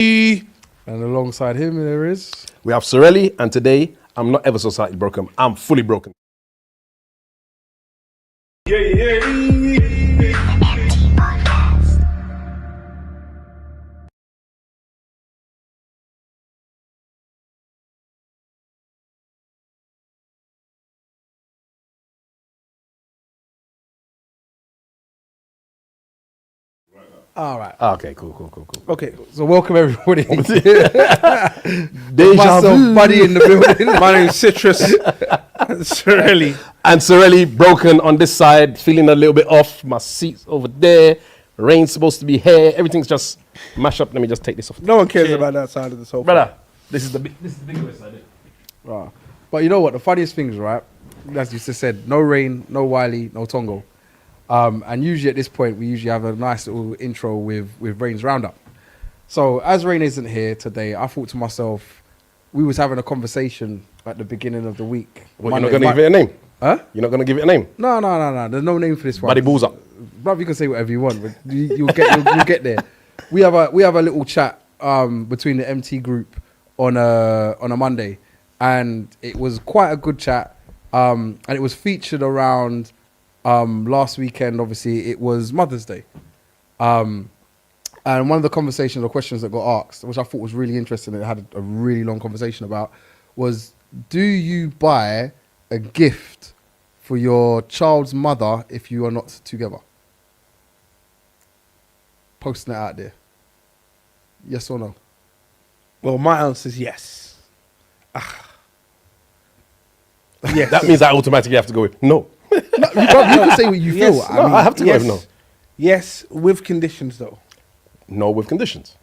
And alongside him there is... We have Sirelli, and today I'm not ever so slightly broken. I'm fully broken. All right. Okay, cool. Okay, so welcome everybody. Deja Myself, vu. Buddy in the building. My name's Citrus. Sirelli. And Sirelli broken on this side, feeling a little bit off. My seat's over there. Rain's supposed to be here. Everything's just mashed up. Let me just take this off. No one cares about that side of the sofa. Brother, this is the biggest side. Right. But you know what? The funniest thing is, right, as you just said, no Rain, no Wiley, no Tongo. And usually at this point, we usually have a nice little intro with Rain's Roundup. So as Rain isn't here today, I thought to myself, we was having a conversation at the beginning of the week. What, you're not going to give it a name? Huh? You're not going to give it a name? No. There's no name for this one. Buddy balls up. Bruv, you can say whatever you want, but you'll get there. We have a little chat between the MT group on a Monday, and it was quite a good chat. And it was featured around last weekend. Obviously, it was Mother's Day. And one of the conversations or questions that got asked, which I thought was really interesting, and it had a really long conversation about, was, do you buy a gift for your child's mother if you are not together? Posting it out there. Yes or no? Well, my answer is yes. Yes. That means I automatically have to go with no. No, you can say what you feel. Yes. I have to go with no. Yes, with conditions though. No with conditions.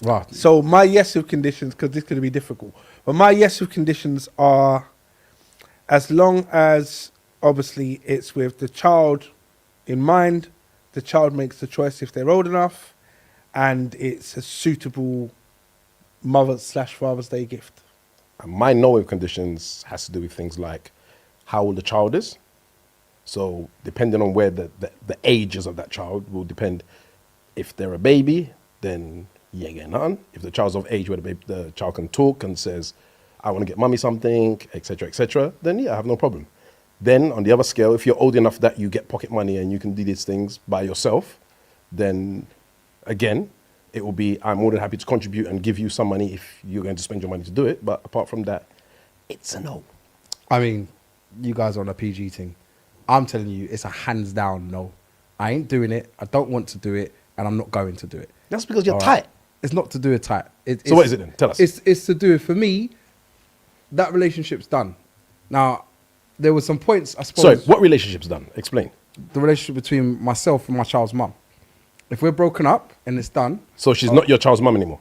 Right. So my yes with conditions, because this could be difficult, but my yes with conditions are, as long as obviously it's with the child in mind, the child makes the choice if they're old enough, and it's a suitable Mother's/Father's Day gift. And my no with conditions has to do with things like how old the child is. So depending on where the ages of that child will depend. If they're a baby, then you ain't getting nothing. If the child's of age where the child can talk and says, I want to get mummy something, etc., then yeah, I have no problem. Then on the other scale, if you're old enough that you get pocket money and you can do these things by yourself, then again, it will be, I'm more than happy to contribute and give you some money if you're going to spend your money to do it. But apart from that, it's a no. I mean, you guys are on a PG thing. I'm telling you, it's a hands down no. I ain't doing it. I don't want to do it, and I'm not going to do it. That's because you're All tight. right? It's not to do it tight. So what is it then? Tell us. It's to do it for me. That relationship's done. Now, there were some points, I suppose. Sorry, what relationship's done? Explain. The relationship between myself and my child's mum. If we're broken up and it's done. So she's not your child's mum anymore?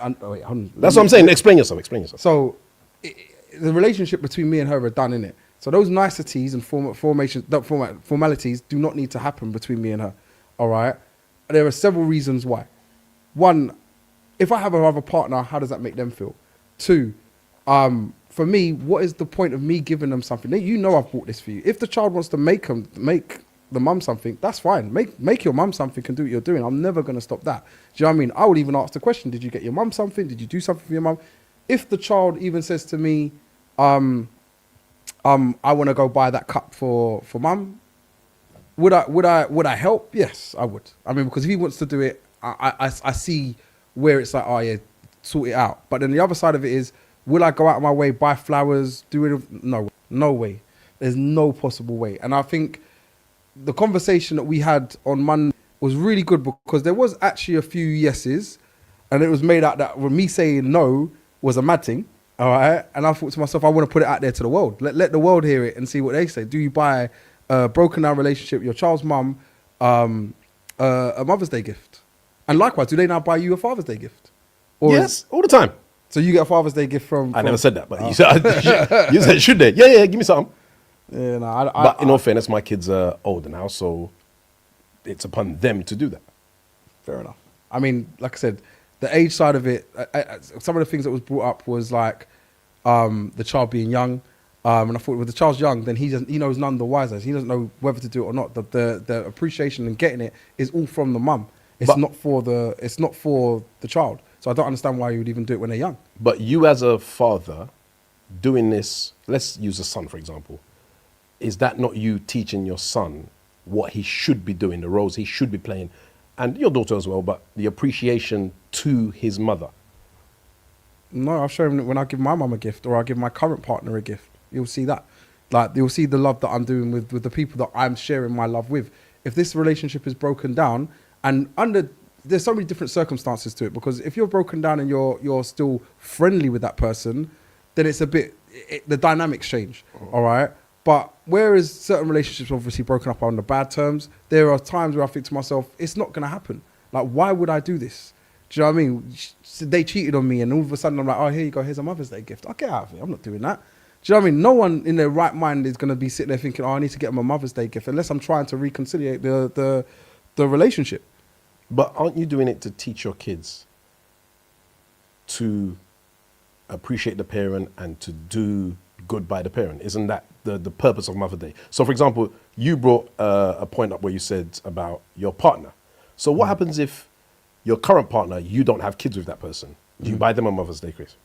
Wait, hold on. That's what I'm saying. Explain yourself. So the relationship between me and her are done, innit? So those niceties and formalities do not need to happen between me and her. All right? There are several reasons why. One, if I have another partner, how does that make them feel? Two, for me, what is the point of me giving them something? You know I've bought this for you. If the child wants to make the mum something, that's fine. Make your mum something and do what you're doing. I'm never going to stop that. Do you know what I mean? I would even ask the question, did you get your mum something? Did you do something for your mum? If the child even says to me, I want to go buy that cup for mum, would I help? Yes, I would. I mean, because if he wants to do it, I see where it's like, oh yeah, sort it out. But then the other side of it is, will I go out of my way, buy flowers, do it? No way. There's no possible way. And I think the conversation that we had on Monday was really good because there was actually a few yeses, and it was made out that me saying no was a mad thing. All right. And I thought to myself, I want to put it out there to the world. Let the world hear it and see what they say. Do you buy a broken down relationship, your child's mum, a Mother's Day gift? And likewise, do they now buy you a Father's Day gift? Or yes, all the time. So you get a Father's Day gift from... I never said that, but you said, should they? Yeah, give me something. Yeah, no, but in all fairness, my kids are older now, so it's upon them to do that. Fair enough. I mean, like I said, the age side of it, some of the things that was brought up was like the child being young. And I thought, with the child's young, then he knows none the wiser. He doesn't know whether to do it or not. The appreciation and getting it is all from the mum. It's not for the child. So I don't understand why you would even do it when they're young. But you as a father doing this, let's use a son, for example. Is that not you teaching your son what he should be doing, the roles he should be playing, and your daughter as well, but the appreciation to his mother? No, I'll show him that when I give my mum a gift or I give my current partner a gift. You'll see that. Like, you'll see the love that I'm doing with the people that I'm sharing my love with. If this relationship is broken down, and there's so many different circumstances to it, because if you're broken down and you're still friendly with that person, then it's a bit, the dynamics change, all right? But whereas certain relationships are obviously broken up on the bad terms, there are times where I think to myself, it's not going to happen. Like, why would I do this? Do you know what I mean? They cheated on me and all of a sudden I'm like, oh, here you go, here's a Mother's Day gift. I'll get out of it. I'm not doing that. Do you know what I mean? No one in their right mind is going to be sitting there thinking, oh, I need to get them a Mother's Day gift, unless I'm trying to reconciliate the relationship. But aren't you doing it to teach your kids to appreciate the parent and to do good by the parent? Isn't that the purpose of Mother's Day? So, for example, you brought a point up where you said about your partner. So what happens if your current partner, you don't have kids with that person? Do you buy them a Mother's Day, Chris?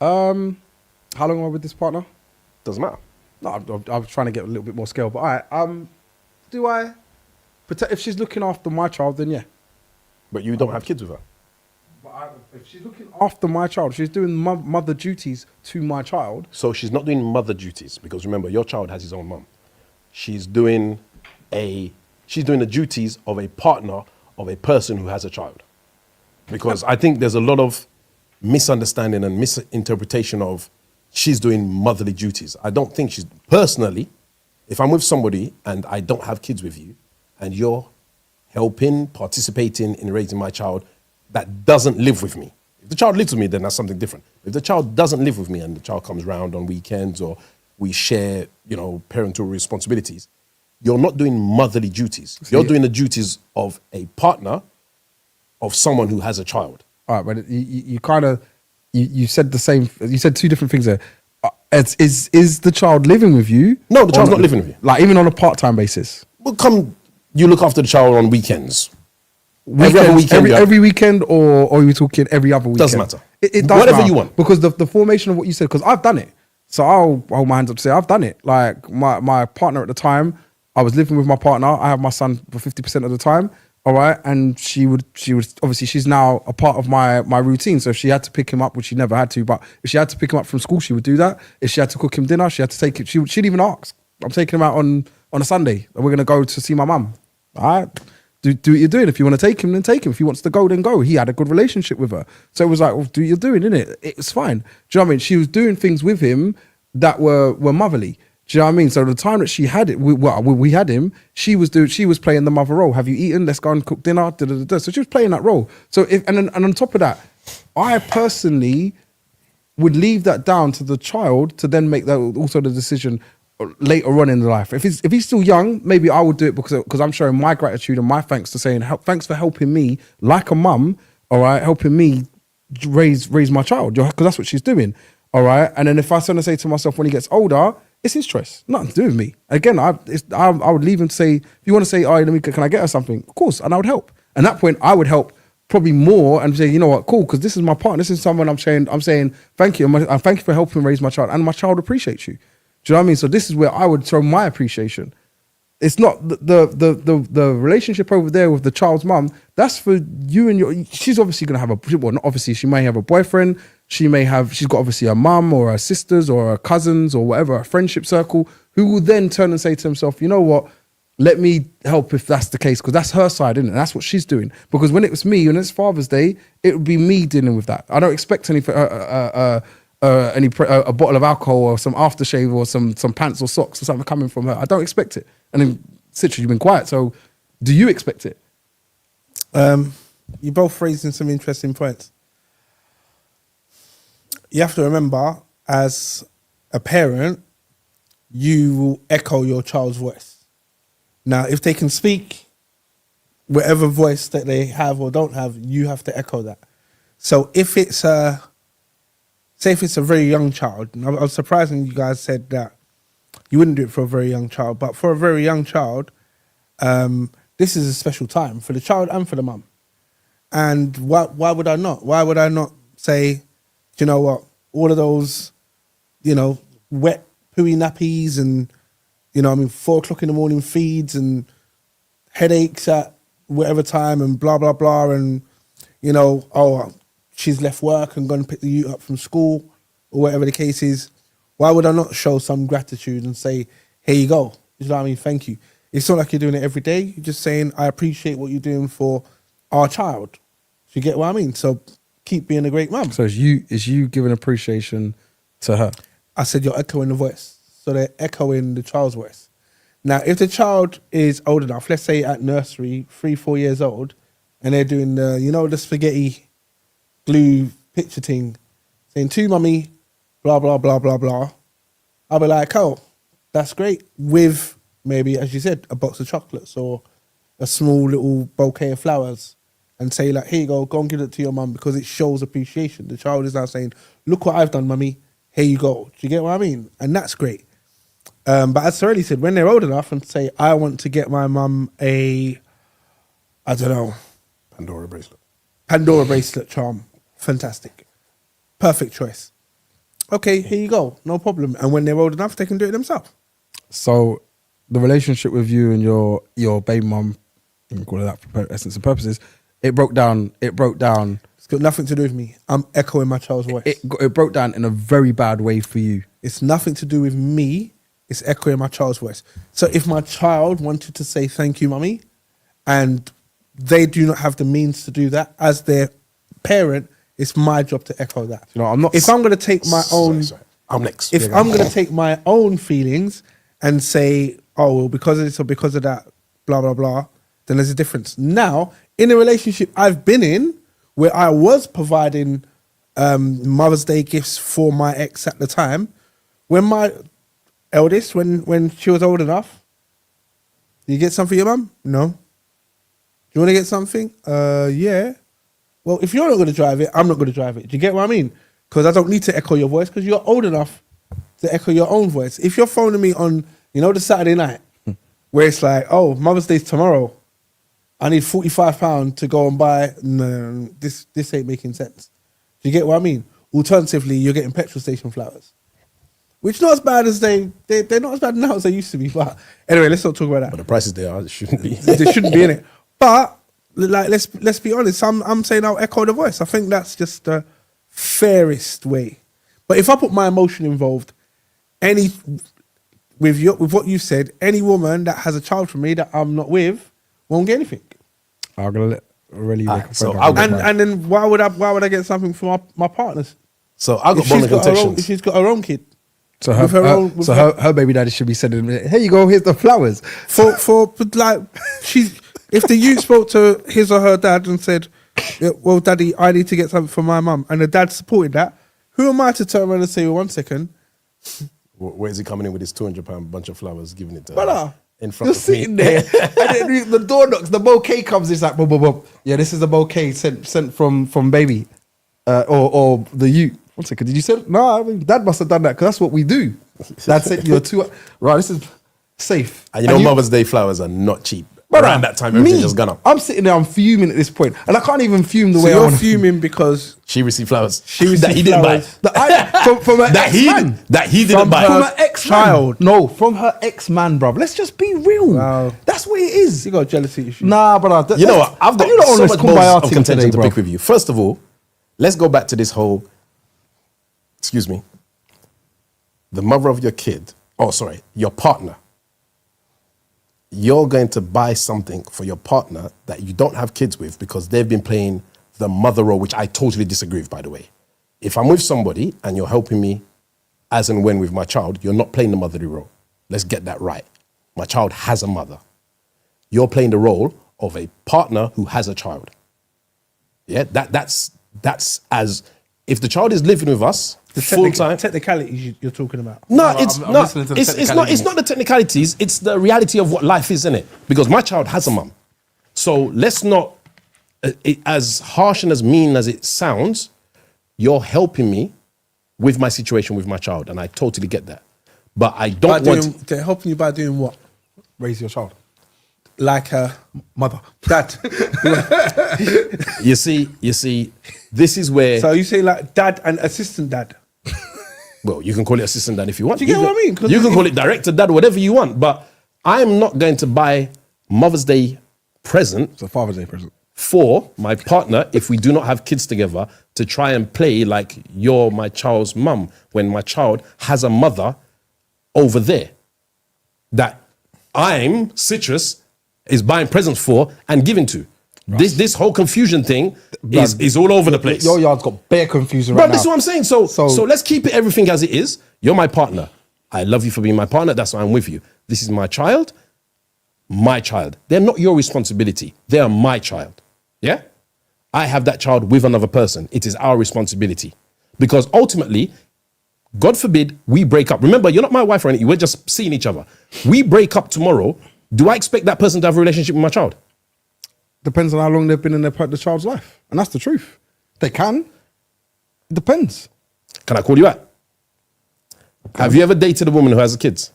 How long am I with this partner? Doesn't matter. No, I'm trying to get a little bit more scale, but do I? If she's looking after my child, then yeah. But you don't have kids with her. But if she's looking after my child, she's doing mother duties to my child. So she's not doing mother duties, because remember, your child has his own mum. She's doing the duties of a partner of a person who has a child. Because I think there's a lot of misunderstanding and misinterpretation of she's doing motherly duties. I don't think she's, personally, if I'm with somebody and I don't have kids with you and you're helping, participating in raising my child that doesn't live with me. If the child lives with me, then that's something different. If the child doesn't live with me and the child comes round on weekends or we share, parental responsibilities, you're not doing motherly duties. You're doing the duties of a partner of someone who has a child. All right, but you kind of, you said the same, you said two different things there. Is the child living with you? No, the child's not living with you. Like, even on a part-time basis? Well, you look after the child on weekends. Every weekend, or are you talking every other weekend? Doesn't matter. It does whatever matter, you want. because the formation of what you said, because I've done it. So I'll hold my hands up to say I've done it. Like, my partner at the time, I was living with my partner. I have my son for 50% of the time. All right. And she would obviously, she's now a part of my routine. So if she had to pick him up, which she never had to, but if she had to pick him up from school, she would do that. If she had to cook him dinner, she had to take it. She'd even ask, I'm taking him out on a Sunday. We're going to go to see my mum. All right. Do what you're doing. If you want to take him, then take him. If he wants to go, then go. He had a good relationship with her. So it was like, well, do what you're doing, innit? It's fine. Do you know what I mean? She was doing things with him that were motherly. Do you know what I mean? So the time that she had it, we had him, she was playing the mother role. Have you eaten? Let's go and cook dinner. Da, da, da, da. So she was playing that role. So and on top of that, I personally would leave that down to the child to then make that also the decision later on in life. If he's still young, maybe I would do it because I'm showing my gratitude and my thanks to saying thanks for helping me like a mum. All right, helping me raise my child, because that's what she's doing. All right, and then if I sort of say to myself when he gets older, it's his choice, nothing to do with me. Again, I would leave him to say, if you want to say, oh, can I get her something? Of course, and I would help. And at that point, I would help probably more and say, you know what, cool, because this is my partner. This is someone I'm saying thank you. And thank you for helping raise my child, and my child appreciates you. Do you know what I mean? So this is where I would show my appreciation. It's not the relationship over there with the child's mum. That's for you and your. She's obviously gonna have not obviously, she may have a boyfriend. She's got obviously a mum or her sisters or her cousins or whatever, a friendship circle, who will then turn and say to himself, you know what? Let me help if that's the case, because that's her side, isn't it? That's what she's doing. Because when it was me, when it's Father's Day, it would be me dealing with that. I don't expect a bottle of alcohol or some aftershave or some pants or socks or something coming from her. I don't expect it. And then, Citra, you've been quiet. So, do you expect it? You're both raising some interesting points. You have to remember, as a parent, you will echo your child's voice. Now, if they can speak, whatever voice that they have or don't have, you have to echo that. So if it's say if it's a very young child, and I was surprised when you guys said that you wouldn't do it for a very young child, but for a very young child, this is a special time for the child and for the mum. And why would I not? Why would I not say, you know what, all of those, wet pooey nappies and, 4 o'clock in the morning feeds and headaches at whatever time and blah, blah, blah. And, she's left work and gone to pick the youth up from school or whatever the case is. Why would I not show some gratitude and say, here you go? You know what I mean? Thank you. It's not like you're doing it every day. You're just saying, I appreciate what you're doing for our child. Do you get what I mean? So keep being a great mum. So is you giving appreciation to her? I said you're echoing the voice. So they're echoing the child's voice. Now, if the child is old enough, let's say at nursery, 3-4 years old, and they're doing the spaghetti glue picture thing, saying to mummy, blah, blah, blah, blah, blah, I'll be like, oh, that's great. With maybe, as you said, a box of chocolates or a small little bouquet of flowers, and say like, here you go and give it to your mum, because it shows appreciation. The child is now saying, look what I've done, mummy, here you go. Do you get what I mean? And that's great. But as Sirelli said, when they're old enough and say, I want to get my mum a, I don't know, Pandora bracelet charm. Fantastic. Perfect choice. Okay, here you go. No problem. And when they're old enough, they can do it themselves. So the relationship with you and your baby mum, you can call it that for essence and purposes, it broke down. It's got nothing to do with me. I'm echoing my child's voice. It broke down in a very bad way for you. It's nothing to do with me. It's echoing my child's voice. So if my child wanted to say thank you, mummy, and they do not have the means to do that, as their parent, it's my job to echo that. I'm not. If I'm going to take my own, I'm next. if I'm going to take my own feelings and say, oh, well, because of this or because of that, blah blah blah, then there's a difference. Now, in a relationship I've been in, where I was providing Mother's Day gifts for my ex at the time, when my eldest, when she was old enough, you get something for your mum? No. Do you want to get something? Yeah. Well, if you're not going to drive it, I'm not going to drive it. Do you get what I mean? Because I don't need to echo your voice, because you're old enough to echo your own voice. If you're phoning me on, the Saturday night, where it's like, oh, Mother's Day's tomorrow, I need £45 to go and buy, no, this ain't making sense. Do you get what I mean? Alternatively, you're getting petrol station flowers, which not as bad as they're not as bad now as they used to be. But anyway, let's not talk about that. But the prices they are, it shouldn't be. They shouldn't be in it. But like, let's be honest. I'm saying I'll echo the voice. I think that's just the fairest way. But if I put my emotion involved, with what you said, any woman that has a child from me that I'm not with won't get anything. I'm gonna let really. And then why would I get something from my partners? So I got bonding contentions. If she's got her own kid. So her baby daddy should be sending, here you go, here's the flowers. For like, if the youth spoke to his or her dad and said, well, daddy, I need to get something for my mum, and the dad supported that, who am I to turn around and say, well, 1 second? Where's he coming in with his £200 bunch of flowers, giving it to Brother, in front you're of me? sitting there, and then the door knocks, the bouquet comes, it's like, boom, boom, boom. Yeah, this is the bouquet sent from baby, or the youth. 1 second, did you say? No, I mean, Dad must have done that, because that's what we do. Dad said you're too, right, this is safe. And Mother's Day flowers are not cheap. Around that time, everything just gone up. I'm sitting there, I'm fuming at this point, and I can't even fume the way I you're want to. Fuming because she received flowers. She received that he didn't buy. From her ex-man. That he didn't buy. From her ex-child. No, from her ex-man, bruv. Let's just be real. Wow. That's what it is. You got jealousy issues. Nah, brother. You know what? I've got so much balls of contention to pick with you. First of all, let's go back to this whole, excuse me, the mother of your kid, your partner. You're going to buy something for your partner that you don't have kids with because they've been playing the mother role, which I totally disagree with, by the way. If I'm with somebody and you're helping me as and when with my child, you're not playing the motherly role. Let's get that right. My child has a mother. You're playing the role of a partner who has a child. Yeah, that's as, if the child is living with us, full time. Technicalities you're talking about. No, it's not. It's not the technicalities. It's the reality of what life is, isn't it? Because my child has a mum. So let's not, as harsh and as mean as it sounds, you're helping me with my situation with my child, and I totally get that. But I don't want. They're helping you by doing what? Raise your child. like a Mother. dad. You see, this is where. So you say like dad and assistant dad. Well, you can call it assistant dad if you want. Do you get what I mean? 'Cause You can if- call it director dad, whatever you want. But I'm not going to buy Mother's Day present It's a Father's Day present. for my partner if we do not have kids together to try and play like you're my child's mum when my child has a mother over there that I'm, Citrus, is buying presents for and giving to. This whole confusion thing is all over the place. Your yard's got bare confusion But right now. this is what I'm saying. So let's keep it everything as it is. You're my partner. I love you for being my partner. That's why I'm with you. This is my child. My child. They're not your responsibility. They are my child. Yeah? I have that child with another person. It is our responsibility. Because ultimately, God forbid, we break up. Remember, you're not my wife or anything. We're just seeing each other. We break up tomorrow. Do I expect that person to have a relationship with my child? Depends on how long they've been in the child's life. And that's the truth. They can. It depends. Can I call you out? Have you ever dated a woman who has kids?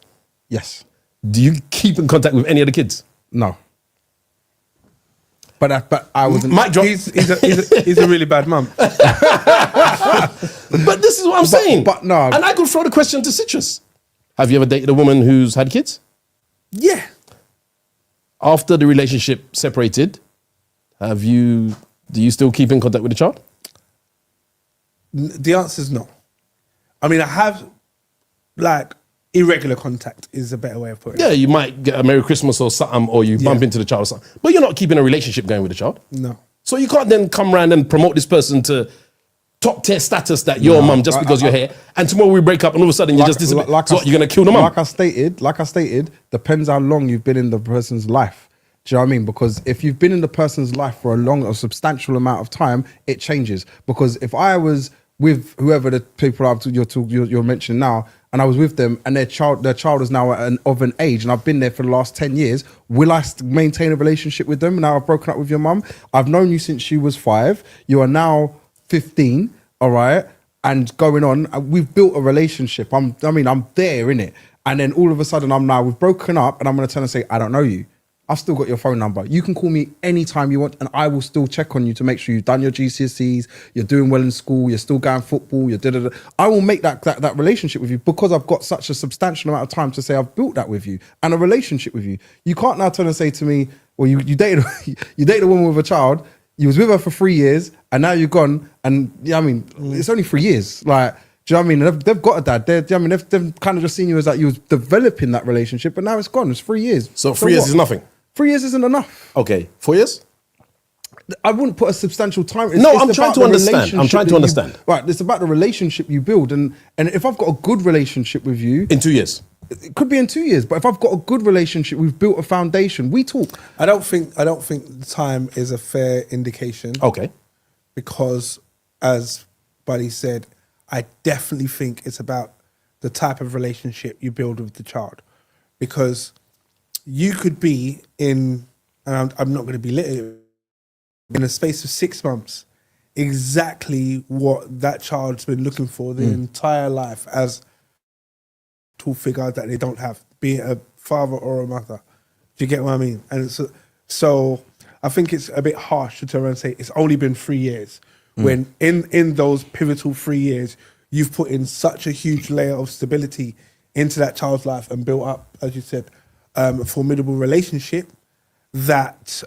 Yes. Do you keep in contact with any of the kids? No. But I was... Mic drop. He's a really bad mum. But this is what I'm saying. but no. And I could throw the question to Citrus. Have you ever dated a woman who's had kids? Yeah. After the relationship separated, do you still keep in contact with the child? The answer is no. I mean, I have like irregular contact is a better way of putting it. Yeah, you might get a Merry Christmas or something, or you bump into the child or something. But you're not keeping a relationship going with the child. No. So you can't then come around and promote this person to top tier status that you're mum just because you're here. And tomorrow we break up and all of a sudden you just disappear. So what, you're going to kill the mum? Like I stated, depends how long you've been in the person's life. Do you know what I mean? Because if you've been in the person's life for a substantial amount of time, it changes. Because if I was with whoever the people you're mentioning now, and I was with them, and their child is now of an age, and I've been there for the last 10 years, will I maintain a relationship with them? Now I've broken up with your mum. I've known you since she was 5. You are now 15, all right? And going on, we've built a relationship. I'm there, in it. And then all of a sudden, we've broken up, and I'm going to turn and say, I don't know you. I've still got your phone number. You can call me anytime you want, and I will still check on you to make sure you've done your GCSEs, you're doing well in school, you're still going football, you're da-da-da. I will make that relationship with you because I've got such a substantial amount of time to say I've built that with you and a relationship with you. You can't now turn and say to me, well, you dated a woman with a child, you was with her for 3 years, and now you're gone, and it's only 3 years. Like, do you know what I mean? They've got a dad. They've kind of just seen you as like you was developing that relationship, but now it's gone. It's 3 years. So 3 years what? is nothing? 3 years isn't enough. Okay, 4 years? I wouldn't put a substantial time. I'm trying to understand. Right, it's about the relationship you build, and if I've got a good relationship with you, In 2 years? it could be in 2 years. But if I've got a good relationship, we've built a foundation. We talk. I don't think the time is a fair indication. Okay. Because, as Buddy said, I definitely think it's about the type of relationship you build with the child. Because you could be in, and I'm not going to be literal, in a space of 6 months, exactly what that child's been looking for their entire life as a figure that they don't have, be it a father or a mother. Do you get what I mean? And so I think it's a bit harsh to turn around and say it's only been 3 years, when in those pivotal 3 years, you've put in such a huge layer of stability into that child's life and built up, as you said, a formidable relationship that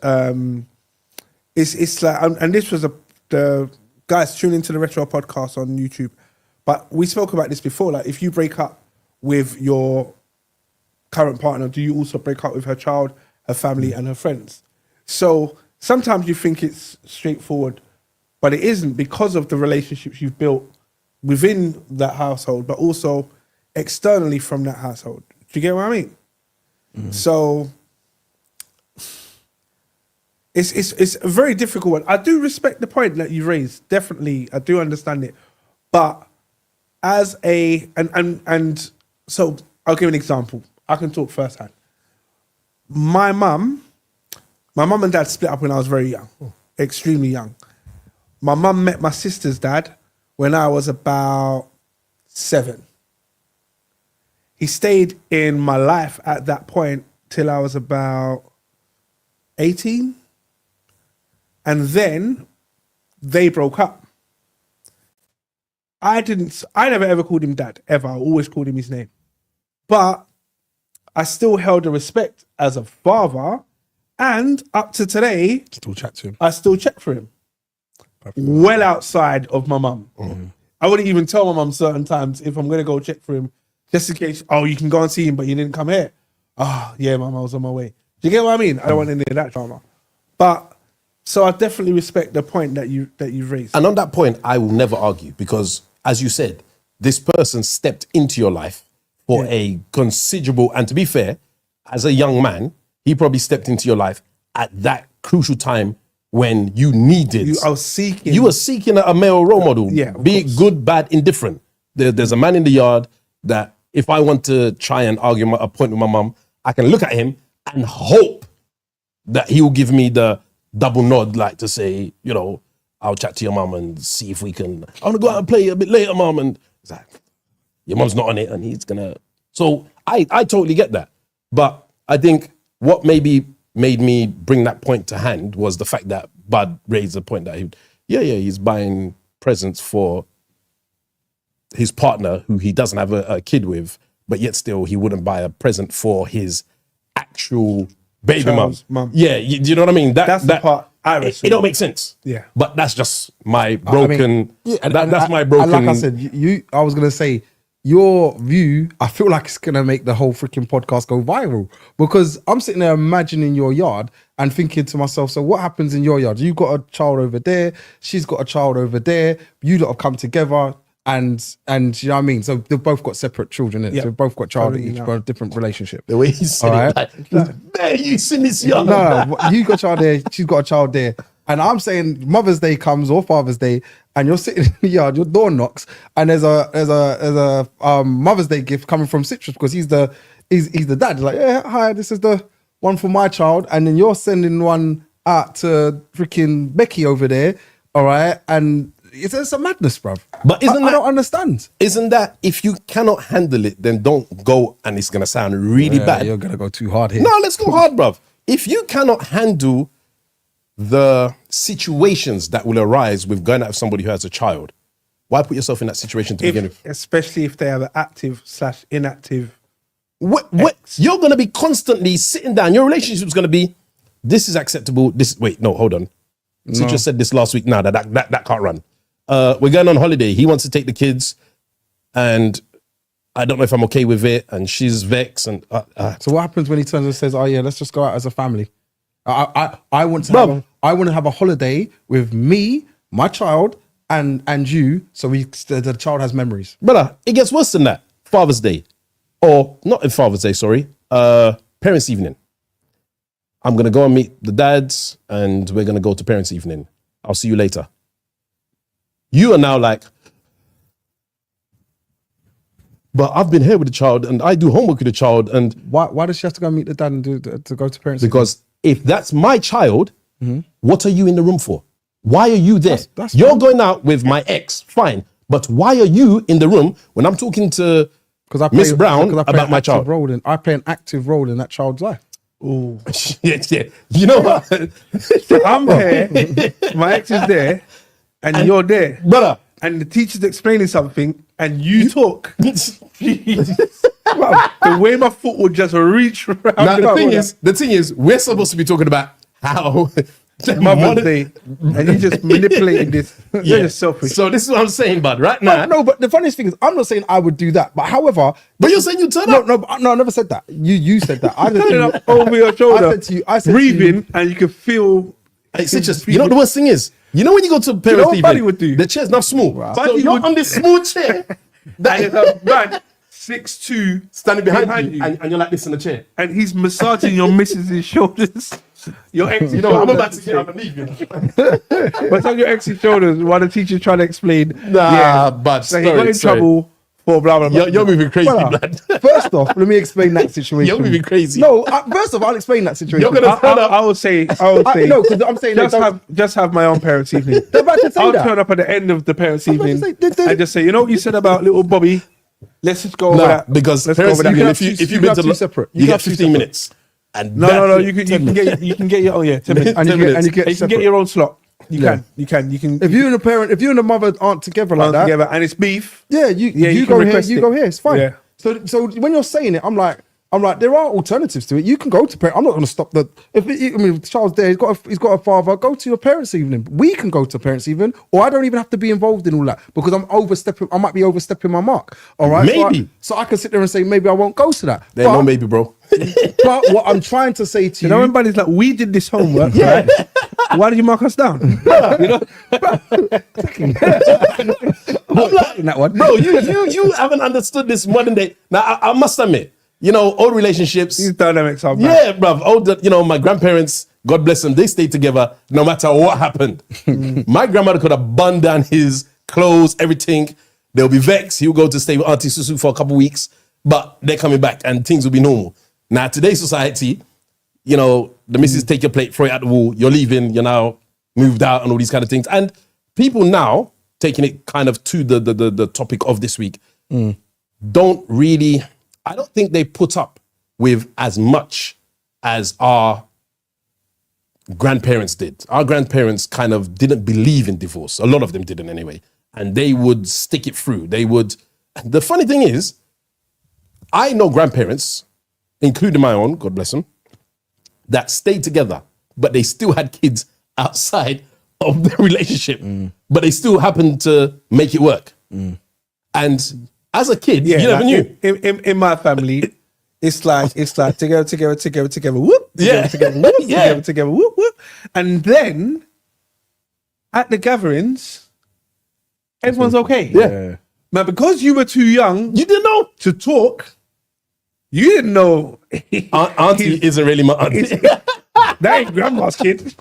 it's like, and this was the guys tune into the Retro podcast on YouTube, but we spoke about this before. Like, if you break up with your current partner, do you also break up with her child, her family, and her friends? So sometimes you think it's straightforward, but it isn't, because of the relationships you've built within that household, but also externally from that household. Do you get what I mean? So it's a very difficult one. I do respect the point that you raised. Definitely, I do understand it. But as and so I'll give an example. I can talk firsthand. My mum and dad split up when I was very young, extremely young. My mum met my sister's dad when I was about 7. He stayed in my life at that point till I was about 18. And then they broke up. I never ever called him dad, ever. I always called him his name. But I still held a respect as a father. And up to today, Still chat to him. I still check for him. Well outside of my mum. I wouldn't even tell my mum certain times if I'm going to go check for him, just in case, oh, you can go and see him, but you didn't come here. Oh, yeah, mum, I was on my way. Do you get what I mean? I don't want any of that drama. But, so I definitely respect the point that you've raised. And on that point, I will never argue because, as you said, this person stepped into your life for a considerable, and to be fair, as a young man, he probably stepped into your life at that crucial time when you needed. You were seeking a male role model, be it course. good, bad, indifferent. There's a man in the yard that if I want to try and argue a point with my mum, I can look at him and hope that he will give me the double nod, like to say, you know, I'll chat to your mum and see if we can. I want to go out and play a bit later, mum. And it's like, your mum's not on it, and he's gonna. So I totally get that, but I think what maybe made me bring that point to hand was the fact that Bud raised the point that he's buying presents for his partner who he doesn't have a kid with, but yet still he wouldn't buy a present for his actual baby mum. Yeah, you know what I mean? That's the part I it don't make sense. Yeah. But that's just my broken, that's my And broken. like I said, I was going to say, your view, I feel like it's going to make the whole freaking podcast go viral because I'm sitting there imagining your yard and thinking to myself, so what happens in your yard? You've got a child over there, she's got a child over there, you lot have come together and you know what I mean? So they've both got separate children, innit? Yeah. So they've both got child, Totally each know. got a different relationship. The way he said All right. it, like, man, you seen this yard? No, you got a child there, she's got a child there. And I'm saying Mother's Day comes or Father's Day, and you're sitting in the yard, your door knocks, and there's a Mother's Day gift coming from Citrus because he's the dad. Like, yeah, hi, this is the one for my child, and then you're sending one out to freaking Becky over there, all right? And it's a madness, bruv. But I don't understand. Isn't that if you cannot handle it, then don't go, and it's gonna sound really bad. You're gonna go too hard here. No, let's go hard, bruv. If you cannot handle the situations that will arise with going out with somebody who has a child, why put yourself in that situation to begin with? Especially if they have an active/inactive. You're going to be constantly sitting down. Your relationship is going to be, this is acceptable. Hold on. So just said this last week. No, that can't run. We're going on holiday. He wants to take the kids, and I don't know if I'm okay with it. And she's vexed. And So what happens when he turns and says, "Oh yeah, let's just go out as a family"? I want to have a holiday with me, my child, and you, so the child has memories. brother, it gets worse than that. Father's Day, or not in Father's Day, sorry. Parents' evening. I'm gonna go and meet the dads, and we're gonna go to parents' evening. I'll see you later. You are now like, but I've been here with the child, and I do homework with the child, and Why does she have to go meet the dad and to go to parents? because if that's my child, what are you in the room for? Why are you there? That's You're fine. going out with my ex, fine, but why are you in the room when I'm talking to Miss Brown about my child? I play an active role in that child's life. Oh, yeah. You know what, I'm here, my ex is there, and you're there, brother? and the teacher's explaining something, and you talk. Wow, the way my foot would just reach around. Now the thing is, we're supposed to be talking about how Mother's Day, and you just manipulating this. You're just selfish. So this is what I'm saying, bud. Right now, No, but the funniest thing is, I'm not saying I would do that. But however, but you're saying you turn no, up. no, I never said that. You said that. I said to Turning you, up over your shoulder, I said to you, breathing, and you can feel. It's just, you know what the worst thing is? You know when you go to parents' what evening, Buddy would do? the chair's not small. So Buddy you're would- on this small chair And that there's a man 6'2" standing behind you, and you're like this in the chair. and he's massaging your missus's shoulders. Your ex, You know, I'm about to get up and leave you. but on your ex's shoulders while the teacher's trying to explain. But So he got in trouble for blah blah blah. You're moving crazy, Brother, blood. first off, let me explain that situation. You're moving crazy. No, first off, I'll explain that situation. You're gonna turn up. I would say, no, because I'm saying just have my own parents' evening. They're about to say I'll that. turn up at the end of the parents' I'm about to evening say, and just say, you know what you said about little Bobby? Let's just go over Nah, that. because Let's go parents' over that. evening, You if can you have if two- you've you been can to have two separate. You you can get have two 15 separate. minutes. And No, that's it. you can 10 minutes. get your 10 minutes. And you 10 get, minutes. and you get You can separate. get your own slot. You Yeah. can. If you and the mother aren't together like that, together and it's beef. yeah, you you go can here, request you it. go here. It's fine. Yeah. So when you're saying it, I'm like, there are alternatives to it. You can go to parent. I'm not going to stop the. If the child's there, he's got a father. Go to your parents' evening. We can go to parents' evening, or I don't even have to be involved in all that because I might be overstepping my mark. All right, Maybe. So I can sit there and say maybe I won't go to that. There, no, maybe, bro. But what I'm trying to say to You you, know, everybody's like, we did this homework. Right? Why did you mark us down? You know, I'm like, in that one. bro, you haven't understood this modern day. Now, I must admit, old relationships. these dynamics are bad. Yeah, bruv. My grandparents, God bless them, they stayed together no matter what happened. My grandmother could have burned down his clothes, everything. They'll be vexed. He'll go to stay with Auntie Susu for a couple of weeks, but they're coming back and things will be normal. Now, today's society, the missus take your plate, throw it at the wall, you're leaving, you're now moved out and all these kind of things. And people now, taking it kind of to the topic of this week, don't really, I don't think they put up with as much as our grandparents did. Our grandparents kind of didn't believe in divorce. A lot of them didn't anyway. And they would stick it through. The funny thing is, I know grandparents, including my own, God bless them, that stayed together, but they still had kids outside of the relationship, but they still happened to make it work. And as a kid, you never knew. In my family, it's like together, whoop, Yeah. together, whoop, Yeah. together, whoop, whoop. And then at the gatherings, everyone's okay. Yeah. Now, because you were too young You didn't know. to talk, you didn't know Auntie isn't really my auntie. that ain't grandma's kid.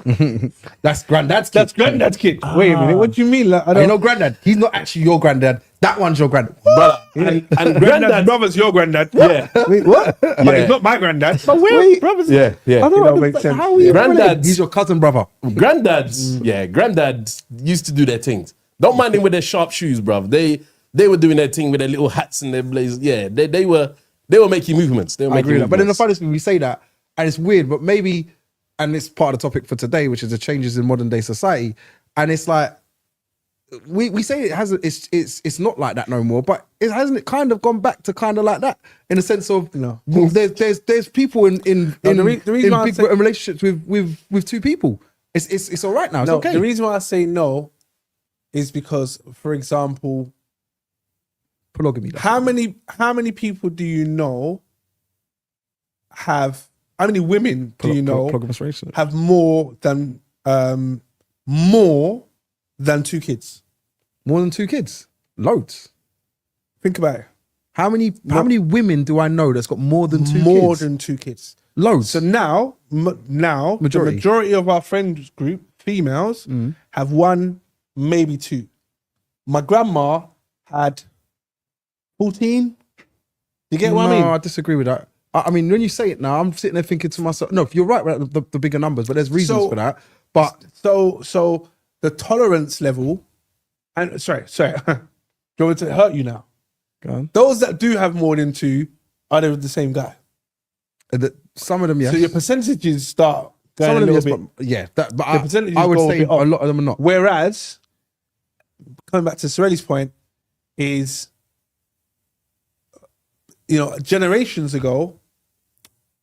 That's granddad's kid. That's granddad's kid. Wait a minute, what do you mean? Like, I You don't know, granddad. He's not actually your granddad. That one's your granddad. Brother. And Granddad's granddad. brother's your granddad. Yeah. Wait, what? But Yeah. it's not my granddad. But we're brothers. Yeah, yeah. I don't You know, know. makes sense. How are you Granddad's- related? He's your cousin brother. Granddads used to do their things. Don't mind them with their sharp shoes, bruv. They were doing their thing with their little hats and their blazers. Yeah, they were making movements. They were I making agree with that. But then the movements. funniest thing, we say that, and it's weird, but maybe, and it's part of the topic for today, which is the changes in modern day society. And it's like, we say it hasn't, it's not like that no more, but hasn't it kind of gone back to kind of like that in the sense of, No. there's people in the reason why I big say- relationships with two people. It's all right now. It's No, okay. the reason why I say no is because, for example, Polygamy. that's how many people do you know have? How many women do you know polygamous relationship. have more than 2 kids? More than 2 kids. Loads. Think about it. How many women do I know that's got more than 2 More kids? than 2 kids. Loads. So now, the majority of our friends group, females, have 1, maybe 2. My grandma had 14. You get what I mean? No, I disagree with that. I mean, when you say it now, I'm sitting there thinking to myself, no, you're right about the bigger numbers, but there's reasons for that. But So the tolerance level, and sorry, do you want me to hurt you now? go on. Those that do have more than 2 are they with the same guy? Some of them, yes. So your percentages start going Some of a them, little yes, bit. but yeah. But The I percentages would go a say bit up. a lot of them are not. Whereas, coming back to Sirelli's point, is, generations ago,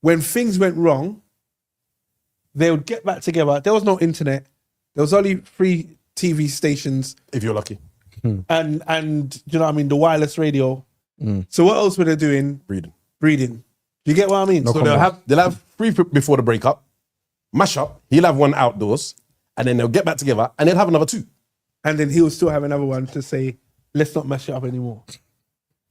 when things went wrong, they would get back together. There was no internet. There was only 3 TV stations If you're lucky. and you know what I mean, the wireless radio. So what else were they doing? Breeding. Do you get what I mean? No So comment. They'll have 3 before the breakup, mash up, he'll have 1 outdoors, and then they'll get back together and they'll have another 2. and then he'll still have another one to say, let's not mess it up anymore.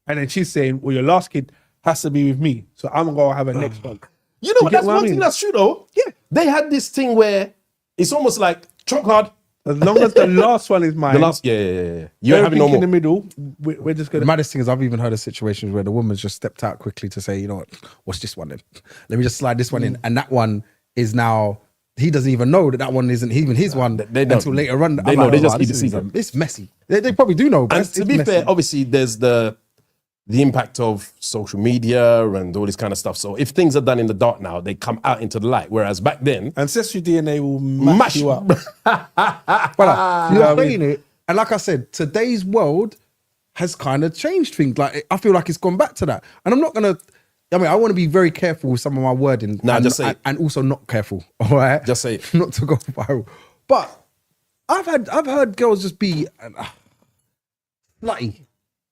And then she's saying, well, your last kid has to be with me, so I'm gonna have a next one. You know what? get That's what I one mean? thing that's true though. Yeah. They had this thing where it's almost like choke hard. As long as the last one is mine, The last, yeah. You're having everything no in the more. middle, we're just The gonna. maddest thing is I've even heard of situations where the woman's just stepped out quickly to say, you know what, what's this one then? Let me just slide this one in. And that one is now, he doesn't even know that one isn't even his one They don't. until later on. They I'm know, like, they oh, just wow, need this to is see them. It's messy. They probably do know. But And it's to be messy. fair, obviously there's the the impact of social media and all this kind of stuff. So if things are done in the dark now, they come out into the light. Whereas back then, Ancestry DNA will mash you up. But you're saying it, and like I said, today's world has kind of changed things. Like I feel like it's gone back to that, and I'm not gonna. I mean, I want to be very careful with some of my wording. Nah, and, just say it. and also not careful. All right, Just say it. not to go viral. But I've heard girls just be slutty,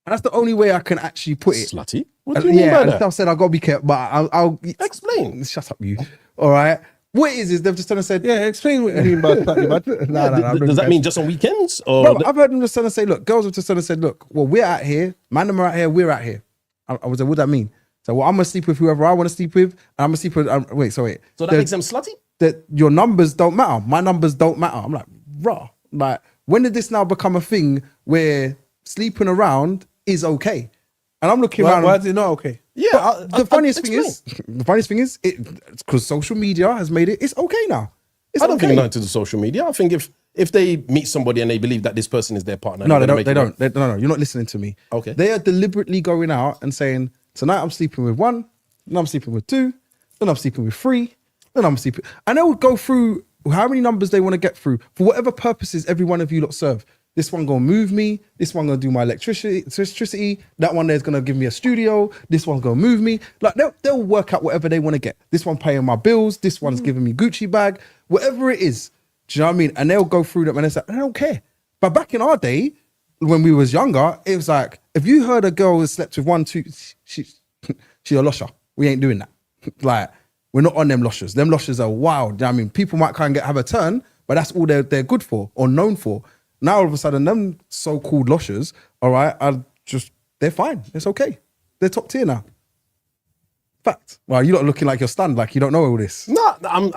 and that's the only way I can actually put it. Slutty? What do you mean by and that? I said I gotta be careful, but I'll Explain. Shut up, you. All right. What it is they've just done and said, Yeah, explain what you mean by slutty, bud. no. Does that mean just on weekends? Or Bro, I've heard them just trying to say, look, girls have just trying to say, look, well, we're out here, man, them are out here, we're out here. I was like, what does that mean? So, well, I'm gonna sleep with whoever I want to sleep with, and I'm gonna sleep with. Wait. so that The- makes them slutty? that your numbers don't matter. My numbers don't matter. I'm like, raw. Like, when did this now become a thing where sleeping around is okay? And I'm looking around. Why is it not okay? Yeah. The funniest thing is, it's because social media has made it. It's okay now. It's I don't okay. think nothing to the social media. I think if they meet somebody and they believe that this person is their partner, No, they're gonna they make it don't. work. No, you're not listening to me. Okay. They are deliberately going out and saying, tonight I'm sleeping with one, then I'm sleeping with two, then I'm sleeping with three, then I'm sleeping. And they will go through how many numbers they want to get through for whatever purposes every one of you lot serve. This one gonna move me. This one gonna do my electricity. That one there's gonna give me a studio. This one's gonna move me. Like they'll work out whatever they want to get. This one paying my bills. This one's giving me Gucci bag. Whatever it is. Do you know what I mean? And they'll go through them and it's like, I don't care. But back in our day, when we was younger, it was like, if you heard a girl who slept with one, two, she's a losher. We ain't doing that. Like, we're not on them loshers. Them loshers are wild. You know what I mean, people might kind of have a turn, but that's all they're good for or known for. Now all of a sudden, them so-called loshers, all right, they're fine. It's okay. They're top tier now. Fact. Well, you're not looking like you're stunned, like you don't know all this. No, I'm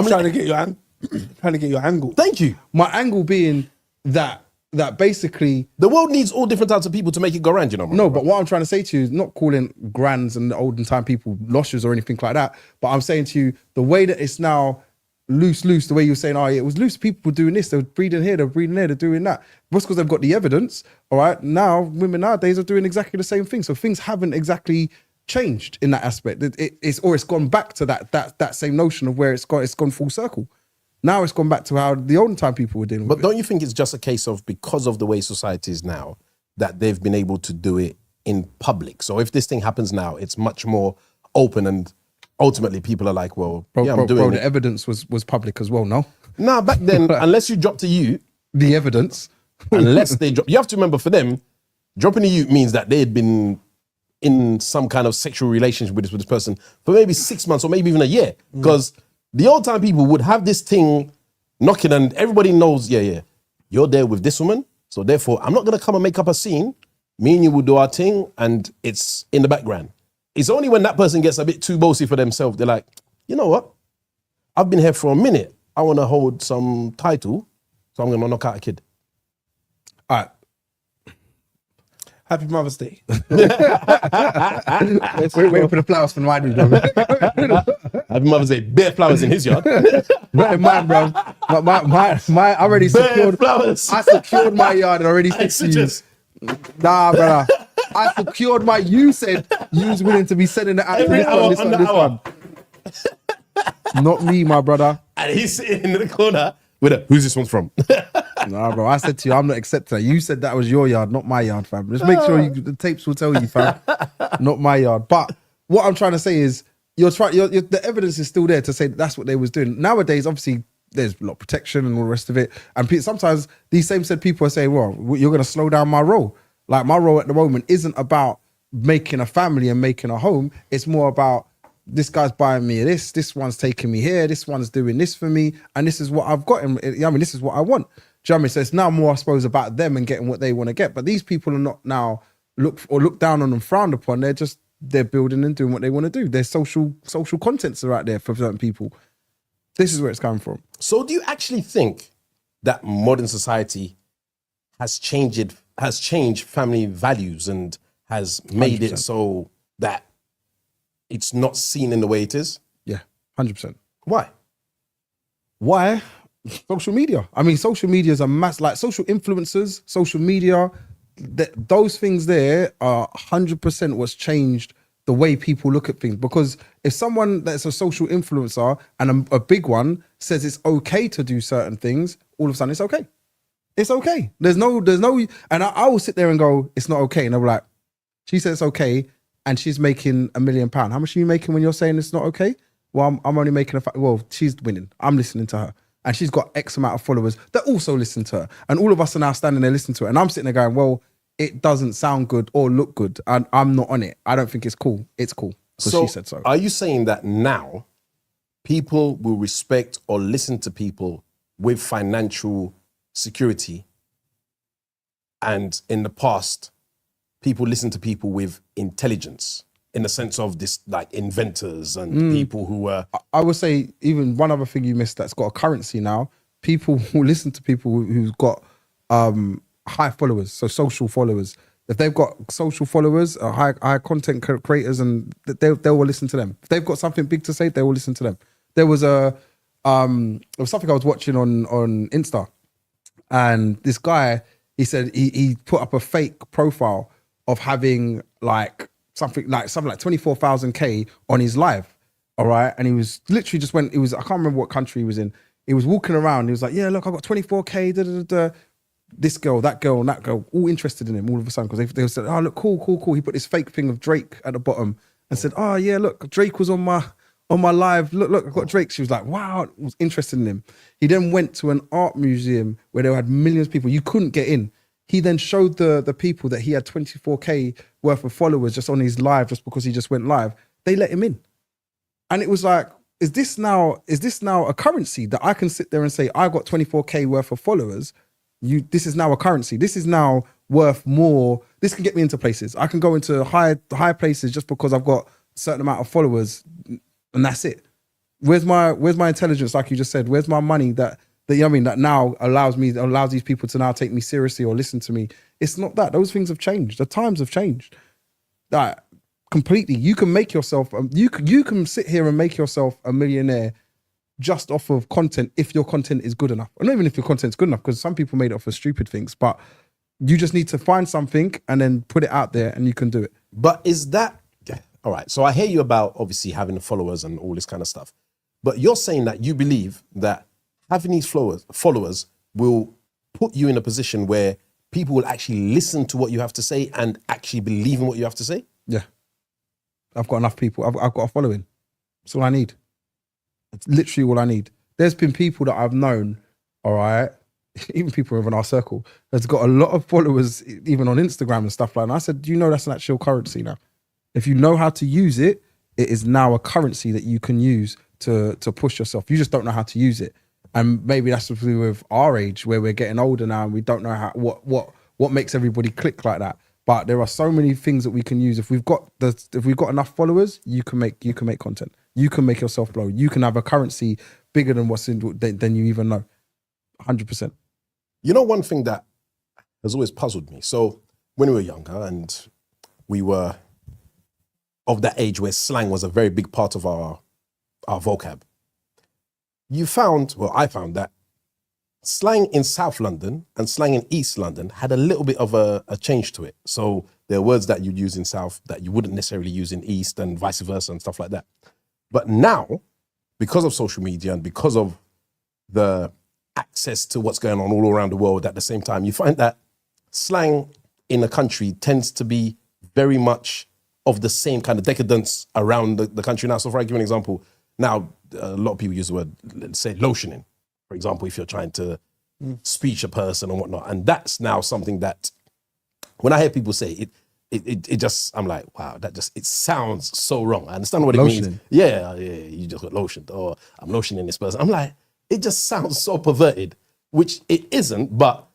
trying to get your trying to get your angle. Thank you. My angle being that basically, The world needs all different types of people to make it go round, you know. no, but what I'm trying to say to you is not calling grands and the olden time people loshers or anything like that. But I'm saying to you, the way that it's now loose, the way you're saying, oh, yeah, it was loose. People were doing this, they were breeding here, they're breeding there, they're doing that. Just because they've got the evidence, all right, now women nowadays are doing exactly the same thing. So things haven't exactly changed in that aspect. It's gone back to that same notion of where it's gone full circle. Now it's gone back to how the olden time people were dealing with But don't you think it's just a case of, because of the way society is now, that they've been able to do it in public? So if this thing happens now, it's much more open, and ultimately people are like, well, I'm doing bro, it. the evidence was public as well, no? Nah, back then, unless you drop to you, The evidence. unless they drop, you have to remember, for them, dropping to you means that they had been in some kind of sexual relationship with this person for maybe 6 months or maybe even a year. Because the old time people would have this thing knocking and everybody knows, you're there with this woman. So therefore, I'm not going to come and make up a scene. Me and you will do our thing and it's in the background. It's only when that person gets a bit too bossy for themselves, they're like, you know what? I've been here for a minute. I want to hold some title. So I'm going to knock out a kid. All right. Happy Mother's Day. Wait for the flowers from my dude, bro. Happy Mother's Day. Bare flowers in his yard. Not in mine, bro. My I already Bare secured. flowers. I secured my yard and already said to you. Nah, brother. I secured my. You said you was willing to be sending it out to Every this hour one, this on one, the this hour. one. Not me, my brother. And he's sitting in the corner with a, who's this one from? Nah, bro. I said to you, I'm not accepting that. You said that was your yard, not my yard, fam. Just make sure the tapes will tell you, fam. Not my yard. But what I'm trying to say is, the evidence is still there to say that's what they was doing. Nowadays, obviously, there's a lot of protection and all the rest of it. And sometimes these same said people are saying, well, you're going to slow down my role. Like, my role at the moment isn't about making a family and making a home. It's more about, this guy's buying me this one's taking me here, this one's doing this for me, and this is what I've got. I mean, this is what I want. Do you know what I mean? So it's now more, I suppose, about them and getting what they want to get. But these people are not now looked down on and frowned upon. They're building and doing what they want to do. Their social contents are out there for certain people. This is where it's coming from. So do you actually think that modern society has changed family values and has made 100%. it so that it's not seen in the way it is? Yeah, 100%. Why? Why? Social media. I mean, social media is a mass, like social influencers, social media those things there are 100% what's changed the way people look at things. Because if someone that's a social influencer and a big one says it's okay to do certain things, all of a sudden it's okay. It's okay. There's no, and I will sit there and go, it's not okay. And they'll be like, she said it's okay, and she's making £1 million. How much are you making when you're saying it's not okay? Well, I'm only making well, she's winning. I'm listening to her. And she's got X amount of followers that also listen to her. And all of us are now standing there listening to her. And I'm sitting there going, well, it doesn't sound good or look good. And I'm not on it. I don't think it's cool. It's cool. Because she said so. Are you saying that now people will respect or listen to people with financial security, and in the past, people listen to people with intelligence, in the sense of this, like inventors and people who were... I would say even one other thing you missed that's got a currency now, people will listen to people who've got high followers, so social followers. If they've got social followers, high content creators, and they will listen to them. If they've got something big to say, they will listen to them. There was something I was watching on Insta, and this guy, he said he put up a fake profile of having something like 24,000K on his live, all right? And he was literally just I can't remember what country he was in. He was walking around, he was like, yeah, look, I got 24K, da, da, da, da. This girl, that girl, and that girl, all interested in him all of a sudden, because they said, oh, look, cool. He put this fake thing of Drake at the bottom and said, oh yeah, look, Drake was on my live. Look, I got Drake. She was like, wow, was interested in him. He then went to an art museum where they had millions of people. You couldn't get in. He then showed the people that he had 24K worth of followers just on his live, just because he just went live. They let him in. And it was like, is this now a currency that I can sit there and say, I got 24K worth of followers? This is now a currency. This is now worth more. This can get me into places. I can go into high places just because I've got a certain amount of followers, and that's it. Where's my intelligence, like you just said? Where's my money that you know what I mean, that now allows these people to now take me seriously or listen to me? It's not that. Those things have changed. The times have changed. That completely. You can make yourself, you can sit here and make yourself a millionaire just off of content if your content is good enough. Or not even if your content's good enough, because some people made it off of stupid things, but you just need to find something and then put it out there and you can do it. But is that, all right, so I hear you about obviously having the followers and all this kind of stuff, but you're saying that you believe that having these followers will put you in a position where people will actually listen to what you have to say and actually believe in what you have to say? Yeah. I've got enough people. I've got a following. That's all I need. It's literally all I need. There's been people that I've known, all right, even people within our circle, that's got a lot of followers, even on Instagram and stuff like that. And I said, do you know that's an actual currency now? If you know how to use it, it is now a currency that you can use to push yourself. You just don't know how to use it. And maybe that's to do with our age, where we're getting older now and we don't know how what makes everybody click like that. But there are so many things that we can use. If we've got enough followers, you can make content. You can make yourself blow. You can have a currency bigger than than you even know. 100%. You know, one thing that has always puzzled me. So when we were younger and we were of that age where slang was a very big part of our vocab, I found that slang in South London and slang in East London had a little bit of a change to it. So there are words that you'd use in South that you wouldn't necessarily use in East, and vice versa and stuff like that. But now, because of social media and because of the access to what's going on all around the world at the same time, you find that slang in a country tends to be very much of the same kind of decadence around the country now. So for I give an example, now a lot of people use the word, let's say, lotioning, for example, if you're trying to speech a person and whatnot. And that's now something that, when I hear people say it just, I'm like, wow, it sounds so wrong. I understand what it means. Yeah, you just got lotioned, or I'm lotioning this person. I'm like, it just sounds so perverted, which it isn't, but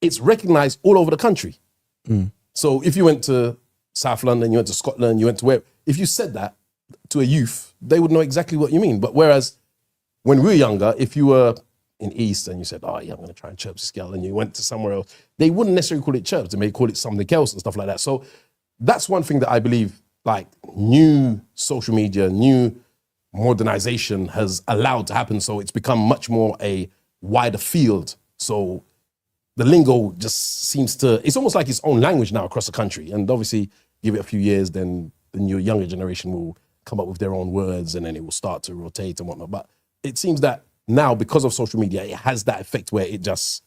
it's recognized all over the country. So if you went to South London, you went to Scotland, you went to where, if you said that to a youth, they would know exactly what you mean. But whereas when we were younger, if you were in East and you said, oh yeah, I'm going to try and chirp this girl, and you went to somewhere else, they wouldn't necessarily call it chirps. They may call it something else and stuff like that. So that's one thing that I believe, like, new social media, new modernization has allowed to happen. So it's become much more a wider field. So the lingo just seems to, it's almost like its own language now across the country. And obviously, give it a few years, then the new younger generation will come up with their own words and then it will start to rotate and whatnot. But it seems that now, because of social media, it has that effect where it's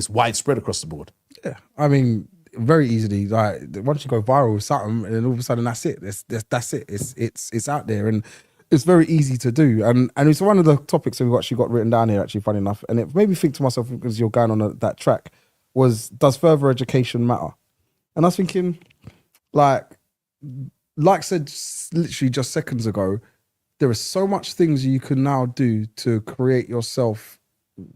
widespread across the board. Yeah, I mean, very easily. Like once you go viral with something, and then all of a sudden that's it. That's it. It's out there, and it's very easy to do. And it's one of the topics that we've actually got written down here. Actually, funny enough, and it made me think to myself, because you're going on that track, was does further education matter? And I was thinking, like I said literally just seconds ago, there are so much things you can now do to create yourself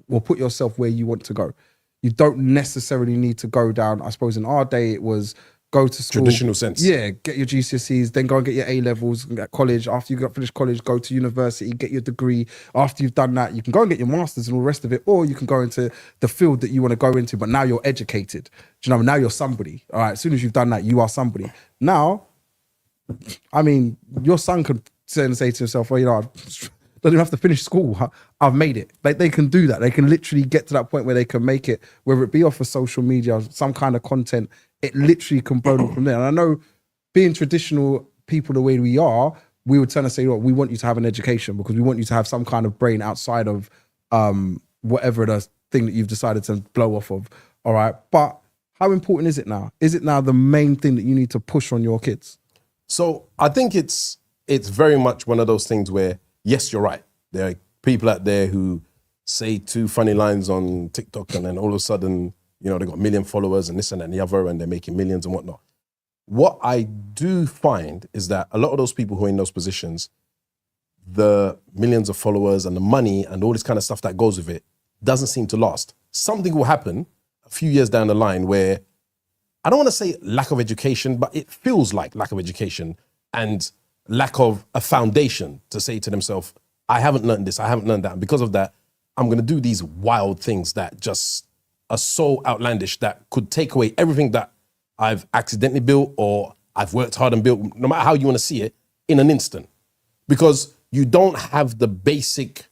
or put yourself where you want to go. You don't necessarily need to go down. I suppose in our day, it was go to school. Traditional sense. Yeah, get your GCSEs, then go and get your A-levels and get college. After you finish college, go to university, get your degree. After you've done that, you can go and get your masters and all the rest of it, or you can go into the field that you want to go into, but now you're educated. Do you know, now you're somebody. All right, as soon as you've done that, you are somebody. Now, I mean, your son could say to himself, well, you know, don't even have to finish school. I've made it. Like they can do that. They can literally get to that point where they can make it, whether it be off of social media, some kind of content, it literally can blow them from there. And I know being traditional people the way we are, we would turn and say, look, we want you to have an education because we want you to have some kind of brain outside of whatever the thing that you've decided to blow off of. All right. But how important is it now? Is it now the main thing that you need to push on your kids? So I think it's very much one of those things where, yes, you're right. There are people out there who say 2 funny lines on TikTok and then all of a sudden, you know, they got 1 million followers and this and that and the other and they're making millions and whatnot. What I do find is that a lot of those people who are in those positions, the millions of followers and the money and all this kind of stuff that goes with it doesn't seem to last. Something will happen a few years down the line where, I don't want to say lack of education, but it feels like lack of education and lack of a foundation to say to themselves, I haven't learned this, I haven't learned that. And because of that, I'm going to do these wild things that just are so outlandish that could take away everything that I've accidentally built or I've worked hard and built, no matter how you want to see it, in an instant. Because you don't have the basic,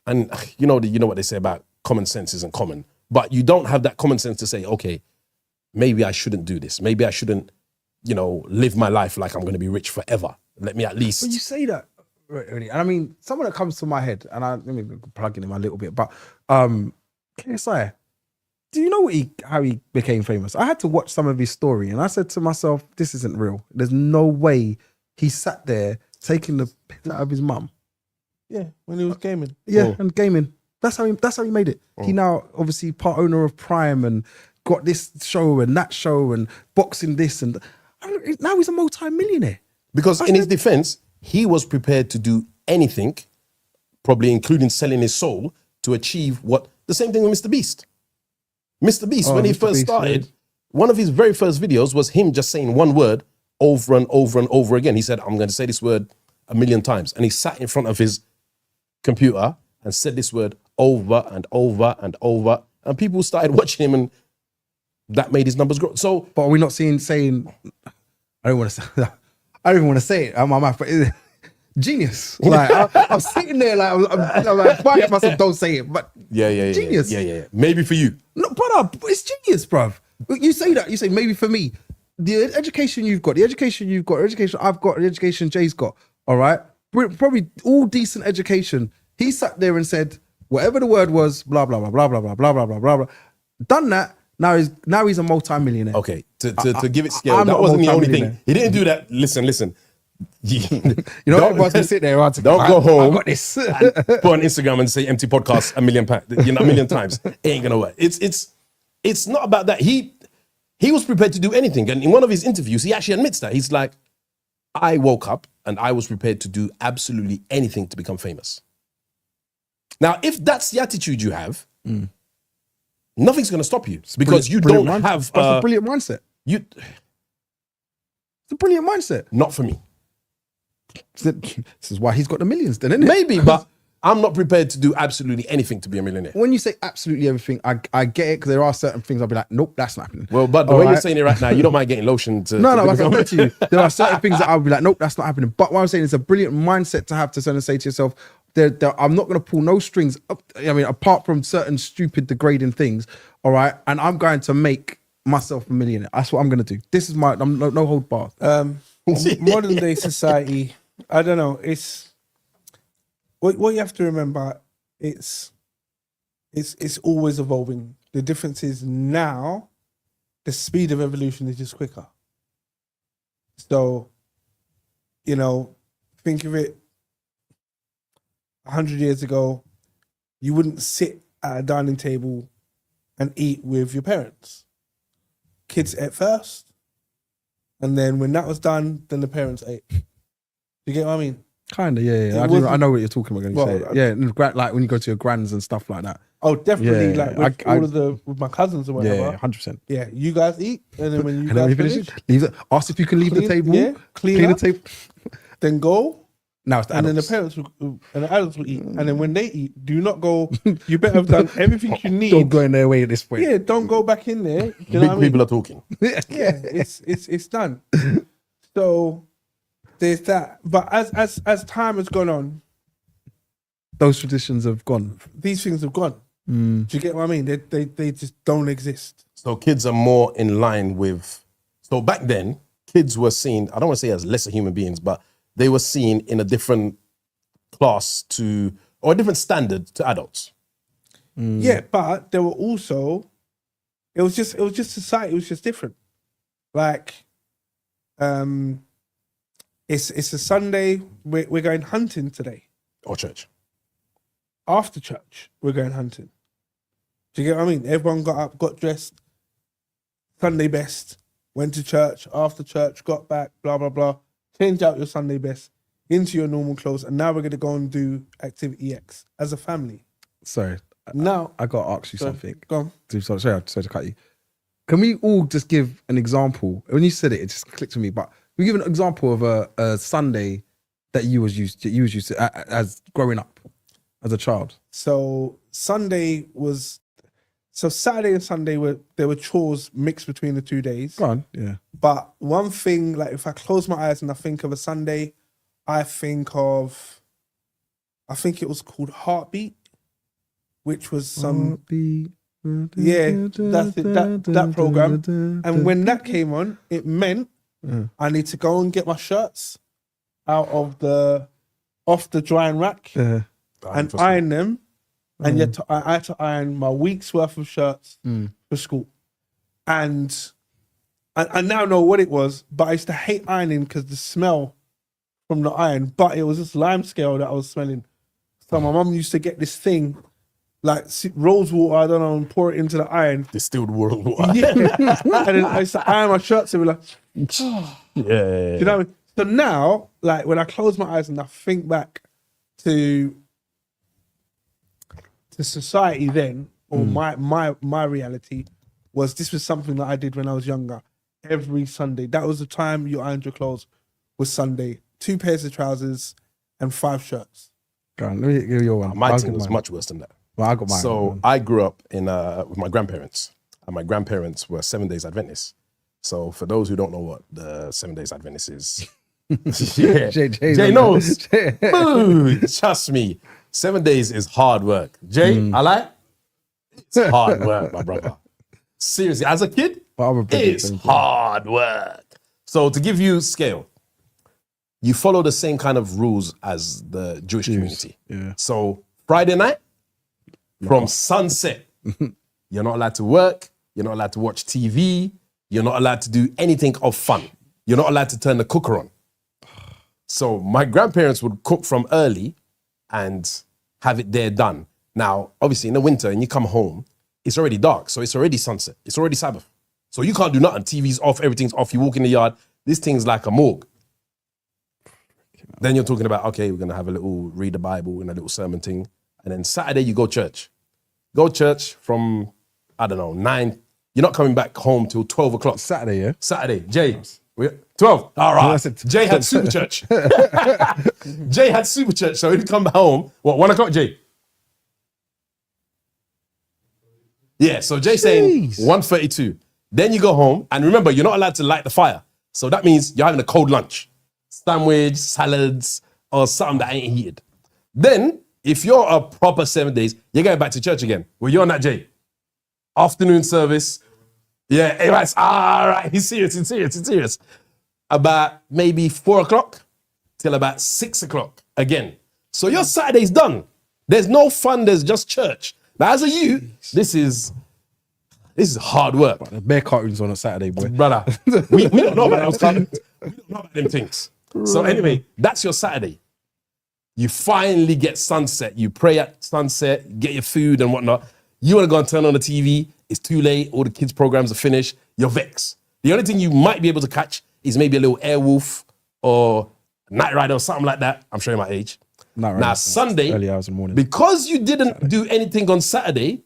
and you know what they say about common sense isn't common, but you don't have that common sense to say, okay, maybe I shouldn't do this. Maybe I shouldn't, you know, live my life like I'm going to be rich forever. Let me at least. But you say that, really. And I mean, someone that comes to my head, and let me plug in him a little bit, but KSI, do you know how he became famous? I had to watch some of his story, and I said to myself, this isn't real. There's no way he sat there taking the piss out of his mum. Yeah, when he was gaming. Yeah, and gaming. That's how he made it. He now obviously part owner of Prime and got this show and that show and boxing this and now he's a multi-millionaire. Because in his defense, he was prepared to do anything, probably including selling his soul, to achieve what, the same thing with MrBeast. MrBeast, when he first started, one of his very first videos was him just saying one word over and over and over again. He said, I'm going to say this word 1 million times. And he sat in front of his computer and said this word over and over and over. And people started watching him and that made his numbers grow. So, but are we not saying, I don't want to say that. I don't even want to say it out my mouth, but genius. Like I'm sitting there, like I'm like, fighting myself, don't say it. But genius. Yeah. Maybe for you. No, brother, it's genius, bruv. You say that. You say maybe for me. The education you've got, the education I've got, the education Jay's got. All right, probably all decent education. He sat there and said whatever the word was, blah blah blah blah blah blah blah blah blah blah. Done that. Now he's a multi-millionaire. Okay, to give it scale, that wasn't the only thing. He didn't do that. Listen. You know, everyone's gonna sit there. Don't go home. I got this. And put on Instagram and say empty podcast 1 million times. It ain't gonna work. It's not about that. He was prepared to do anything, and in one of his interviews, he actually admits that. He's like, I woke up and I was prepared to do absolutely anything to become famous. Now, if that's the attitude you have. Nothing's going to stop you because you don't have. That's a brilliant mindset. It's a brilliant mindset. Not for me. This is why he's got the millions, then, isn't it? Maybe, but I'm not prepared to do absolutely anything to be a millionaire. When you say absolutely everything, I get it because there are certain things I'll be like, nope, that's not happening. Well, but the way you're saying it right now, you don't mind getting lotion to. No, like I said to you, there are certain things that I'll be like, nope, that's not happening. But what I'm saying is a brilliant mindset to have to sort of say to yourself, I'm not going to pull no strings. I mean, apart from certain stupid, degrading things. All right, and I'm going to make myself a millionaire. That's what I'm going to do. This is I'm no hold bar. Modern day society, I don't know. It's what you have to remember. It's always evolving. The difference is now, the speed of evolution is just quicker. So, you know, think of it. 100 years ago, you wouldn't sit at a dining table and eat with your parents. Kids ate first, and then when that was done, then the parents ate. You get what I mean? Kind of, yeah. I know what you're talking about when you say it. Yeah, and like when you go to your grands and stuff like that. Oh, definitely. Yeah, like with my cousins or whatever. Yeah, 100%. Yeah, you guys eat, and then when you and then guys when you finish, ask if you can leave the table. Yeah, clean the up, table. Then go. Now it's the and adults. then the parents and the adults will eat. And then when they eat, do not go. You better have done everything you need. Don't go in their way at this point. Yeah, don't go back in there. You know Big what I mean? people are talking. Yeah, it's done. So there's that. But as time has gone on, those traditions have gone. these things have gone. Do you get what I mean? They just don't exist. So kids are more in line with. So back then, kids were seen. I don't want to say as lesser human beings, but they were seen in a different class or a different standard to adults. Yeah, but there were also. It was just society. It was just different. Like, it's a Sunday. We're going hunting today. Or church. After church, we're going hunting. Do you get what I mean? Everyone got up, got dressed, Sunday best, went to church, after church, got back, blah, blah, blah. Change out your Sunday best into your normal clothes, and now we're going to go and do activity X as a family. Sorry. Now, I got to ask you something. Go on. Sorry to cut you. Can we all just give an example? When you said it, it just clicked with me. But we give an example of a Sunday that you was used to as growing up as a child. So Saturday and Sunday there were chores mixed between the 2 days. Go on, yeah. But one thing, like if I close my eyes and I think of a Sunday, I think it was called Heartbeat, which was some that's it, that program. And when that came on, it meant I need to go and get my shirts off the drying rack and iron them. And I had to iron my week's worth of shirts for school. And I now know what it was, but I used to hate ironing because the smell from the iron, but it was this lime scale that I was smelling. So my mum used to get this thing, like rose water, I don't know, and pour it into the iron. Distilled world water. Yeah. And then I used to iron my shirts and be like, Yeah. you know what I mean? So now, like when I close my eyes and I think back to society then, or my reality was this was something that I did when I was younger. Every Sunday. That was the time you ironed your clothes, was Sunday. 2 pairs of trousers and 5 shirts. Go on, let me give you your one. My thing was much worse than that. Well, I got mine. So I grew up with my grandparents, and my grandparents were 7 Days Adventists. So for those who don't know what the 7 Days Adventist is, yeah, Jay knows. Boo, trust me, 7 days is hard work. Jay, I like. It's hard work, my brother. Seriously, as a kid, it's hard work. So to give you scale, you follow the same kind of rules as the Jewish community. Yeah. So Friday night, from sunset, you're not allowed to work, you're not allowed to watch TV, you're not allowed to do anything of fun. You're not allowed to turn the cooker on. So my grandparents would cook from early and have it there done. Now, obviously in the winter and you come home, it's already dark. So it's already sunset. It's already Sabbath. So you can't do nothing. TV's off, everything's off. You walk in the yard, this thing's like a morgue. Then you're talking about, okay, we're going to have a little read the Bible and a little sermon thing. And then Saturday you go church. Go church from, I don't know, 9. You're not coming back home till 12 o'clock. Saturday, yeah? Saturday. Jay, 12. All right. Jay had super church. Jay had super church. So he'd come home. What, 1 o'clock, Jay? Yeah, so Jay's saying 1:32. Then you go home. And remember, you're not allowed to light the fire. So that means you're having a cold lunch. Sandwich, salads, or something that ain't heated. Then, if you're a proper 7 days, you're going back to church again. Well, you're on that, Jay. Afternoon service. Yeah, everyone's, all right, he's serious. About maybe 4 o'clock till about 6 o'clock again. So your Saturday's done. There's no fun, there's just church. Now, as a youth, this is hard work. The bear cartoons on a Saturday, boy. Brother, we don't know about those cartoons. We don't know about them things. So anyway, that's your Saturday. You finally get sunset. You pray at sunset, get your food and whatnot. You want to go and turn on the TV. It's too late. All the kids' programs are finished. You're vexed. The only thing you might be able to catch is maybe a little Airwolf or Night Rider or something like that. I'm showing my age. Now, Sunday, early hours in the morning. because you didn't do anything on Saturday,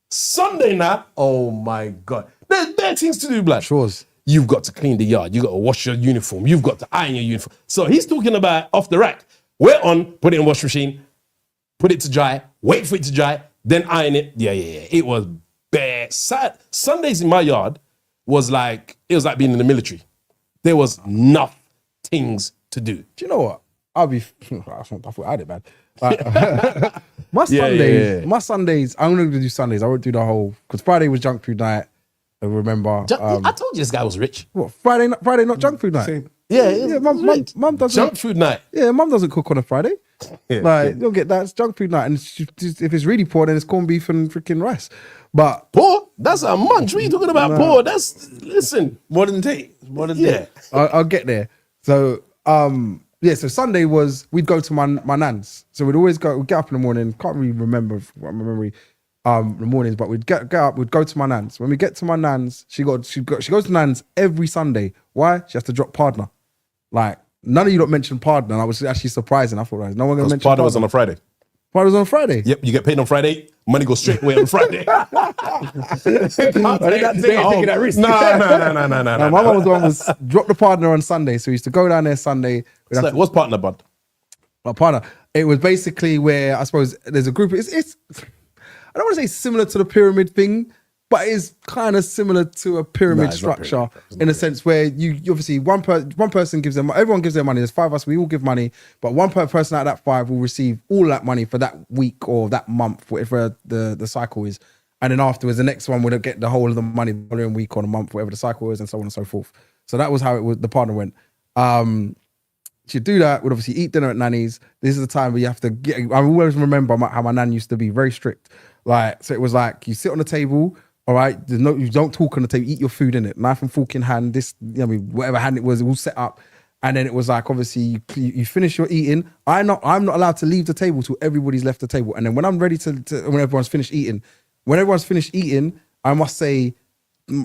Sunday now, oh my God. There's bare things to do, blood. Chores. You've got to clean the yard. You've got to wash your uniform. You've got to iron your uniform. So he's talking about off the rack. We're on, put it in wash machine, put it to dry, wait for it to dry, then iron it. Yeah. It was bare. Sundays in my yard was like being in the military. There was enough things to do. Do you know what? I thought I had it bad. Like, my Sundays, I'm going to do Sundays. I won't do the whole, because Friday was junk food night. I remember. I told you this guy was rich. What, Friday not junk food night? Same. Yeah, Mum doesn't. junk food night. Yeah, Mum doesn't cook on a Friday. Like, you'll get that. It's junk food night. And if it's really poor, then it's corned beef and freaking rice. But Poor? That's a munch. What are you talking about? Poor? Listen. Modern day. Yeah. I'll get there. So, so Sunday was, we'd go to my nan's. So we'd always we'd get up in the morning. Can't really remember my memory, the mornings, but we'd get up, we'd go to my nan's. When we get to my nan's, she goes to nan's every Sunday. Why? She has to drop partner. Like, none of you don't mention partner. And I was actually surprised. I thought, right, no one going to mention Partner was on a Friday. Partner was on a Friday. Yep, you get paid on Friday. Money goes straight away on Friday. No. My mum was the one was drop the partner on Sunday. So we used to go down there Sunday. What's partner, bud? My partner. It was basically where, I suppose, there's a group. It's I don't want to say similar to the pyramid thing, but it is kind of similar to a pyramid structure in a sense where you obviously one person gives them, everyone gives their money. There's 5 of us, we all give money, but one person out of that 5 will receive all that money for that week or that month, whatever the cycle is. And then afterwards, the next one would get the whole of the money the following week or the month, whatever the cycle is, and so on and so forth. So that was how the partner went. She'd do that, would obviously eat dinner at nanny's. This is the time where you have to I always remember how my nan used to be very strict. Like, so it was like, you sit on the table, all right, you don't talk on the table, eat your food in it, knife and fork in hand, whatever hand it was, it all set up. And then it was like, obviously, you finish your eating. I'm not allowed to leave the table till everybody's left the table. And then when I'm ready when everyone's finished eating, I must say,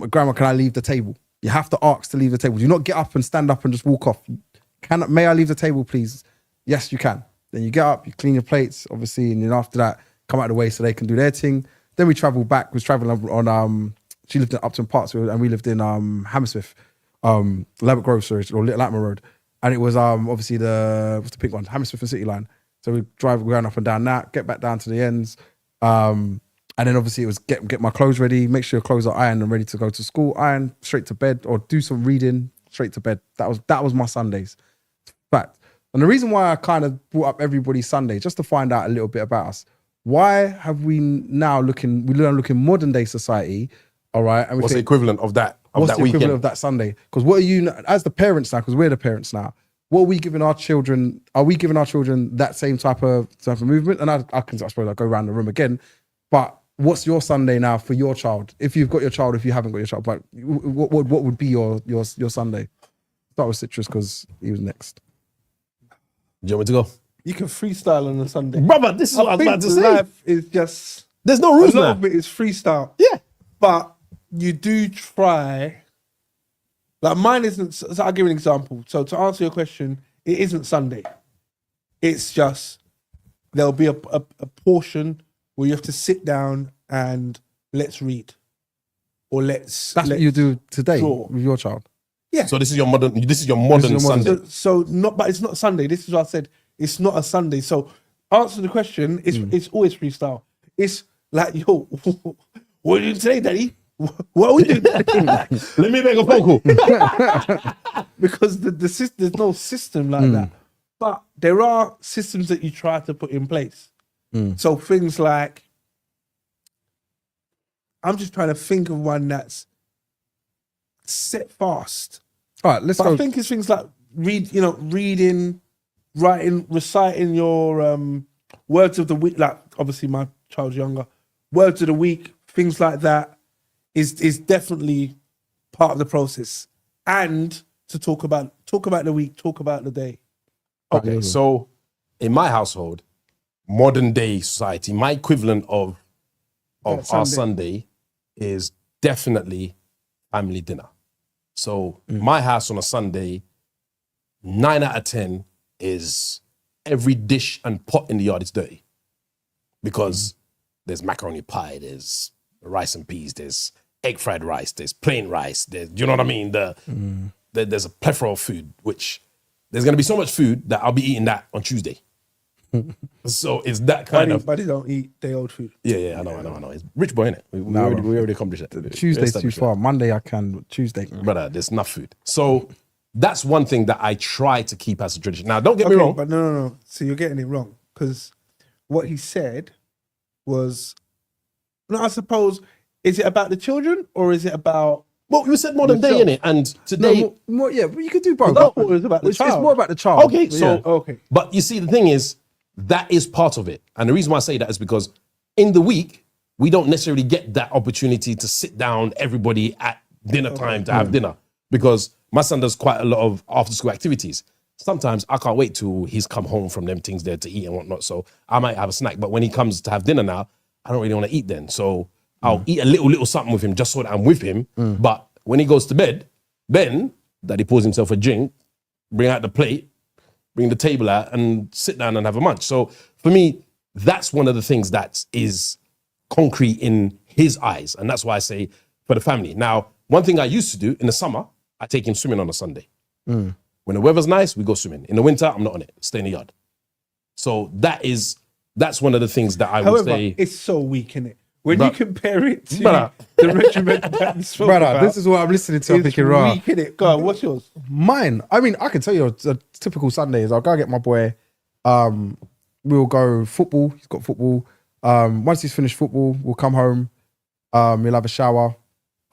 Grandma, can I leave the table? You have to ask to leave the table. Do not get up and stand up and just walk off. May I leave the table, please? Yes, you can. Then you get up, you clean your plates, obviously, and then after that, come out of the way so they can do their thing. Then we traveled back. Was traveling on. She lived in Upton Park, and we lived in Hammersmith, Lambert Grove, sorry, or Little Atman Road, and it was obviously what's the pink one, Hammersmith and City Line. So we going up and down that, get back down to the ends, and then obviously it was get my clothes ready, make sure your clothes are ironed and ready to go to school, iron, straight to bed, or do some reading, straight to bed. That was my Sundays. Fact. And the reason why I kind of brought up everybody's Sunday, just to find out a little bit about us. Why have we now looking modern day society, all right? And what's the equivalent of that? What's the equivalent of that Sunday? Because what are you, as the parents now, because we're the parents now, what are we giving our children? Are we giving our children that same type of movement? And I suppose I'll go around the room again, but what's your Sunday now for your child? If you've got your child, if you haven't got your child, but what would be your Sunday? Start with Citrus because he was next. Do you want me to go? You can freestyle on a Sunday. Brother, this is what I was about to say. Life is just... There's no rules now. A lot of it is freestyle. Yeah. But you do try... Like mine isn't... So I'll give you an example. So to answer your question, it isn't Sunday. It's just... There'll be a portion where you have to sit down and let's read. Or let's... That's what you do today draw. With your child? Yeah. So this is your modern Sunday. So but it's not Sunday. This is what I said. It's not a Sunday. So answer the question, it's always freestyle. It's like, yo, what are you doing today, Daddy? What are we doing today? Let me make a phone call. Because there's no system like that. But there are systems that you try to put in place. So things like, I'm just trying to think of one that's set fast. All right, let's But go. I think it's things like reading, writing, reciting your words of the week. Like obviously my child's younger. Words of the week, things like that is definitely part of the process. And to talk about the week, talk about the day. Okay, so in my household, modern day society, my equivalent of our Sunday is definitely family dinner. So my house on a Sunday, 9 out of 10 is every dish and pot in the yard is dirty. Because there's macaroni pie, there's rice and peas, there's egg fried rice, there's plain rice, there's, you know what I mean? There's a plethora of food, which there's gonna be so much food that I'll be eating that on Tuesday. So it's that kind of. Buddy don't eat day old food. Yeah, I know. It's rich boy, innit? We already accomplished that. Tuesday's too far. Monday I can, but Tuesday. Brother, there's enough food. So that's one thing that I try to keep as a tradition. Now, don't get me wrong. But no. So you're getting it wrong. Because what he said was, no, I suppose, is it about the children or is it about... Well, you said modern day, innit? And today... More, yeah, but you could do both. No, it was about the child. It's more about the child. Okay, so... Yeah. Okay. But you see, the thing is, that is part of it. And the reason why I say that is because in the week, we don't necessarily get that opportunity to sit down, everybody at dinner time to have dinner. Because my son does quite a lot of after school activities. Sometimes I can't wait till he's come home from them things there to eat and whatnot. So I might have a snack. But when he comes to have dinner now, I don't really want to eat then. So I'll eat a little something with him just so that I'm with him. But when he goes to bed, then Daddy pours himself a drink, bring out the plate, bring the table out and sit down and have a munch. So for me, that's one of the things that is concrete in his eyes. And that's why I say for the family. Now, one thing I used to do in the summer, I take him swimming on a Sunday. When the weather's nice, we go swimming. In the winter, I'm not on it. Stay in the yard. So that's one of the things that I would say. It's so weak, innit? When you compare it to Brother. the regiment that we spoke about, This is what I'm listening to. I'm it's thinking, right. weak, innit? Go on, what's yours? Mine, I mean, I can tell you a typical Sunday is I'll go get my boy. We'll go football. He's got football. Once he's finished football, we'll come home. He'll have a shower.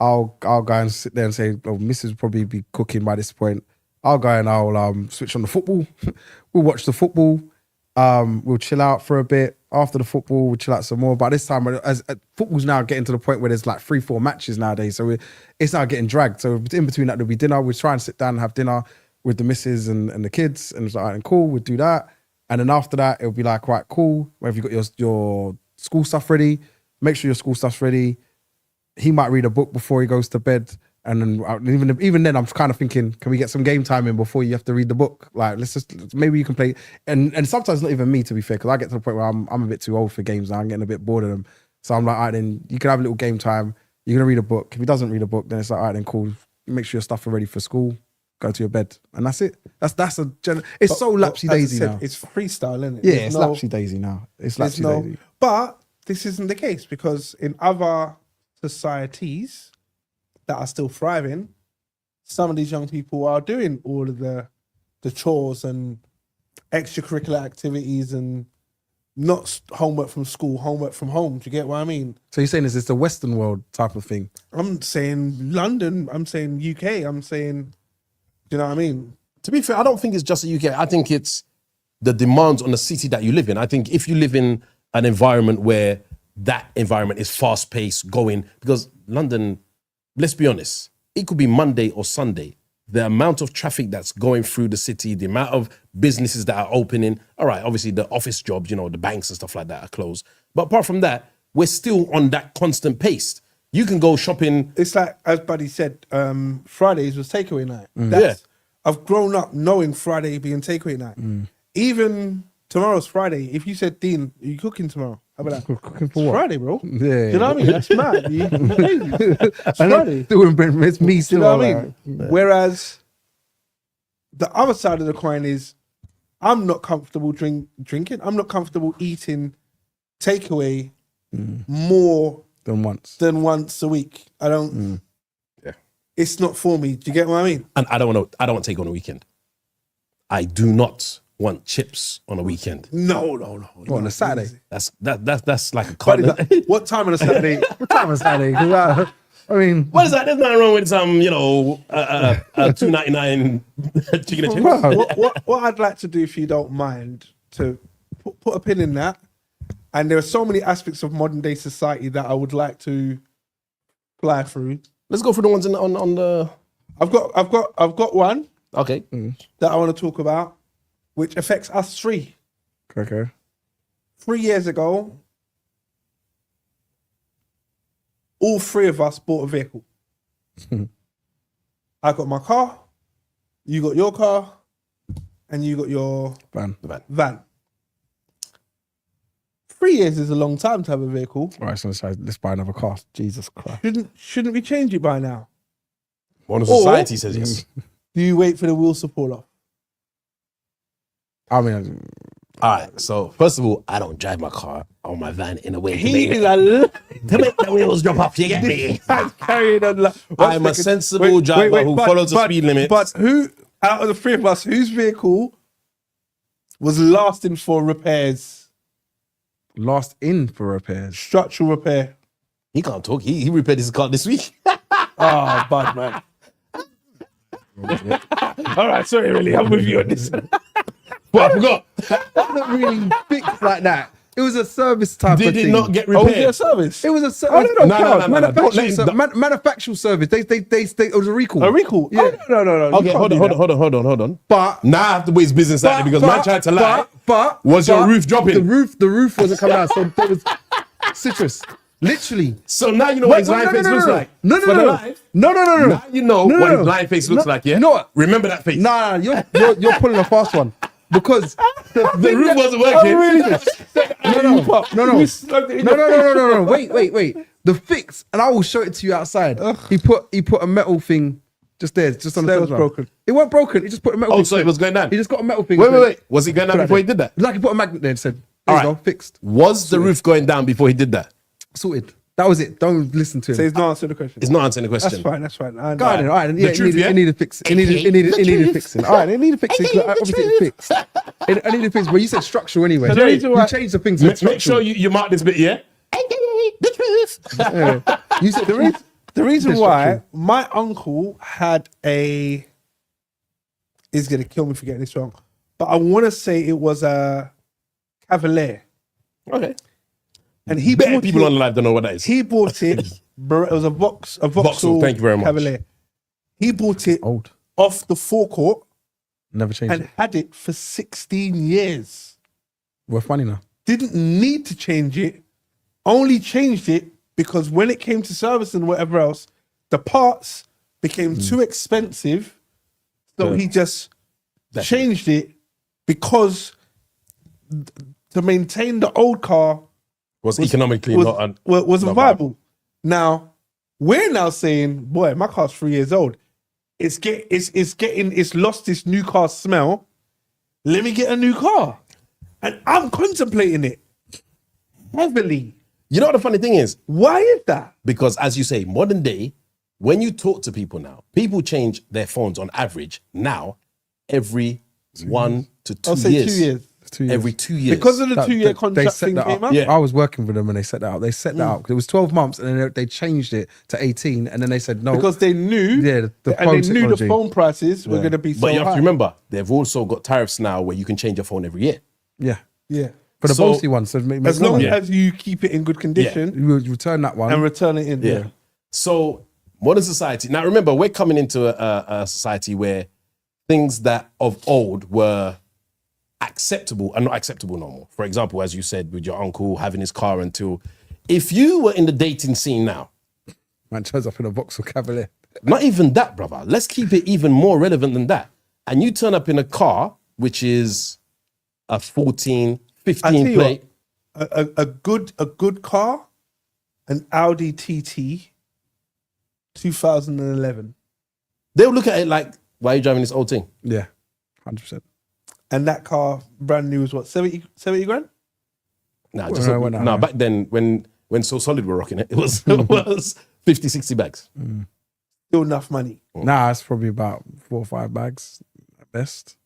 I'll go and sit there and say, oh, Mrs. will probably be cooking by this point. I'll go and I'll switch on the football. We'll watch the football. We'll chill out for a bit. After the football, we'll chill out some more. But this time, as football's now getting to the point where there's like 3-4 matches nowadays. So it's now getting dragged. So in between that, there'll be dinner. We'll try and sit down and have dinner with the missus and the kids. And it's like, all right, cool, we'll do that. And then after that, it'll be like, right, cool. Where have you got your school stuff ready? Make sure your school stuff's ready. He might read a book before he goes to bed. And then even then, I'm kind of thinking, can we get some game time in before you have to read the book? Like, maybe you can play. And sometimes not even me, to be fair, because I get to the point where I'm a bit too old for games now. I'm getting a bit bored of them. So I'm like, all right, then you can have a little game time. You're going to read a book. If he doesn't read a book, then it's like, all right, then cool. Make sure your stuff are ready for school. Go to your bed. And that's it. It's so lapsy-daisy now. It's freestyle, isn't it? Yeah, it's lapsy-daisy now. It's lapsy-daisy. But this isn't the case because in other societies that are still thriving, some of these young people are doing all of the chores and extracurricular activities and not homework from school, homework from home. Do you get what I mean? So you're saying this is the Western world type of thing? I'm saying London, I'm saying UK, I'm saying, do you know what I mean? To be fair, I don't think it's just the UK. I think it's the demands on the city that you live in. I think if you live in an environment where that environment is fast-paced, going, because London, let's be honest, it could be Monday or Sunday. The amount of traffic that's going through the city, the amount of businesses that are opening. All right, obviously the office jobs, the banks and stuff like that are closed. But apart from that, we're still on that constant pace. You can go shopping. It's like, as Buddy said, Fridays was takeaway night. Yeah. I've grown up knowing Friday being takeaway night. Even tomorrow's Friday. If you said, Dean, are you cooking tomorrow? I'll be like, cooking for it's what? Friday, bro. Yeah. Do you know what I mean? That's mad. It's Friday. It's me Do still. you know what I mean? Whereas the other side of the coin is I'm not comfortable drinking. I'm not comfortable eating takeaway more Than once a week. I don't. Yeah. It's not for me. Do you get what I mean? And I don't want to take on a weekend. I do not want chips on a weekend. No. What, on a Saturday? That's like a But card. is that- what time on a Saturday? What time on Saturday? 'Cause I mean, What is that? There's nothing wrong with some, $2.99 chicken and chips. bro, what I'd like to do, if you don't mind, to put a pin in that. And there are so many aspects of modern day society that I would like to fly through. Let's go through the ones on the. I've got one Okay. that I want to talk about, which affects us three. okay. 3 years ago, all three of us bought a vehicle. I got my car, you got your car, and you got your Van. van. 3 years is a long time to have a vehicle. All right, so let's buy another car. Jesus Christ. Shouldn't we change it by now? Modern Or- society says yes. Do you wait for the wheels to fall off? I mean, All right. So first of all, I don't drive my car or my van in a way to He make, is a to make the wheels drop off. You get me? carrying on. I'm a sensible driver who follows the speed limit. But who out of the three of us, whose vehicle was lasting for repairs, last in for repairs. structural repair? He can't talk. He repaired his car this week. Ah, bad man. All right, sorry, really, I'm with you on this. But I forgot. Not really fixed like that. It was a service type of Did thing. it not get Oh, was it a repaired? service? It was a Oh, no, manufacturing, don't let him- manufacturing service. They it was a recall. A recall? Yeah. Oh, no. you Okay, can't hold do on, that. hold on. But Now I have to waste business out there because man tried to lie. Was your roof dropping? The roof wasn't coming out, so there was citrus. Literally. So now you know what his Wait, line face looks like. No, For the life. No. Now you know No, what no. his line face looks No, like, yeah? you know what? Remember that face. Nah, you're pulling a fast one because The roof wasn't working. No. Wait. The fix, and I will show it to you outside. He put a metal thing just there, just on the So it was center. broken. It wasn't broken. He just put a metal. Oh, thing. so it was going down. He just got a metal thing. Wait. Was he going down Put that before he there. did that? Like he put a magnet there and said, All "There you right. go, fixed, Was the roof going down before he did that? sorted." That was it. Don't listen to him. So he's not answering the question. It's not answering the question. That's fine. I Go on then, all right. Yeah, truth, it needed fixing. It needed fixing. All right, it needed fixing. Obviously, it fixed. I needed fixing. But you said structural anyway. So the reason why- You changed the things. Make sure you mark this bit, yeah? The truth. You said The reason It's why structural. my uncle had a, he's gonna kill me for getting this wrong, but I want to say it was a Cavalier, Okay. and he Better bought people it, on the live don't know what that is. He bought it. It was a Vauxhall. thank you very much. Cavalier. He bought it old. off the forecourt Never changed and it. had it for 16 years. We're funny now. Didn't need to change it. Only changed it because when it came to service and whatever else, the parts became too expensive. So he just changed it because to maintain the old car Was economically was, not wasn't not viable. Now we're now saying, boy, my car's 3 years old. It's lost its new car smell. Let me get a new car. And I'm contemplating it heavily. You know what the funny thing is? Why is that? Because as you say, modern day, when you talk to people now, people change their phones on average now every 1 to 2 I'll say years. 2 years. 2 years. Every 2 years. Because of the That- 2 year they contract set thing that came up. up. Yeah. I was working with them when they set that up. They set that up. It was 12 months, and then they changed it to 18, and then they said no. Because they knew, Yeah, the and phone they knew the technology. phone prices were going to be so but you have high. to remember, they've also got tariffs now where you can change your phone every year. Yeah, Yeah. for the So- bossy ones. So make As more long money. as you keep it in good condition you return that one. and return it in. Yeah. So modern society. Now remember, we're coming into a society where things that of old were acceptable are not acceptable no more. For example, as you said, with your uncle having his car until, if you were in the dating scene now, Man shows up in a Vauxhall Cavalier. not even that, brother. Let's keep it even more relevant than that. And you turn up in a car which is a 14, I 15 tell you plate. what, a good car, an Audi TT, 2011, They'll look at it like, why are you driving this old thing? Yeah, 100%. and that car brand new was what 70 grand. Nah, Well, just no, no, no. back then when So Solid were rocking it, it was 50, 60 bags. Still enough money. Nah, it's probably about 4 or 5 bags at best.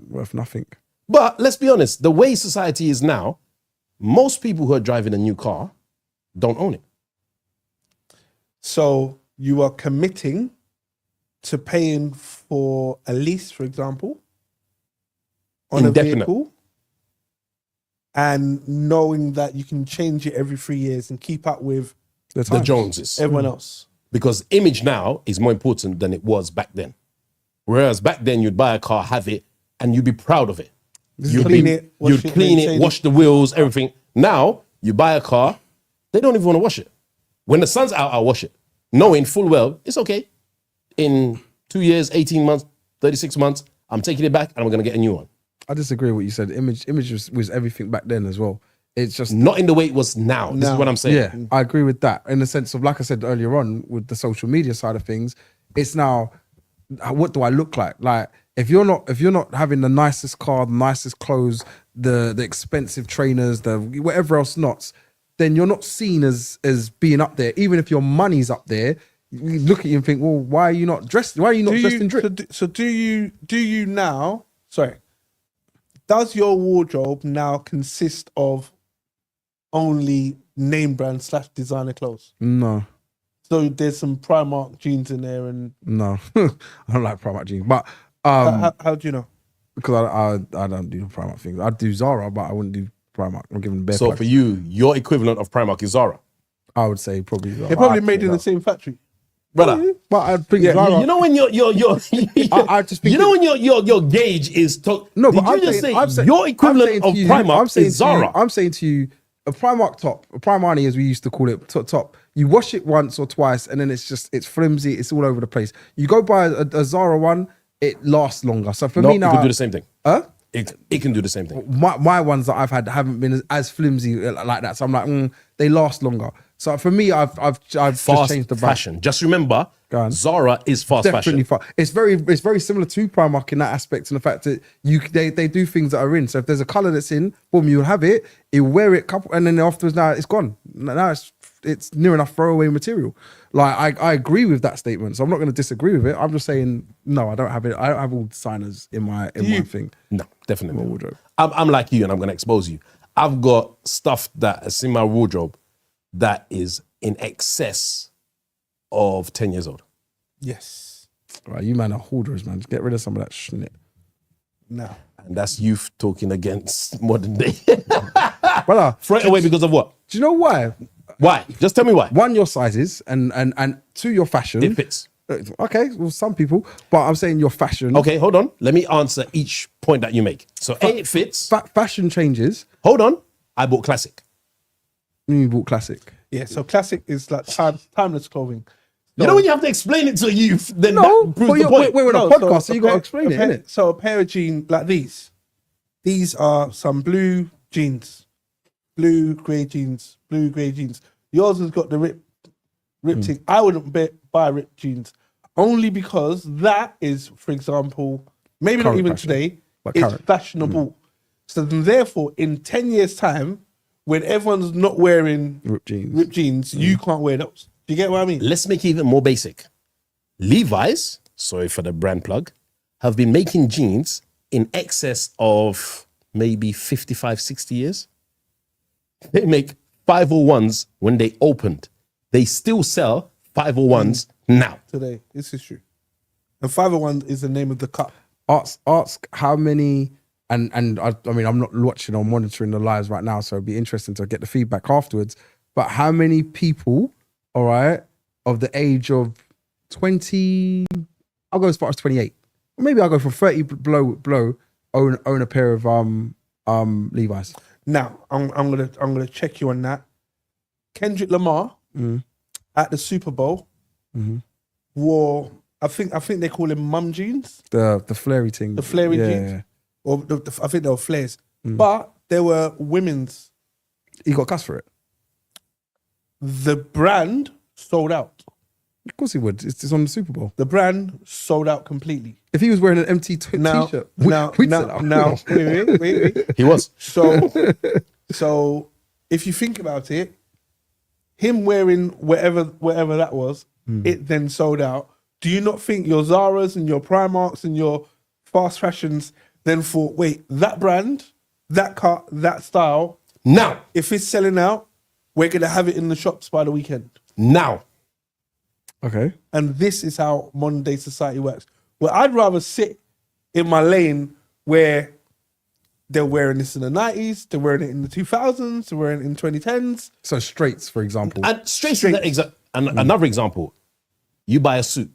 Worth nothing. But let's be honest, the way society is now, most people who are driving a new car don't own it. So you are committing to paying for a lease, for example, on Indefinite. a vehicle, and knowing that you can change it every 3 years and keep up with The Joneses. everyone else. Because image now is more important than it was back then. Whereas back then you'd buy a car, have it, and you'd be proud of it. You'd Clean it, wash you'd it, clean maintain it, it. wash the wheels, everything. Now you buy a car, they don't even want to wash it. When the sun's out, I'll wash it, knowing full well it's okay. In 2 years, 18 months, 36 months, I'm taking it back and I'm going to get a new one. I disagree with what you said. Image was everything back then as well. It's just Not in the way it was now. This is what I'm saying. Yeah, I agree with that. In the sense of, like I said earlier on, with the social media side of things, it's now, what do I look like? Like, if you're not having the nicest car, the nicest clothes, the expensive trainers, the whatever else not, then you're not seen as being up there. Even if your money's up there, you look at you and think, well, why are you not dressed? Why are you not dressed in drip? So do you now? Sorry, does your wardrobe now consist of only name brand / designer clothes? No. So there's some Primark jeans in there, and No, I don't like Primark jeans, but how do you know? because I don't do Primark things. I'd do Zara, but I wouldn't do Primark. I'm giving bare So plugs. for you, your equivalent of Primark is Zara. I would say probably Zara. They're probably I'd made say in the that. same factory. Brother, But I think Yeah, Zara. you know when your I just think you know when your gauge is no, did but you just say your equivalent of Primark is Zara? I'm saying to you, a Primark top, a Primani as we used to call it, top. You wash it once or twice, and then it's flimsy. It's all over the place. You go buy a Zara one, it lasts longer. So for No, me it now, can do the same thing. Huh? It can do the same thing. My ones that I've had haven't been as flimsy like that. So I'm like, they last longer. So for me, I've just Fast changed the brand. fashion. Just remember, Go on. Zara is fast Definitely fashion. It's very similar to Primark in that aspect, and the fact that they do things that are in. So if there's a color that's in, boom, you'll have it. You wear it couple, and then afterwards, now it's gone. Now it's near enough throwaway material. Like I agree with that statement, so I'm not going to disagree with it. I'm just saying no, I don't have it. I don't have all designers in my thing. No, definitely. My wardrobe. I'm like you, and I'm going to expose you. I've got stuff that is in my wardrobe that is in excess of 10 years old. Yes. Right, you man are hoarders, man. Just get rid of some of that shit. No. And that's youth talking against modern day. Brother, Throw it away because of what? do you know why? Why? Just tell me why. One, your sizes, and two, your fashion. It fits. Okay, well, some people, but I'm saying your fashion. Okay, hold on. Let me answer each point that you make. So A, it fits. Fashion changes. Hold on. I bought classic. You bought classic. Yeah. So classic is like timeless clothing. You know when you have to explain it to a youth, then No, that but proves the point. we're on a podcast, so you got to explain it, innit? So a pair of jeans like these. These are some blue jeans, blue grey jeans. Yours has got the rip thing. I wouldn't buy ripped jeans only because that is, for example, maybe Current not even fashion, today, but it's current. fashionable. So then therefore, in 10 years' time, when everyone's not wearing Ripped jeans. you can't wear those. Do you get what I mean? Let's make it even more basic. Levi's, sorry for the brand plug, have been making jeans in excess of maybe 55, 60 years. They make 501s when they opened. They still sell 501s now. Today, this is true. And 501 is the name of the cup. Ask how many, and I mean, I'm not watching or monitoring the lives right now, so it'd be interesting to get the feedback afterwards. But how many people, all right, of the age of 20, I'll go as far as 28, or maybe I'll go from 30 below own a pair of Levi's. Now, I'm gonna check you on that. Kendrick Lamar at the Super Bowl wore, I think they call him mum jeans, The flary thing. the flary Yeah, jeans, yeah. or I think they were flares, but they were women's. He got cussed for it. The brand sold out. Of course he would. It's on the Super Bowl. The brand sold out completely. If he was wearing an empty Now, t-shirt, wait. He was. So if you think about it, him wearing whatever that was, it then sold out. Do you not think your Zaras and your Primarks and your fast fashions then thought, wait, that brand, that car, that style, Now, if it's selling out, we're going to have it in the shops by the weekend. now. Okay. And this is how modern day society works. Well, I'd rather sit in my lane where they're wearing this in the 90s, they're wearing it in the 2000s, they're wearing it in 2010s. So straights, for example. And another example, you buy a suit.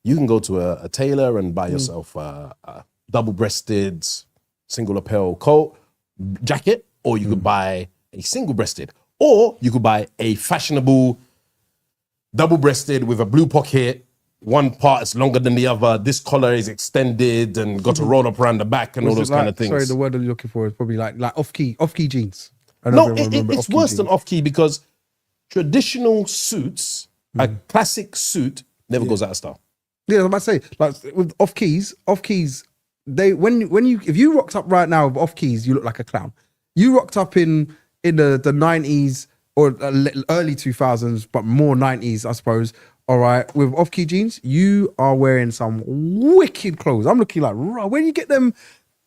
You can go to a tailor and buy yourself a double-breasted, single lapel coat, jacket, or you could buy a single-breasted, or you could buy a fashionable double-breasted with a blue pocket. One part is longer than the other. This collar is extended and got a roll up around the back and all What's those it like? kind of things. Sorry, the word I'm looking for is probably like off-key jeans. I don't No, know if everyone remember it's off-key worse jeans. than off-key because traditional suits, a classic suit never goes out of style. Yeah, I was about to say, like with off keys, they if you rocked up right now with off keys, you look like a clown. You rocked up in the 90s or early 2000s, but more 90s, I suppose. All right, with off key jeans, you are wearing some wicked clothes. I'm looking like, raw, where do you get them?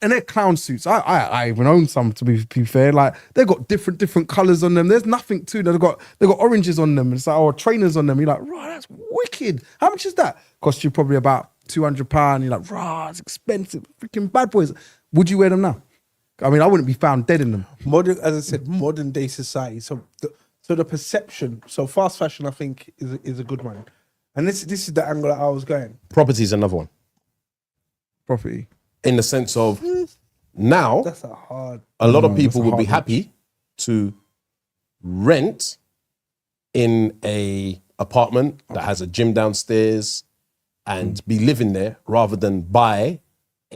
And they're clown suits. I even own some, to be fair. Like they've got different colors on them. There's nothing to them. They've got oranges on them. It's like, or trainers on them. You're like, raw, that's wicked. How much is that? Cost you probably about £200. You're like, raw, it's expensive. Freaking bad boys. Would you wear them now? I mean, I wouldn't be found dead in them. Modern, as I said, modern day society. So the perception, so fast fashion, I think, is a good one. And this is the angle that I was going. Property is another one. Property. In the sense of now, That's a hard. a lot of that's people a would be hard one. happy to rent in a apartment that has a gym downstairs and be living there rather than buy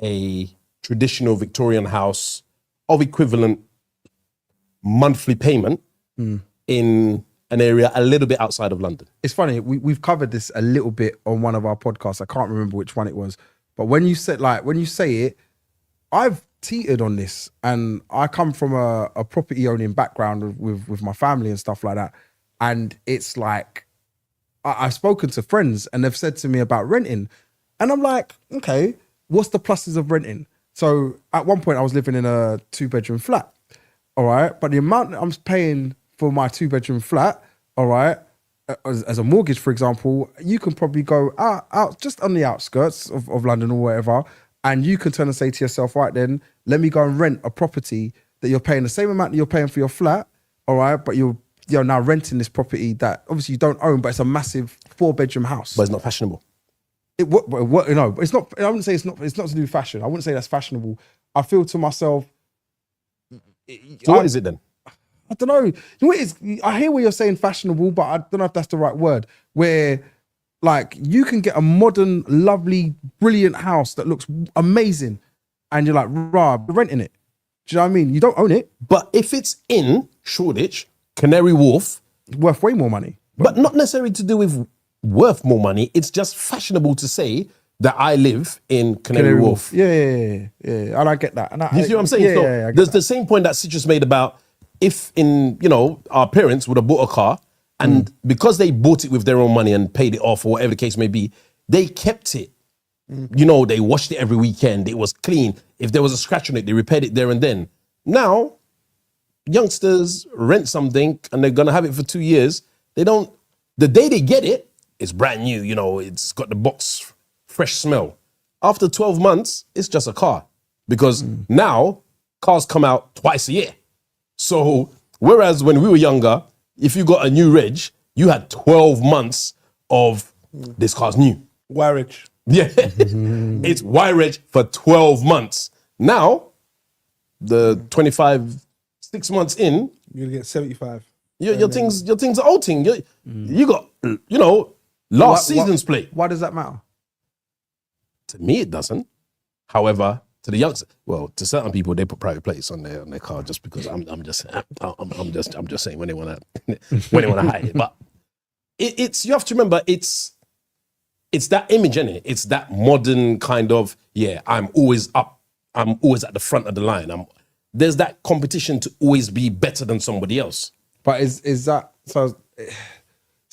a traditional Victorian house of equivalent monthly payment in an area a little bit outside of London. It's funny, we've covered this a little bit on one of our podcasts. I can't remember which one it was. But when you say it, I've teetered on this, and I come from a property owning background with my family and stuff like that. And it's like, I've spoken to friends and they've said to me about renting. And I'm like, okay, what's the pluses of renting? So at one point I was living in a 2-bedroom flat. All right. But the amount that I'm paying for my 2-bedroom flat, all right, as a mortgage, for example, you can probably go out just on the outskirts of London or wherever, and you can turn and say to yourself, right then, let me go and rent a property that you're paying the same amount that you're paying for your flat, all right, but you're now renting this property that obviously you don't own, but it's a massive 4-bedroom house. But it's not fashionable. What you know, it's not. I wouldn't say it's not to do with fashion. I wouldn't say that's fashionable. I feel to myself. So what is it then? I don't know. You know what it is? I hear what you're saying, fashionable, but I don't know if that's the right word. Where, like, you can get a modern, lovely, brilliant house that looks amazing, and you're like, rah, you're renting it. Do you know what I mean? You don't own it. But if it's in Shoreditch, Canary Wharf, It's worth way more money. but not necessarily to do with worth more money, it's just fashionable to say that I live in Canary Wharf. Yeah. And I get that. And You see what I'm saying? Yeah, So I get there's that. the same point that Citrus made about if our parents would have bought a car and because they bought it with their own money and paid it off or whatever the case may be, they kept it. They washed it every weekend. It was clean. If there was a scratch on it, they repaired it there and then. Now, youngsters rent something and they're going to have it for 2 years. The day they get it, it's brand new. It's got the box fresh smell. After 12 months, it's just a car because now cars come out twice a year. So whereas when we were younger, if you got a new reg, you had 12 months of this car's new. Warridge. Yeah, it's Y-Reg for 12 months. Now, the 6 months in, You're gonna get 75. your things are old thing. You got, last season's plate. Why does that matter? To me, it doesn't. However, to the youngsters, to certain people, they put private plates on their car just because I'm just saying when they want to hide it. But it's you have to remember it's that image, innit? It's that modern kind of I'm always up. I'm always at the front of the line. There's that competition to always be better than somebody else. But is that so?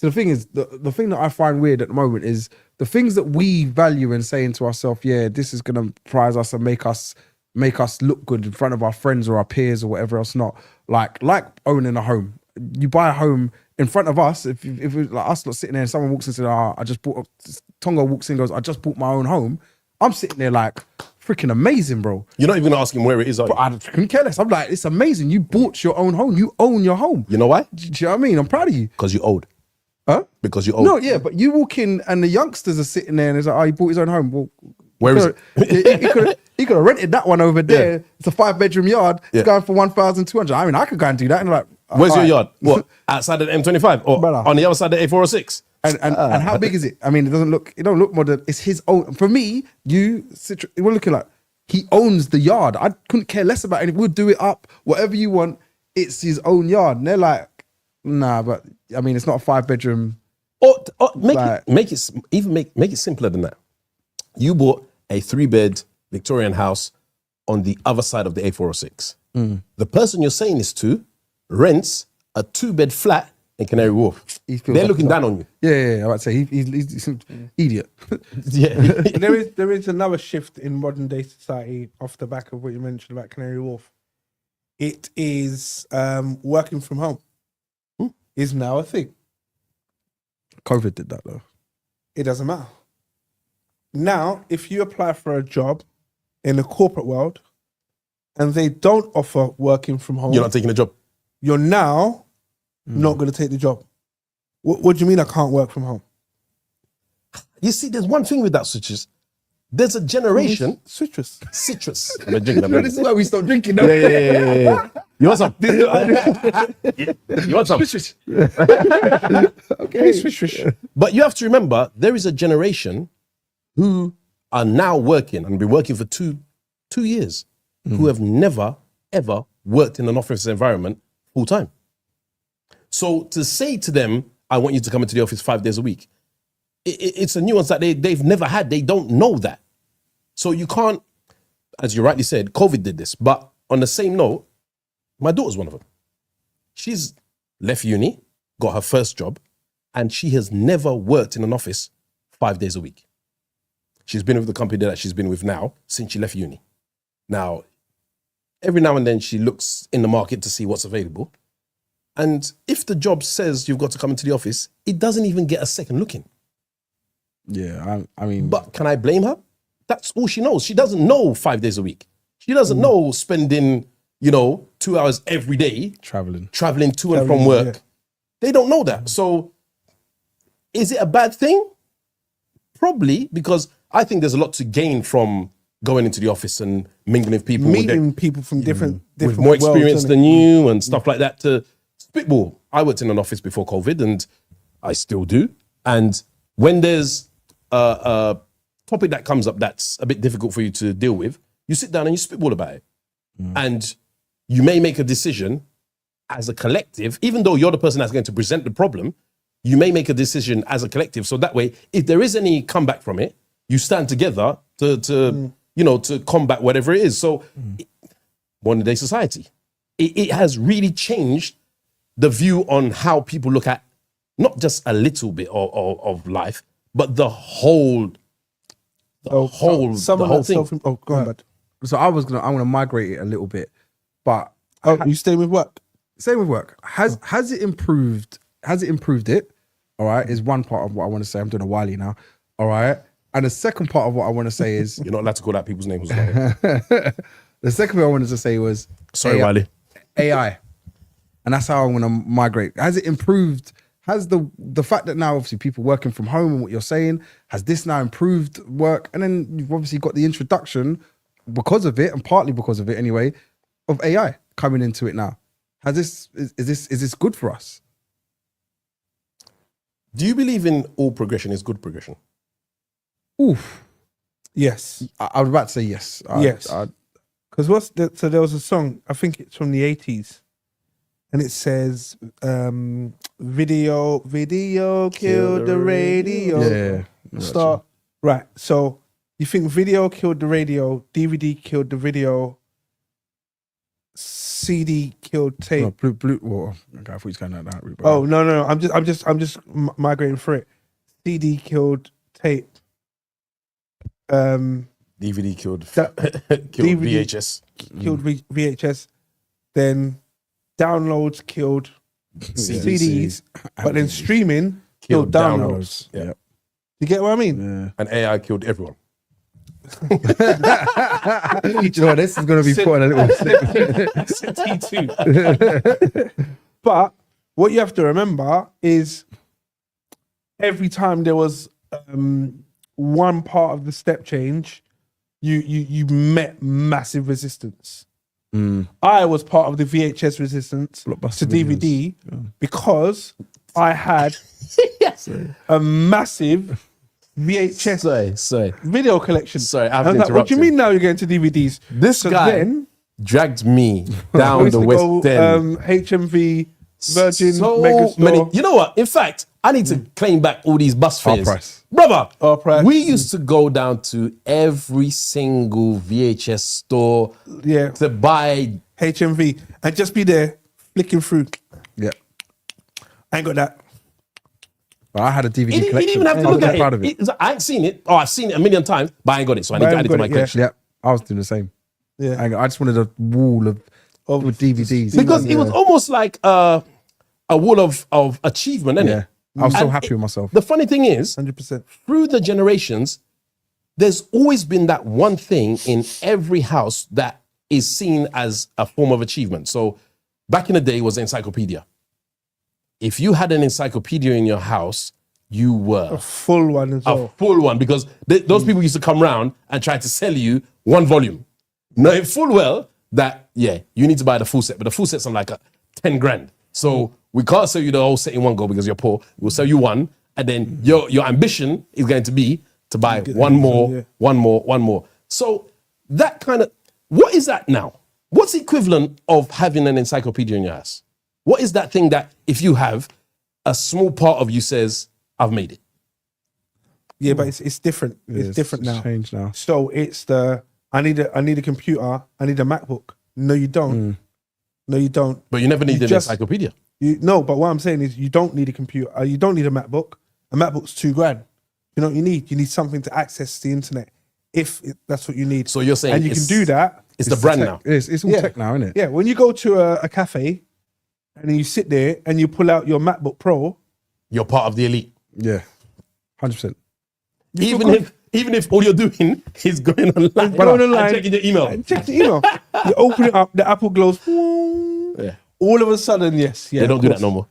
So the thing is, the thing that I find weird at the moment is the things that we value and saying to ourselves, yeah, this is gonna prize us and make us look good in front of our friends or our peers or whatever else not. Like owning a home. You buy a home in front of us, if it's like us not sitting there and someone walks in and says, I just bought Tongo walks in and goes, I just bought my own home. I'm sitting there like, freaking amazing, bro. You're not even asking where it is, are you? But I couldn't care less. I'm like, it's amazing. You bought your own home. You own your home. You know why? Do you know what I mean? I'm proud of you. Because you owed. Huh? Because you owed. No, yeah, but you walk in and the youngsters are sitting there and it's like, oh, he bought his own home. Well, where is it? He could have rented that one over there. Yeah. It's a 5-bedroom yard. It's going for 1,200. I mean, I could go and do that. And like, where's your yard? What? Outside of the M25 or Brother. on the other side of the A406? And how big is it? I mean, it don't look more than, it's his own. For me, we're looking like, he owns the yard. I couldn't care less about it. We'll do it up, whatever you want. It's his own yard. And they're like, nah, but I mean, it's not a 5-bedroom. Or make it simpler than that. You bought a 3-bed Victorian house on the other side of the A406. The person you're saying this to rents a 2-bed flat in Canary Wharf. They're looking down on you. Yeah. I would say he's an idiot. Yeah. there is another shift in modern day society off the back of what you mentioned about Canary Wharf. It is working from home is now a thing. COVID did that though. It doesn't matter. Now, if you apply for a job in the corporate world and they don't offer working from home, You're not taking a job. You're now not going to take the job. What do you mean I can't work from home? You see, there's one thing with that, Citrus. There's a generation. Citrus. I'm drinking. This is why we stopped drinking. Yeah. You want some? You want some? Okay, swish. But you have to remember, there is a generation who are now working and been working for two years, who have never, ever worked in an office environment full time. So to say to them, I want you to come into the office 5 days a week, it's a nuance that they've never had. They don't know that. So you can't, as you rightly said, COVID did this. But on the same note, my daughter's one of them. She's left uni, got her first job, and she has never worked in an office 5 days a week. She's been with the company that she's been with now since she left uni. Now, every now and then she looks in the market to see what's available. And if the job says you've got to come into the office, it doesn't even get a second look in. Yeah, I mean... But can I blame her? That's all she knows. She doesn't know 5 days a week. She doesn't know spending, 2 hours every day traveling to and from work. Yeah. They don't know that. So is it a bad thing? Probably, because I think there's a lot to gain from going into the office and mingling with people. Meeting people from different with more experience than you and stuff like that to spitball. I worked in an office before COVID and I still do. And when there's a topic that comes up that's a bit difficult for you to deal with, you sit down and you spitball about it. And you may make a decision as a collective, even though you're the person that's going to present the problem, you may make a decision as a collective. So that way, if there is any comeback from it, you stand together to combat whatever it is. So modern day society, it has really changed the view on how people look at not just a little bit of life, but the whole thing. Go ahead. So I'm gonna migrate it a little bit, but you stay with work. Same with work. Has it improved? Has it improved it? All right, is one part of what I want to say. I'm doing a Wiley now. All right, and the second part of what I want to say is you're not allowed to call out people's names. The second thing I wanted to say was Wiley. AI, and that's how I'm gonna migrate. Has it improved? Has the fact that now obviously people working from home and what you're saying, has this now improved work? And then you've obviously got the introduction because of it, and partly because of it anyway, of AI coming into it now. Is this good for us? Do you believe in all progression is good progression? Oof. Yes. I was about to say yes. Yes. Because so there was a song, I think it's from the 80s, and it says, video killed the radio. Yeah. Right. So you think video killed the radio, DVD killed the video. CD killed tape. No, blue. Well, okay, I thought he was going down that route. But Oh no! I'm just migrating through it. CD killed tape. DVD killed DVD VHS. Killed VHS. Then downloads killed CDs, but then streaming killed downloads. Yeah. Yep. You get what I mean? Yeah. And AI killed everyone. Do you know what, this is going to be put in a little T2. But what you have to remember is every time there was one part of the step change, you met massive resistance. I was part of the VHS resistance Blockbuster to DVD videos. because I had a massive VHS Sorry. video collection. Sorry, I have I was to like, what do you interrupt mean now you're going to DVDs? This So guy then dragged me I down used the to West go, End. HMV, Virgin, So Megastore. many. You know what? In fact, I need to claim back all these bus Half fares. price. Brother, Half price. we used to go down to every single VHS store Yeah, to buy. HMV, and just be there flicking through. Yeah. I ain't got that. But I had a DVD You didn't collection. even have to I was look at proud it. of it. I ain't seen it. Oh, I've seen it a million times, but I ain't got it. So I need But to I add it ain't to got my it, yeah. collection. Yeah, I was doing the same. Yeah, I just wanted a wall of DVDs. Because it was almost like a wall of achievement, isn't Yeah. it? I was so And happy with myself. The funny thing is, 100%. through the generations, there's always been that one thing in every house that is seen as a form of achievement. So back in the day, it was encyclopedia. If you had an encyclopedia in your house, you were A full one as a well. full one, because those people used to come round and try to sell you one volume, knowing full well that, yeah, you need to buy the full set, but the full set's on like 10 grand. So we can't sell you the whole set in one go because you're poor. We'll sell you one, and then your ambition is going to be to buy one more. So that kind of, what is that now? What's the equivalent of having an encyclopedia in your house? What is that thing that if you have, a small part of you says, I've made it? Yeah, but it's different. It's different now. Changed now. So it's I need a computer. I need a MacBook. No, you don't. No, you don't. But you never need an just- encyclopedia. No, but what I'm saying is you don't need a computer. You don't need a MacBook. A MacBook's $2,000. You know what you need? You need something to access the internet that's what you need. So you're saying and you can do that. It's the brand tech, now. It's all tech now, isn't it? Yeah, when you go to a cafe and then you sit there and you pull out your MacBook Pro, You're part of the elite. Yeah. 100%. Even if all you're doing is going online, Going online, and checking your email. and check the email. You open it up, the Apple glows. Yeah. All of a sudden, yes. Yeah, They don't of do that course.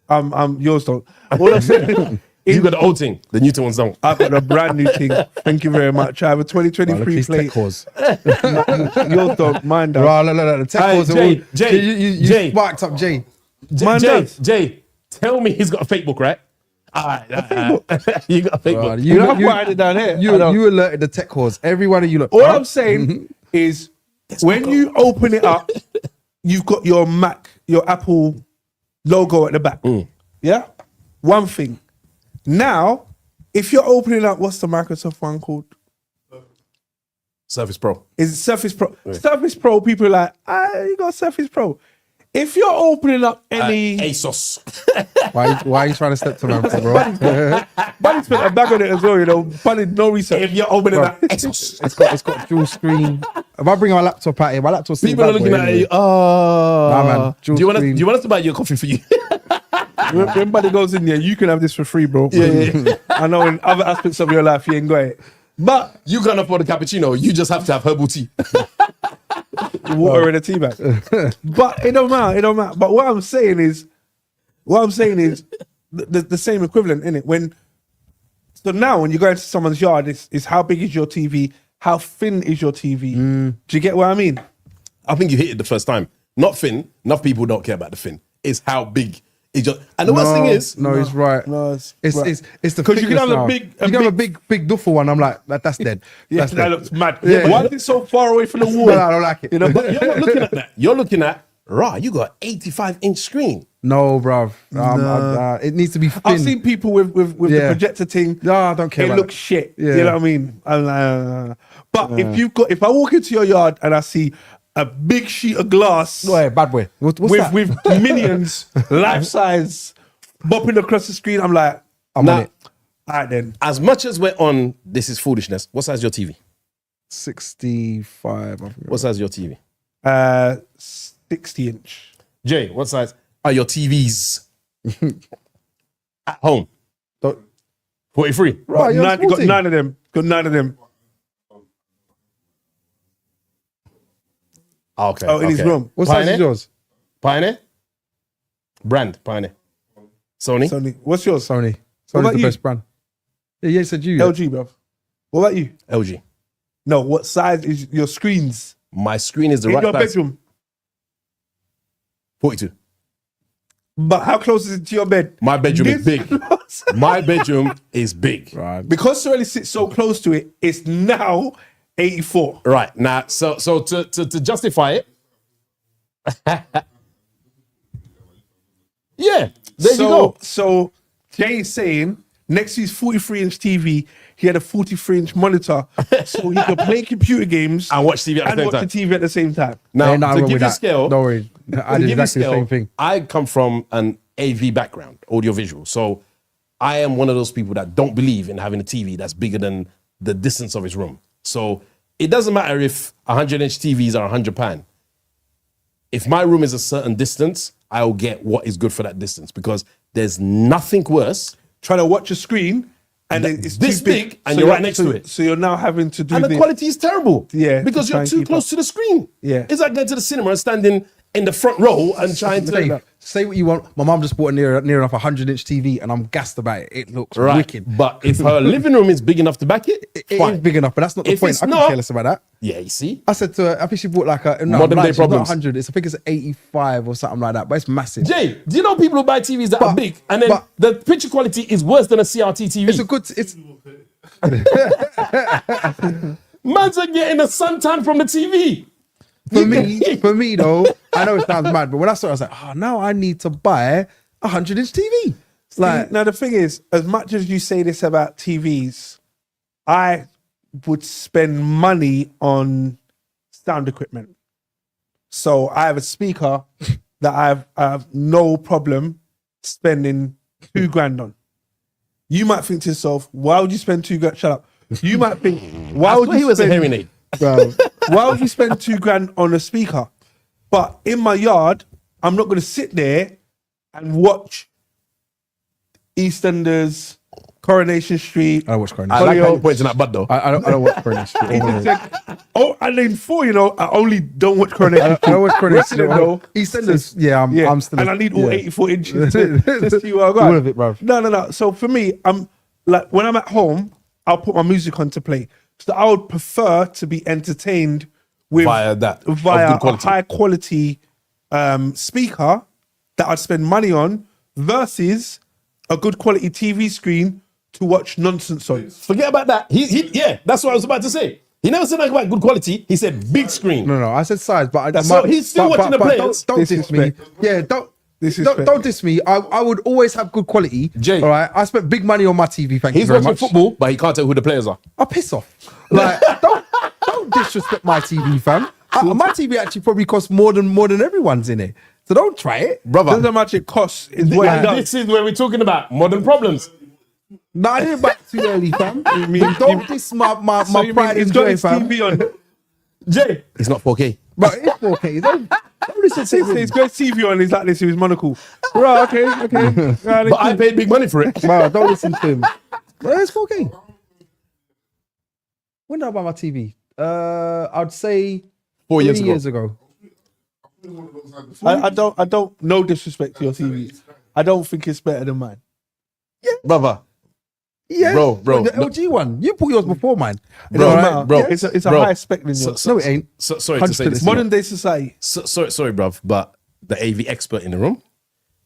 no more. Yours don't. All I'm saying You got the old thing, the new ones don't. I've got a brand new thing. Thank you very much. I have a Look at 2023 these tech plate. cores. Yours don't. Mine does. Right, look, the tech Hey, cores are Jay, all... Jay, you Jay. sparked up Jay. Mine does. Jay, tell me he's got a fake book, right? All right. You got a fake book. Right, You know, I've got it down here. I know. You alerted the tech cores. Every one of you look. All I'm saying is when you open it up, you've got your Mac, your Apple logo at the back. Yeah? One thing. Now, if you're opening up, what's the Microsoft one called? Surface Pro. Is it Surface Pro? Surface Pro, people are like, you got Surface Pro. If you're opening up any... ASOS. Why are you trying to step to my bro? Bunny spent a bag on it as well, you know. Bunny, no research. If you're opening up ASOS. It's got dual screen. If I bring my laptop out here, my laptop's still People are bad looking boy at anyway. you. Oh. Nah, man. Do you Screen. want us to buy you a coffee for you? When Bunny goes in there, you can have this for free, bro. Yeah. I know in other aspects of your life, you ain't got it. But You can't afford a cappuccino. You just have to have herbal tea. water in a tea bag. But it don't matter. It don't matter. But what I'm saying is the same equivalent, innit? So now when you go into someone's yard, it's how big is your TV? How thin is your TV? Do you get what I mean? I think you hit it the first time. Not thin. Enough people don't care about the thin. It's how big. It's just, and the worst thing is, no, he's right. No, it's right. it's the 'Cause you can thickness have a now. big- you can have a big duffel one. I'm like, that's dead. Yeah, That's that dead. looks mad. Yeah. But why is it so far away from the wall? No, I don't like it. You know, but you're not looking at that. You're looking at, you got 85-inch screen. No, bruv. It needs to be thin. I've seen people with the Yeah. projector thing. No, I don't care It about looks shit. Yeah. You know what I mean? I'm like, but if I walk into your yard and I see a big sheet of glass No, bad boy. What's that? with minions, life size, bopping across the screen. I'm like, I'm on Nah. it. all right then. As much as we're on This Is Foolishness, what size is your TV? 65. I think. What size is your TV? 60-inch. Jay, what size are your TVs at home? Don't- 43. Right, you're Got 40. 9 of them. Got 9 of them. Okay. Oh, in his room. What size Pioneer? is yours? Pioneer? Brand, Pioneer. Sony? Sony. What's yours? Sony. What Sony's about the you? best brand. Yeah, said you. LG, bro. What about you? LG. No, what size is your screens? My screen is the In right your size. bedroom. 42. But how close is it to your bed? My bedroom is This big. close. My bedroom is big. Right. Because Sirelli sits so close to it, it's now 84. Right. Now, so to justify it. Yeah. There you go. So Jay is saying next to his 43-inch TV, he had a 43-inch monitor, so he could play computer games And watch TV at the and same watch time. the TV at the same time. Now, Ain't nothing to wrong give with you that. scale, Don't worry. I to did give you exactly the scale, same thing. I come from an AV background, audiovisual. So I am one of those people that don't believe in having a TV that's bigger than the distance of his room. So it doesn't matter if 100-inch TVs are £100. If my room is a certain distance, I'll get what is good for that distance because there's nothing worse. Trying to watch a screen and then it's This too big, big and you're right next to it. So you're now having to do And the this. quality is terrible. Yeah, Because to try you're and too keep close up. to the screen. Yeah. It's like going to the cinema and standing in the front row and trying to. Say what you want. My mum just bought a near enough 100-inch TV, and I'm gassed about it. It looks Right. wicked. But if her living room is big enough to back it, It fine. is big enough, but that's not the If point. it's I not- can care less about that. Yeah, you see? I said to her, I think she bought like a Modern day she's not problems. 100. I think it's 85 or something like that, but it's massive. Jay, do you know people who buy TVs that are But- big and then but- the picture quality is worse than a CRT TV? It's a good. It's Man's are getting a suntan from the TV. for me though. I know it sounds mad, but when I saw it, I was like, oh, now I need to buy a 100-inch TV. Like, Now the thing is, as much as you say this about TVs, I would spend money on sound equipment. So I have a speaker that I have no problem spending $2,000 on. You might think to yourself, why would you spend $2,000? Shut up. You might think, why I would thought you he was a spend, hearing aid. bro, why would you spend $2,000 on a speaker? But in my yard, I'm not going to sit there and watch EastEnders, Coronation Street. I don't watch I Coronation. like how you're pointing at Bud though. I don't watch Coronation. Oh, and then four, I only don't watch Coronation. I don't watch Coronation. Resident though. EastEnders, yeah, I'm still. and I need all yeah. 84 inches to see what I got. All of it, bruv. No. So for me, I'm like when I'm at home, I'll put my music on to play. So I would prefer to be entertained with Via that, of via good a quality. high quality speaker that I'd spend money on versus a good quality TV screen to watch nonsense on. Forget about that. Yeah, that's what I was about to say. He never said anything about good quality. He said big screen. No, I said size, but So he's still watching the players. Don't diss me. Disrespect. Yeah, don't Disrespect. diss me. I would always have good quality. Jay. All right, I spent big money on my TV. Thank you He's very watching much. football, but he can't tell who the players are. I piss off. Like, don't disrespect my TV, fam. My TV actually probably costs more than everyone's in it. So don't try it, Brother, Doesn't much it costs is what it and does. this is where we're talking about modern problems. No, I didn't buy it too early, fam. Don't diss my So you mean pride it's and got joy, its fam. TV on. Jay, it's not 4K. But it's 4K. Don't listen to He's it. got his TV on. He's like this with his monocle. Right, okay. Right, But I paid big money for it. Bro, don't listen to him. But it's 4K. When did I buy my TV? I'd say 4 years 3 ago. years ago. I don't. No disrespect to your TV. I don't think it's better than mine. Brother, Yeah, Bro, the no. LG one. You put yours before mine. It Bro, doesn't right, matter. bro, Yeah, it's a bro. higher spec than yours. No, it ain't. sorry to say 100% this. Modern day society. Sorry, bruv, but the AV expert in the room,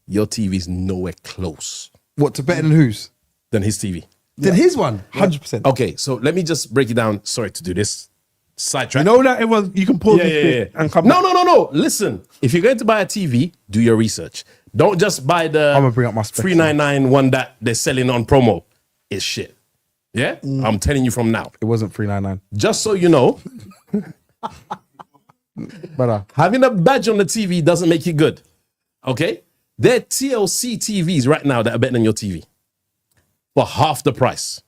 your TV's nowhere close What, to better than whose? than his TV. Then his one, 100%. Okay, so let me just break it down. Sorry to do this. Sidetrack. You know that everyone you can pause Yeah, this yeah, bit yeah. and come No, back. no. Listen, if you're going to buy a TV, do your research. Don't just buy the I'ma bring up my specs. 399 one that they're selling on promo. It's shit. Yeah? I'm telling you from now. It wasn't 399. Just so you know, Brother. Having a badge on the TV doesn't make it good. Okay? There are TLC TVs right now that are better than your TV for half the price.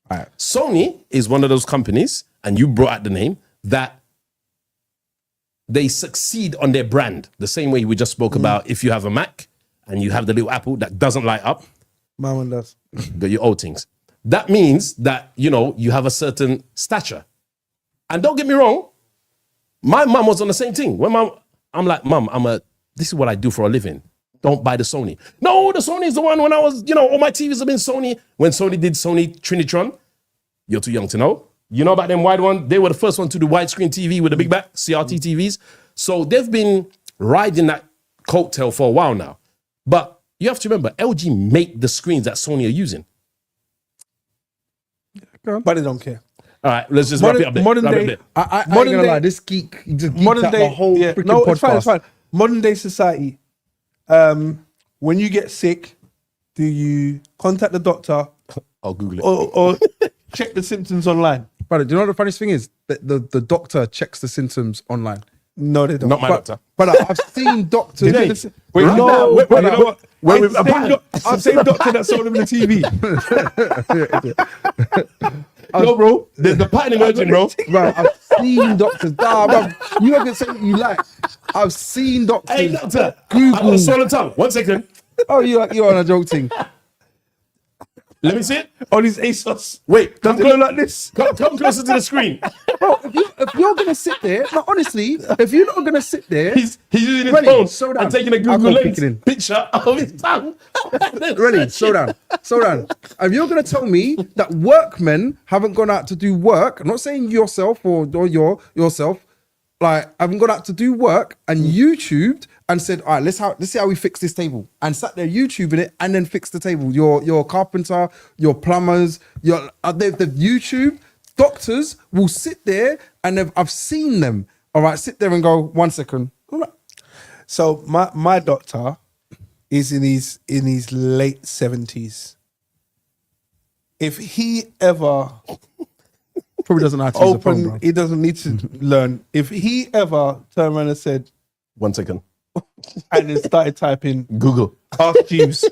Right. Sony is one of those companies, and you brought out the name, that they succeed on their brand. The same way we just spoke about if you have a Mac and you have the little Apple that doesn't light up. My one does. Got your old things. That means that, you know, you have a certain stature. And don't get me wrong, my mum was on the same thing. When I'm like, Mum, this is what I do for a living. Don't buy the Sony. No, the Sony is the one when I was, you know, all my TVs have been Sony. When Sony did Sony Trinitron, you're too young to know. You know about them wide ones? They were the first one to do widescreen TV with the big back, CRT TVs. So they've been riding that coattail for a while now. But you have to remember, LG make the screens that Sony are using. But they don't care. All right, let's just wrap it up there. Modern Wrap it day, up there. I ain't Modern gonna day- lie, this geek just geeked modern out day, my whole freaking no, podcast. it's fine. Modern day society. When you get sick, do you contact the doctor I'll Google it. or check the symptoms online? Brother, do you know what the funniest thing is? The doctor checks the symptoms online. No, they don't. Not my doctor. But I've seen doctors. Today. Wait, Right no, now, wait, you you know know what? Wait, It's the same doctor that sold him the TV. Yo, bro, there's the pattern emerging, bro. Bro, I've seen doctors. Nah, bro, you not gonna say what you like. I've seen doctors. Hey, doctor, Google. I got a swollen tongue. 1 second. Oh, you're on a joke thing. Let me see it. On his ASOS. Wait, Does it look like this? come closer to the screen. Bro, if you're gonna sit there, no, honestly, if you're not gonna sit there, He's using his Ready, phone slow down. and taking a I'll Google go pick it in. Lens picture of his tongue. ready, slow down. If you're gonna tell me that workmen haven't gone out to do work, I'm not saying yourself or yourself, like haven't gone out to do work and YouTubed and said, all right, let's see how we fix this table, and sat there YouTubing it and then fix the table. Your carpenter, your plumbers, they've YouTube. Doctors will sit there and I've seen them. All right, sit there and go 1 second. So my doctor is in his late 70s. If he ever Probably doesn't know how to use a phone, bro. he doesn't need to learn. If he ever turned around and said 1 second. and then started typing Google. Ask Jeeves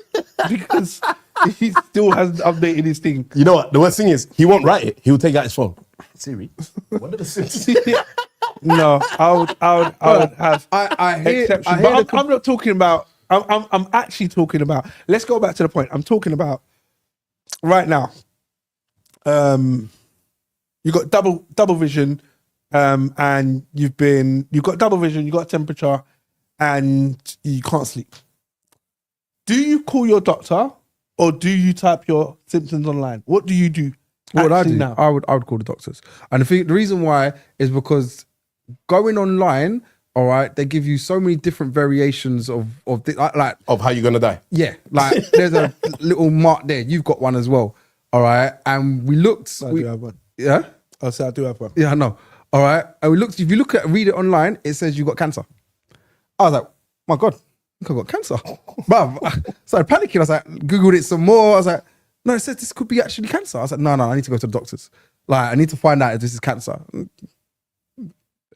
because he still hasn't updated his thing. You know what? The worst thing is, he won't write it. He'll take out his phone. Siri, what are the symptoms? No, I would have I hear, exception. I hear But I'm not talking about. I'm actually talking about. Let's go back to the point. I'm talking about right now. You got double vision, and you've got double vision. You got temperature, and you can't sleep. Do you call your doctor, or do you type your symptoms online? What do you do? What would I actually do? now? I would call the doctors. And the reason why is because going online, all right, they give you so many different variations of like Of how you're gonna die. yeah, like there's a little mark there. You've got one as well, all right. And we looked. I do have one. Yeah, I'll say I do have one. yeah, I know. All right, and we looked. If you read it online, it says you got cancer. I was like, my God, I think I got cancer. Bruv, I started panicking. I was like, Googled it some more. I was like, no, it says this could be actually cancer. I was like, no, I need to go to the doctors. Like, I need to find out if this is cancer.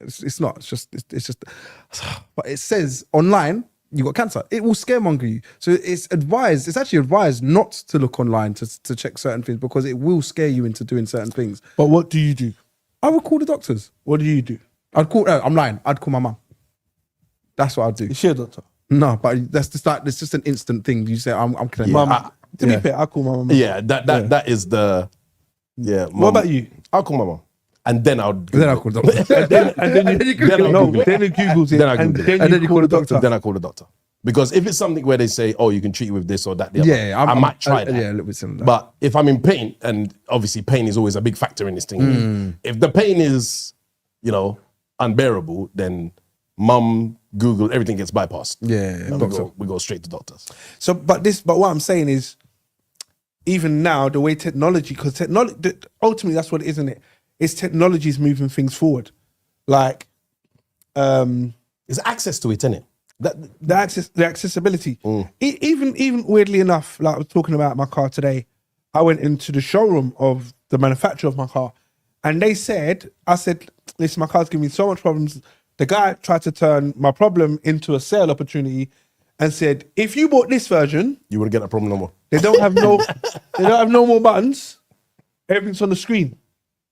It's not. It's just. But it says online you got cancer. It will scaremonger you. So it's advised. It's actually advised not to look online to check certain things because it will scare you into doing certain things. But what do you do? I would call the doctors. What do you do? I'd call. I'm lying. I'd call my mum. That's what I'd do. Is she a doctor? No, but that's just like it's just an instant thing. You say I'm connected. Mum. To yeah. be fair, I call my mum. Yeah, that is the What mum. about you? I'll call my mom, and then I'll Then I'll call the doctor. And then you Then I'll no, Google it. then you Googles it, Then I and Google it. then you call the doctor. Then I call the doctor. Because if it's something where they say, oh, you can treat it with this or that, the other, Yeah, I might try that. Yeah, a little bit similar. But if I'm in pain, and obviously pain is always a big factor in this thing. If the pain is, unbearable, then mum, Google, everything gets bypassed. Yeah, And we go straight to doctors. So, but what I'm saying is, even now, the way technology, because technology, ultimately that's what it is, isn't it? It's technology is moving things forward. Like, There's access to it, isn't it? the accessibility. Even weirdly enough, like I was talking about my car today, I went into the showroom of the manufacturer of my car, and I said, listen, my car's giving me so much problems The guy tried to turn my problem into a sale opportunity and said, if you bought this version, You wouldn't get that problem no more. they don't have no more buttons. Everything's on the screen.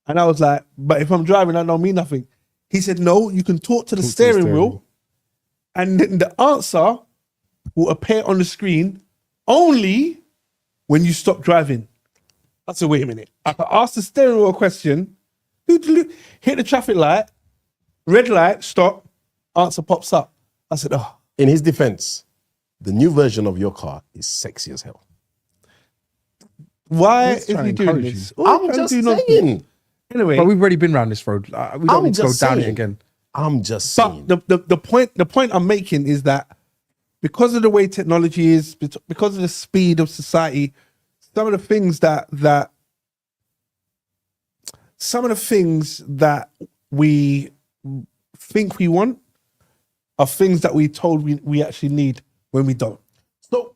And I was like, but if I'm driving, that don't mean nothing. He said, no, you can talk to the steering wheel, and then the answer will appear on the screen only when you stop driving. I said, wait a minute. I could ask the steering wheel a question, hit the traffic light, red light, stop, answer pops up. I said, oh. In his defense, the new version of your car is sexy as hell. Why He's is trying he to doing encourage this? you. All I'm he's just trying to do is not- saying. Anyway, But we've already been around this road. We don't I'm need to go just down it saying. again. I'm just but saying. the point I'm making is that because of the way technology is, because of the speed of society, some of the things that we think we want are things that we told we actually need when we don't. So,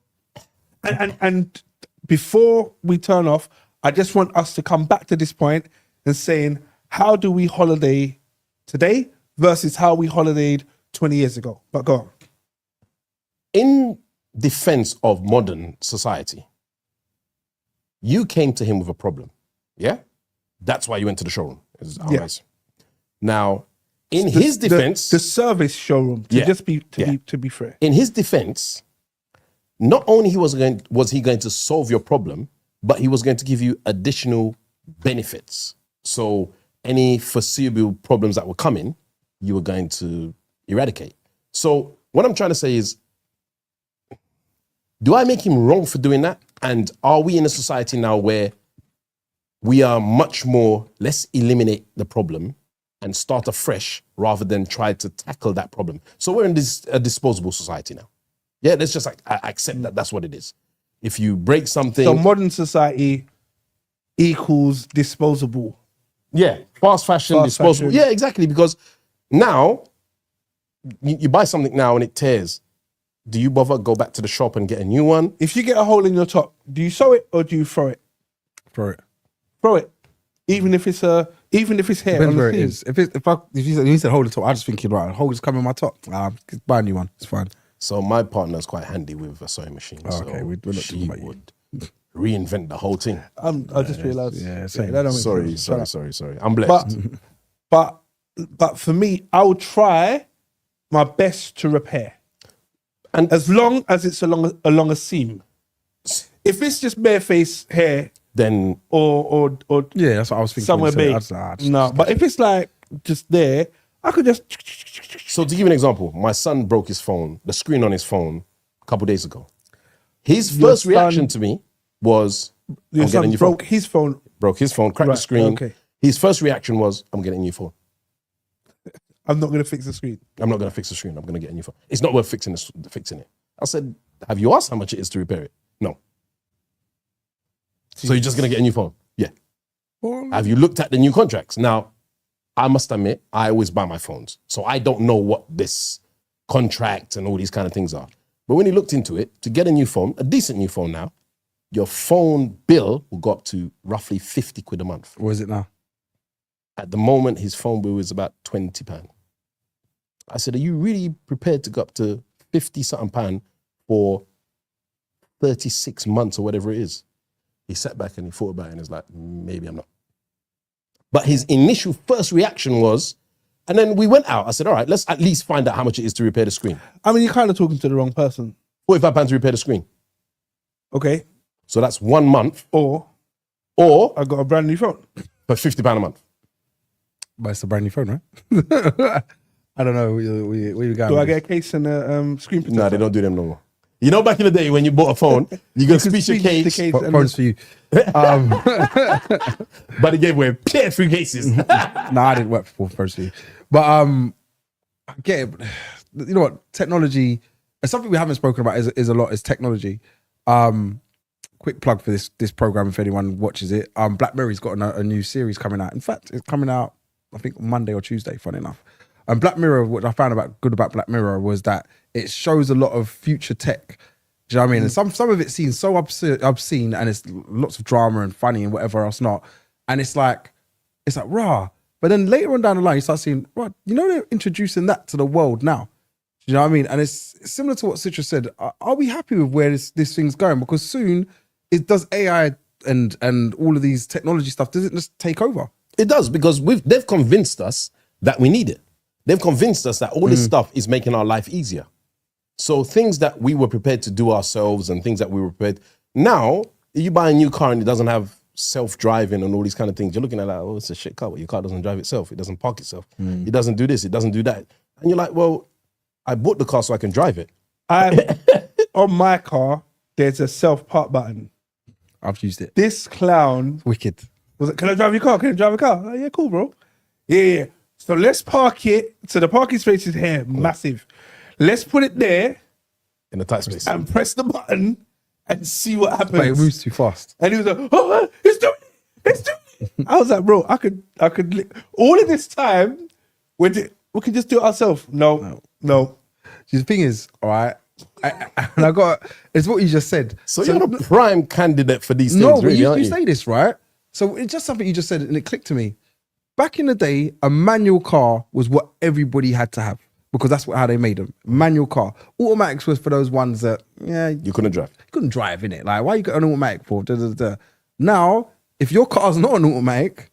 And before we turn off, I just want us to come back to this point and saying, how do we holiday today versus how we holidayed 20 years ago? But go on. in defense of modern society, you came to him with a problem. Yeah? That's why you went to the showroom. Yeah. Now, in his defense, the service showroom, to Yeah. just be Yeah. to be fair. in his defense, not only was he going to solve your problem, but he was going to give you additional benefits. So any foreseeable problems that were coming, you were going to eradicate. So what I'm trying to say is, do I make him wrong for doing that? And are we in a society now where we are much more, let's eliminate the problem and start afresh rather than try to tackle that problem? So we're in this a disposable society now. Yeah, let's just accept that that's what it is. If you break something, So modern society equals disposable. yeah, fast fashion, Fast disposable. fashion. Yeah, exactly. Because now you buy something now and it tears. Do you bother go back to the shop and get a new one? If you get a hole in your top, do you sew it or do you throw it? For it. Throw it. Even if it's hair. Depends on the where it thing. is. If you said hold the top, I just think right, hold is coming on my top. Just buy a new one. It's fine. So my partner's quite handy with a sewing machine. Oh, okay, so we're not she talking about you. would reinvent the whole thing. I just realised. yeah, same. that don't make sense. Sorry. I'm blessed. But for me, I will try my best to repair. And As long as it's along a seam. If it's just bareface hair then or Yeah, that's what I was thinking. somewhere when you big, said it. I just- no. But if it's like just there, I could just. So to give you an example, my son broke his phone, the screen on his phone, a couple days ago. His Your first reaction son- to me was, Your I'm getting a son new broke phone. his phone. Broke his phone, cracked Right, the screen. okay. His first reaction was, I'm getting a new phone. I'm not going to fix the screen. I'm not going to fix the screen. I'm going to get a new phone. It's not worth fixing it. I said, have you asked how much it is to repair it? No. So you're just going to get a new phone? Yeah. Have you looked at the new contracts? Now, I must admit, I always buy my phones. So I don't know what this contract and all these kind of things are. But when he looked into it, to get a new phone, a decent new phone now, your phone bill will go up to roughly 50 quid a month. What is it now? At the moment, his phone bill is about £20. I said, are you really prepared to go up to 50 something pound for 36 months or whatever it is? He sat back and he thought about it and was like, maybe I'm not. But his initial first reaction was, and then we went out. I said, all right, let's at least find out how much it is to repair the screen. I mean, you're kind of talking to the wrong person. £45 to repair the screen. Okay. So that's 1 month, Or or I got a brand new phone. for £50 a month. But it's a brand new phone, right? I don't know where you going. Do I with get a case and a screen protector? No, they don't do them no more. You know, back in the day when you bought a phone, you got to speak your case, this? Phones for you. but it gave away 3 cases. No, I didn't work for phones for you. But I get it. You know what? Technology. Something we haven't spoken about is a lot is technology. Quick plug for this program if anyone watches it. Black Mirror's got a new series coming out. In fact, it's coming out I think Monday or Tuesday. Funny enough. And Black Mirror, what I found good about Black Mirror was that it shows a lot of future tech. Do you know what I mean? And some of it seems so obscene and it's lots of drama and funny and whatever else not. And it's like, rah, But then later on down the line, you start seeing, right, you know, they're introducing that to the world now. Do you know what I mean? And it's similar to what Citra said. Are we happy with where this thing's going? Because soon, it does AI and all of these technology stuff, does it just take over? It does, because they've convinced us that we need it. They've convinced us that all this stuff is making our life easier. So things that we were prepared to do ourselves and things that we were prepared, now you buy a new car and it doesn't have self-driving and all these kind of things. You're looking at like, oh, it's a shit car. Well, your car doesn't drive itself. It doesn't park itself. It doesn't do this. It doesn't do that. And you're like, well, I bought the car so I can drive it. On my car, there's a self-park button. I've used it. This clown Wicked. was it, can I drive your car? Can I drive a car? Oh, yeah, cool, bro. Yeah. So let's park it. So the parking space is here, massive. Let's put it there In a tight space. and press the button and see what happens. But it moves too fast. And he was like, oh, it's doing it. It's doing it. I was like, bro, I could all of this time, we can just do it ourselves. No. See, the thing is, all right, it's what you just said. So you're the prime candidate for these things, No, but really, you aren't you? say this, right? So it's just something you just said and it clicked to me. Back in the day, a manual car was what everybody had to have because that's how they made them. Manual car. Automatics was for those ones that, You couldn't drive. you couldn't drive in it. Like, why you got an automatic for? Now, if your car's not an automatic,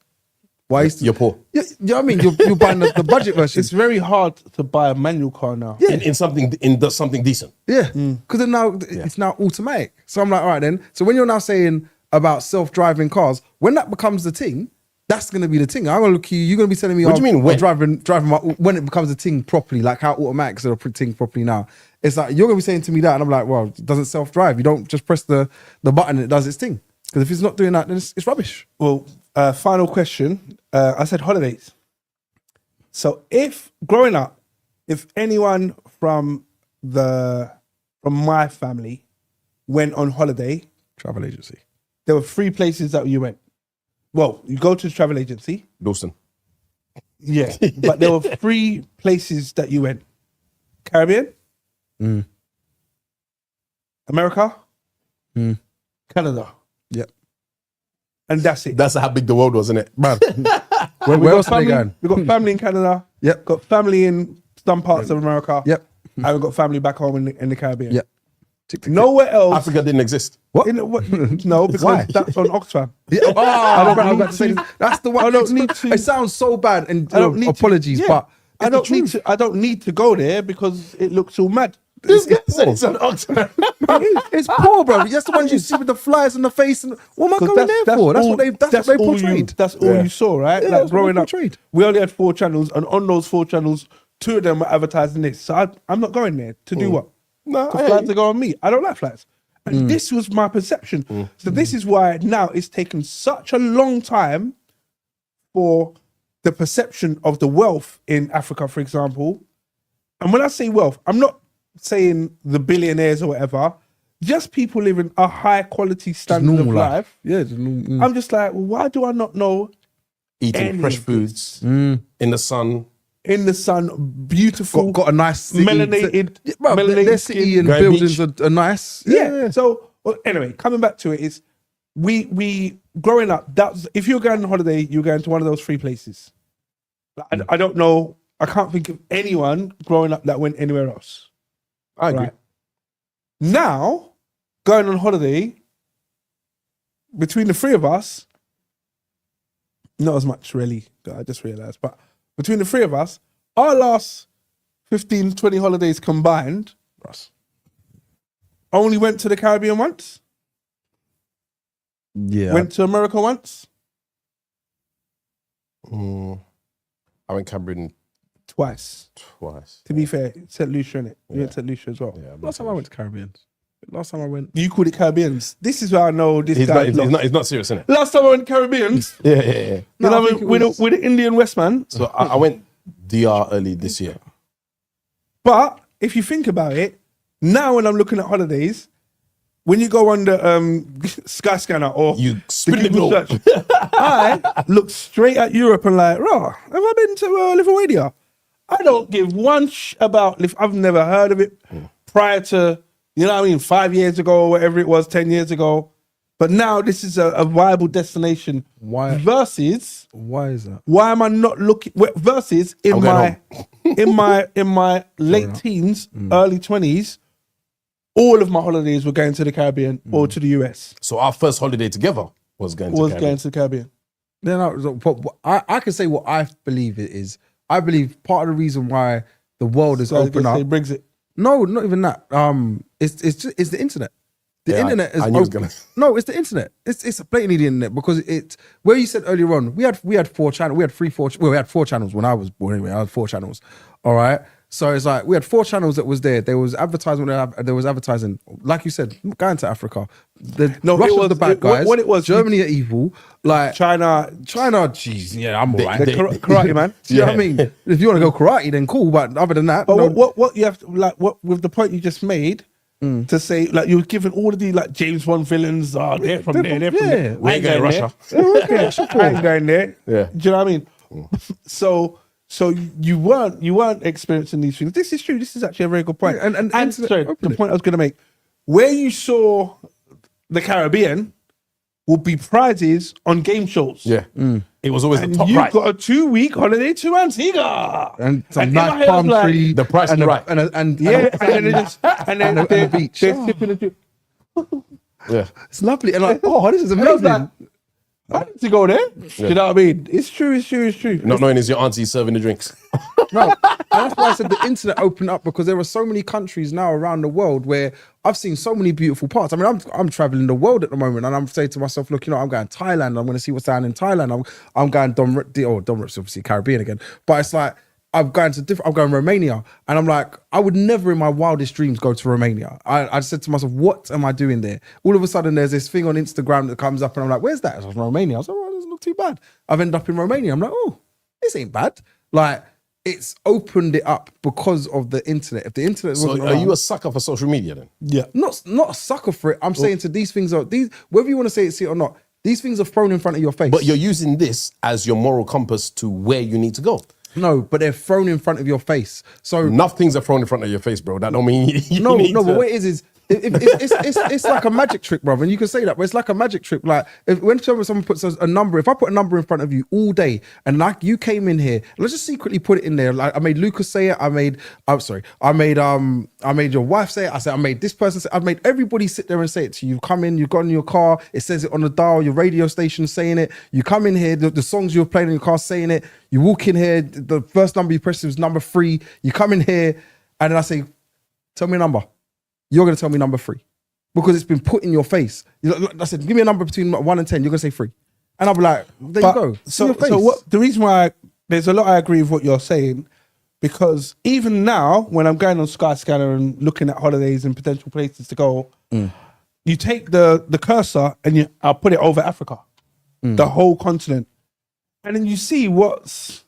why is You're poor. You know what I mean? You're buying the budget version. It's very hard to buy a manual car now. Yeah. In something decent. Yeah, because then now it's now automatic. So I'm like, all right then. So when you're now saying about self-driving cars, when that becomes the thing, that's gonna be the thing. I'm gonna look at you. You're gonna be telling me, What do you mean, when? driving when it becomes a thing properly, like how automatics are a thing properly now. It's like you're gonna be saying to me that, and I'm like, well, it doesn't self-drive. You don't just press the button and it does its thing. Because if it's not doing that, then it's rubbish. Well, final question. I said holidays. So if growing up, if anyone from my family went on holiday, Travel agency. there were 3 places that you went. Well, you go to the travel agency. Dawson. Yeah. But there were 3 places that you went. Caribbean. America. Canada. Yep. And that's it. That's how big the world was, isn't it? Man, where else are they going? We've got family in Canada. Yep. Got family in some parts of America. Yep. And we've got family back home in the Caribbean. Yep. Tick, tick, tick. Nowhere else. Africa didn't exist. What? No, because Why? that's on Oxfam. Yeah, oh, I don't was need about to say to- this. That's the one. I don't need to- It sounds so bad, and I don't need apologies, to, yeah. but I don't need to go there because it looks all mad. This guy said it's on Oxford. it's poor, bro. That's the ones you see with the flies in the face. And what am I 'Cause going there for? That's what they portrayed. That's all you saw, right? Yeah, Like that's what growing they up, portrayed. we only had 4 channels, and on those 4 channels, 2 of them were advertising this. So I'm not going there to do what? No, To I flights ain't. to go on me. I don't like flights. And this was my perception. So this is why now it's taken such a long time for the perception of the wealth in Africa, for example. And when I say wealth, I'm not saying the billionaires or whatever, just people living a high quality standard of life. Yeah. I'm just like, well, why do I not know Eating any fresh of foods in the sun. in the sun, beautiful, Got a nice city. melanated, Yeah, bro, melanated their skin. city and Grand buildings Beach. are nice. Yeah. So well, anyway, coming back to it is we growing up, that's if you're going on holiday, you're going to one of those 3 places. I don't know, I can't think of anyone growing up that went anywhere else. I agree. Right. Now, going on holiday, between the 3 of us, not as much really, I just realized, but between the 3 of us, our last 15, 20 holidays combined, Russ. only went to the Caribbean once, Yeah. went to America once, I went Caribbean twice. twice. To be fair, St. Lucia, innit? You went to St. Lucia as well. Yeah, Last time I went to Caribbean. Last time I went. You called it Caribbeans. This is where I know this He's guy. he's not serious, isn't it? Last time I went Caribbeans, Yeah. you No, know, I think it with was- the Indian Westman. So I went DR early this year. But if you think about it, now when I'm looking at holidays, when you go on the Skyscanner or You the spin the Google globe. search, I look straight at Europe and like, raw, have I been to Lithuania? I don't give one about I've never heard of it prior to, you know what I mean, 5 years ago or whatever it was, 10 years ago. But now this is a viable destination. Why? Versus, Why is that? why am I not looking? Versus in my late teens, early 20s, all of my holidays were going to the Caribbean or to the US. So our first holiday together was going to Caribbean. Going to the Caribbean. Then I can say what I believe it is. I believe part of the reason why the world is open up. Brexit. No, not even that. It's the internet. The internet is open. No, it's the internet. It's blatantly the internet because it's where you said earlier on. We had 4 channels. We had 4 channels when I was born. Anyway, I had 4 channels. All right. So it's like we had 4 channels that was there. There was advertisement. There was advertising. Like you said, going to Africa. Russia's the bad guys. What it was? Germany are evil. Like China. Jeez, yeah, I'm alright. Karate man. Do you know what I mean? If you want to go karate, then cool. But other than that, but no. what you have to, like what with the point you just made to say like you were given all of the like James Bond villains are they're from there. They're from there. We ain't going to Russia. I ain't going there. Yeah. Do you know what I mean? So you weren't experiencing these things. This is true. This is actually a very good point. And sorry, the point I was going to make, where you saw the Caribbean would be prizes on game shows. Yeah. It was always the top you right. got a 2-week holiday to Antigua and some in nice my head, I palm was like, tree. The price is right. and then the beach. They're sipping the Yeah. It's lovely. And like, oh, this is And I was amazing. like, I need to go there. Do you know what I mean? It's true. Not knowing is your auntie serving the drinks. No, and that's why I said the internet opened up because there are so many countries now around the world where I've seen so many beautiful parts. I mean, I'm traveling the world at the moment, and I'm saying to myself, look, I'm going to Thailand. I'm going to see what's down in Thailand. I'm going Dom Rip's obviously Caribbean again, but it's like I'm going Romania, and I'm like, I would never in my wildest dreams go to Romania. I said to myself, what am I doing there? All of a sudden, there's this thing on Instagram that comes up, and I'm like, where's that? I was Romania. I was like, oh, it doesn't look too bad. I've ended up in Romania. I'm like, oh, this ain't bad. Like, it's opened it up because of the internet. If the internet wasn't So are you a sucker for social media then? Yeah. Not a sucker for it. I'm saying to these things are these, whether you want to say it or not, these things are thrown in front of your face. But you're using this as your moral compass to where you need to go. No, but they're thrown in front of your face. So Enough things are thrown in front of your face, bro. That don't mean you no, need but to... what it is it's like a magic trick, brother. And you can say that, but it's like a magic trick. Like when someone puts a number, if I put a number in front of you all day, and like you came in here, let's just secretly put it in there. Like I made Lucas say it. I made your wife say it. I said I made this person say it. I've made everybody sit there and say it to you. You come in, you've got in your car, it says it on the dial, your radio station saying it. You come in here, the songs you're playing in your car saying it. You walk in here, the first number you press was number 3. You come in here, and then I say, tell me a number. You're going to tell me number 3 because it's been put in your face. I said, give me a number between 1 and 10. You're going to say 3. And I'll be like, there you go. So what, the reason why there's a lot I agree with what you're saying, because even now when I'm going on Skyscanner and looking at holidays and potential places to go, you take the cursor and I'll put it over Africa, the whole continent. And then you see what's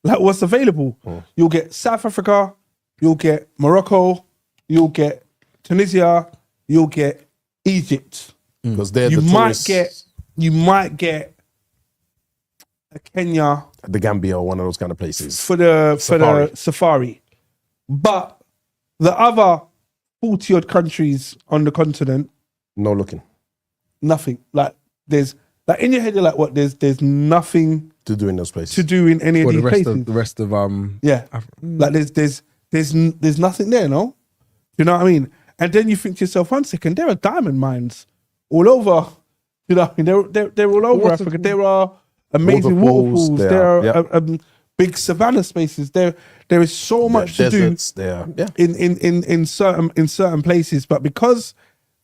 available. You'll get South Africa, you'll get Morocco, you'll get Tunisia, you'll get Egypt. Because they're you the might tourists. you might get a Kenya, The Gambia or one of those kind of places. for the safari. But the other 40 odd countries on the continent, No looking. nothing. Like there's like in your head you're like, what, there's nothing To do in those places. to do in any of these places. The rest of Yeah. Like there's nothing there, no? You know what I mean? And then you think to yourself, 1 second, there are diamond mines all over. You know, what I mean? They're all over Africa. There are amazing waterfalls. There are big savanna spaces. There is so much to do in certain places, but because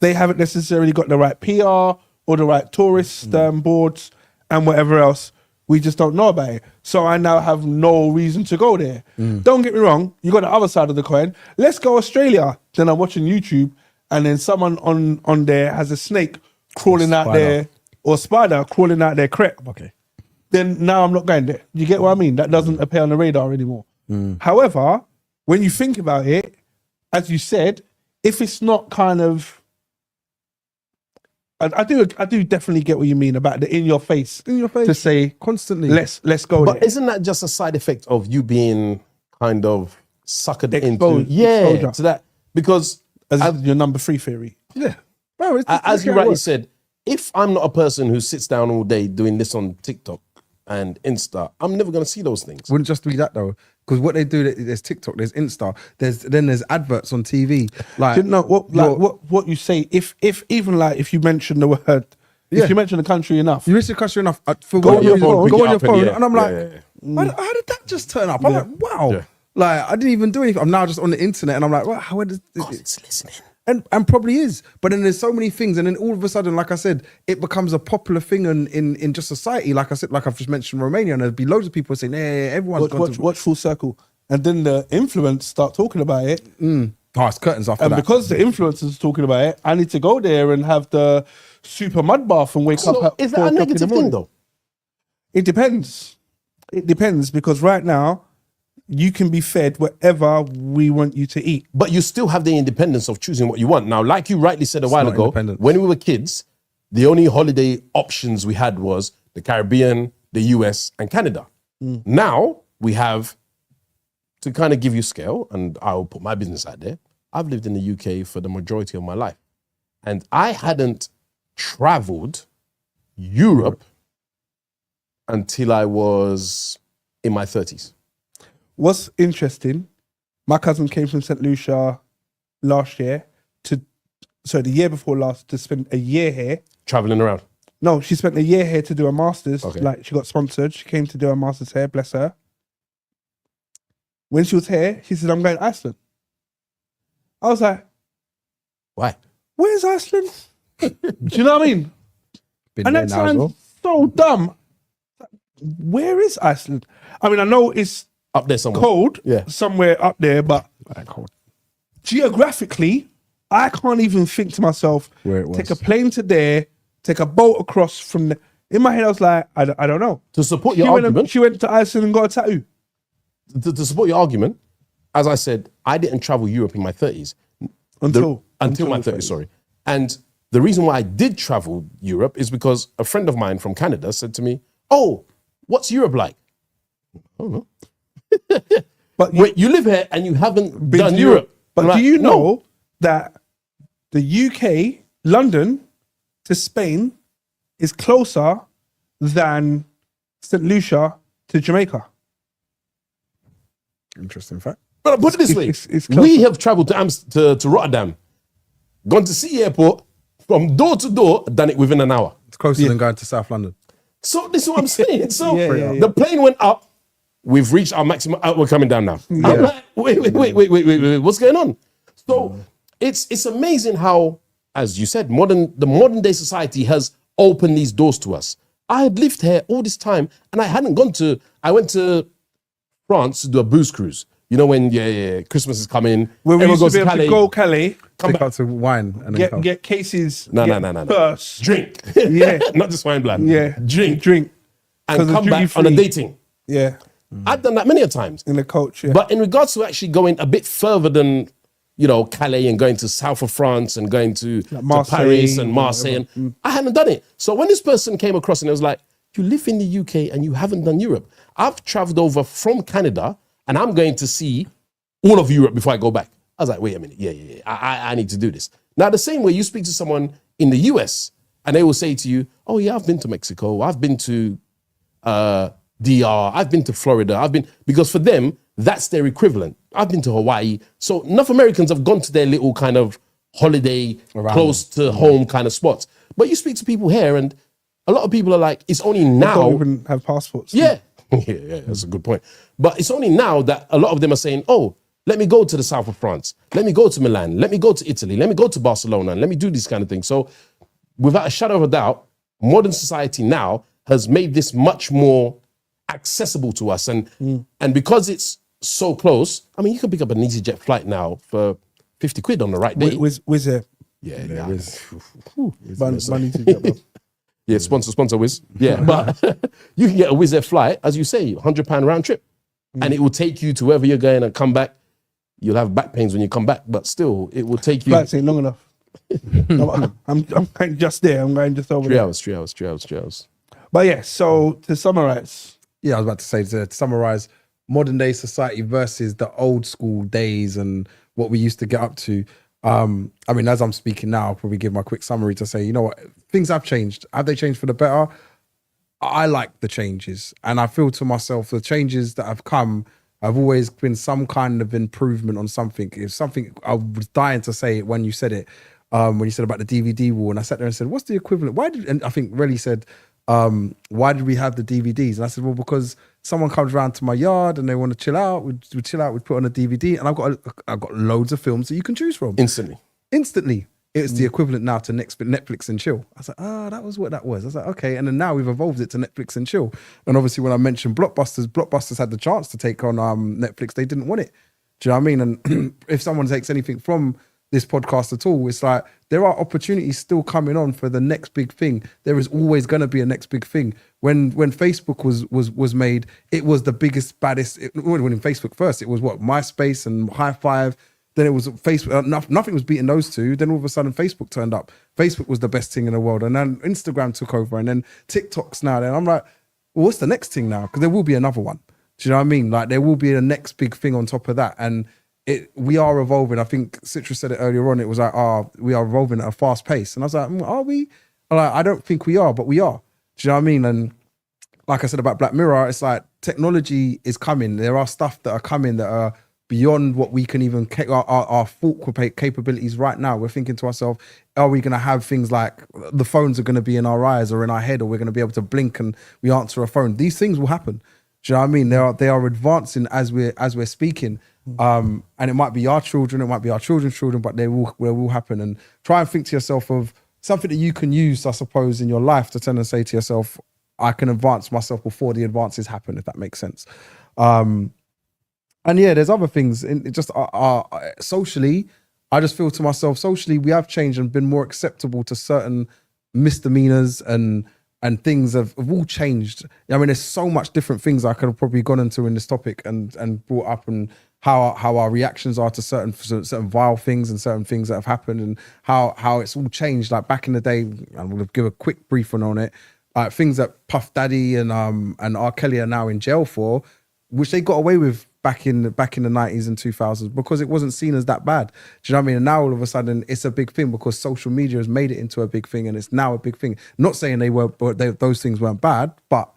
they haven't necessarily got the right PR or the right tourist boards and whatever else, we just don't know about it. So I now have no reason to go there. Don't get me wrong, you got the other side of the coin. Let's go Australia. Then I'm watching YouTube and then someone on there has a snake crawling out there, or spider crawling out their crep. Okay. Then now I'm not going there. You get what I mean? That doesn't appear on the radar anymore. However, when you think about it, as you said, if it's not kind of, I do definitely get what you mean about the in your face to say constantly. Let's go But there. isn't that just a side effect of you being kind of suckered Exposed- into exposure. to that? Because as your number 3 theory. Yeah. Bro, as you rightly said, if I'm not a person who sits down all day doing this on TikTok and Insta, I'm never gonna see those things. Wouldn't just be that though, because what they do, there's TikTok, there's Insta, there's adverts on TV. Like, Didn't know what you say. If even like if you mention the word, Yeah. if you mention the country enough, you miss your country enough for Go what on your reason, phone, go pick on it your up and phone, yeah. and I'm Yeah, like, how did that just turn up? I'm like, wow, Yeah. like I didn't even do anything. I'm now just on the internet, and I'm like, well, how does It's listening. and probably is, but then there's so many things, and then all of a sudden, like I said, it becomes a popular thing in just society. Like I said, like I've just mentioned Romania, and there'd be loads of people saying, hey, everyone's gone to watch Full Circle, and then the influence start talking about it, oh, it's curtains after and that. because the influencers are talking about it, I need to go there and have the super mud bath and wake So up. At is 4 that a o'clock in the negative morning. thing though? It depends. It depends because right now you can be fed whatever we want you to eat. But you still have the independence of choosing what you want. Now, like you rightly said a while not ago, independence. when we were kids, the only holiday options we had was the Caribbean, the US, and Canada. Now we have, to kind of give you scale, and I'll put my business out there, I've lived in the UK for the majority of my life. And I hadn't traveled Europe until I was in my 30s. What's interesting, my cousin came from St. Lucia last year the year before last to spend a year here. Traveling around. No, she spent a year here to do her master's. Okay. Like she got sponsored. She came to do her master's here, bless her. When she was here, she said, I'm going to Iceland. I was like, Why? where's Iceland? Do you know what I mean? Been And there that now as sounds well. so dumb. Where is Iceland? I mean, I know it's Up there somewhere. cold Yeah. somewhere up there, but geographically, I can't even think to myself, Where it was. take a plane to there, take a boat across from there. In my head, I was like, I don't know. To support She your went, argument, she went to Iceland and got a tattoo. to support your argument, as I said, I didn't travel Europe in my 30s. Until My 30s, sorry. And the reason why I did travel Europe is because a friend of mine from Canada said to me, oh, what's Europe like? I don't know. But Wait, you live here and you haven't been done to Europe. But I'm do like, you know no. that the UK, London to Spain is closer than St. Lucia to Jamaica? Interesting fact. But put it this way, it's we closer. have traveled to Rotterdam, gone to City Airport, from door to door, done it within an hour. It's closer than going to South London. So this is what I'm saying. So Yeah. the plane went up, we've reached our maximum, we're coming down now. I'm like, wait, what's going on? So it's amazing how, as you said, the modern day society has opened these doors to us. I had lived here all this time and I went to France to do a booze cruise. You know when Christmas is coming, Where we everyone used to be able to go Calais, Take out to wine and then come. get cases, No. first. drink. Yeah. Not just wine blind. Yeah. Drink. And 'Cause And it's come back on a duty-free. dating. Yeah. I've done that many a times. In the coach, yeah. But in regards to actually going a bit further than, Calais and going to south of France and going to Marseille, Paris and Marseille, and I hadn't done it. So when this person came across and it was like, you live in the UK and you haven't done Europe. I've traveled over from Canada and I'm going to see all of Europe before I go back. I was like, wait a minute. Yeah. I need to do this. Now, the same way you speak to someone in the US and they will say to you, oh yeah, I've been to Mexico. I've been to DR. I've been to Florida. Because for them, that's their equivalent. I've been to Hawaii. So enough Americans have gone to their little kind of holiday, close to home kind of spots. But you speak to people here and a lot of people are like, it's only They now. don't even have passports. Yeah. yeah, that's a good point. But it's only now that a lot of them are saying, oh, let me go to the south of France. Let me go to Milan. Let me go to Italy. Let me go to Barcelona. And let me do these kind of things. So without a shadow of a doubt, modern society now has made this much more accessible to us. And because it's so close, I mean, you can pick up an EasyJet flight now for 50 quid on the right day. Wizz Air. Yeah. Money to get up. Yeah, sponsor Wizz. Yeah, but you can get a Wizz Air flight, as you say, £100 round trip. And it will take you to wherever you're going and come back. You'll have back pains when you come back, but still, it will take you Flights ain't long enough. I'm going just there. I'm going just over 3 there. hours, 3 hours, 3 hours, 3 hours. But yeah, so to summarize, Yeah, I was about to say, to summarize modern day society versus the old school days and what we used to get up to. I mean, as I'm speaking now, I'll probably give my quick summary to say, you know what, things have changed. Have they changed for the better? I like the changes, and I feel to myself, the changes that have come have always been some kind of improvement on something. If something, I was dying to say it when you said it, when you said about the DVD wall, and I sat there and said, what's the equivalent? And I think Relly said, why did we have the DVDs? And I said, well, because someone comes around to my yard and they want to chill out, we'd chill out, we'd put on a DVD, and I've got loads of films that you can choose from. Instantly. It's the equivalent now to Netflix and chill. I was like, that was what that was. I was like, okay. And then now we've evolved it to Netflix and chill. And obviously when I mentioned Blockbusters had the chance to take on Netflix. They didn't want it. Do you know what I mean? And if someone takes anything from this podcast at all, it's like there are opportunities still coming on for the next big thing. There is always going to be a next big thing. When Facebook was made, it was the biggest, baddest. When in Facebook first, it was what, MySpace and High Five. Then it was Facebook. Nothing was beating those two. Then all of a sudden, Facebook turned up. Facebook was the best thing in the world, and then Instagram took over, and then TikTok's now. Then I'm like, well, what's the next thing now? Because there will be another one. Do you know what I mean? Like there will be a next big thing on top of that, and we are evolving. I think Citra said it earlier on. It was like, we are evolving at a fast pace, and I was like, are we? Like, I don't think we are, but we are. Do you know what I mean? And like I said about Black Mirror, it's like technology is coming. There are stuff that are coming that are beyond what we can even our thought capabilities right now. We're thinking to ourselves, are we going to have things like the phones are going to be in our eyes or in our head, or we're going to be able to blink and we answer a phone? These things will happen. Do you know what I mean? They are advancing as we're speaking. And it might be our children, it might be our children's children, but they will happen. And try and think to yourself of something that you can use, I suppose, in your life to turn and say to yourself, I can advance myself before the advances happen, if that makes sense. And yeah, there's other things. Just socially, I just feel to myself, socially, we have changed and been more acceptable to certain misdemeanors and things have all changed. I mean, there's so much different things I could have probably gone into in this topic and brought up, and how our reactions are to certain vile things and certain things that have happened, and how it's all changed. Like back in the day, and we'll give a quick briefing on it. Things that Puff Daddy and R. Kelly are now in jail for, which they got away with back in the 90s and 2000s because it wasn't seen as that bad. Do you know what I mean? And now all of a sudden it's a big thing because social media has made it into a big thing, and it's now a big thing. Not saying those things weren't bad, but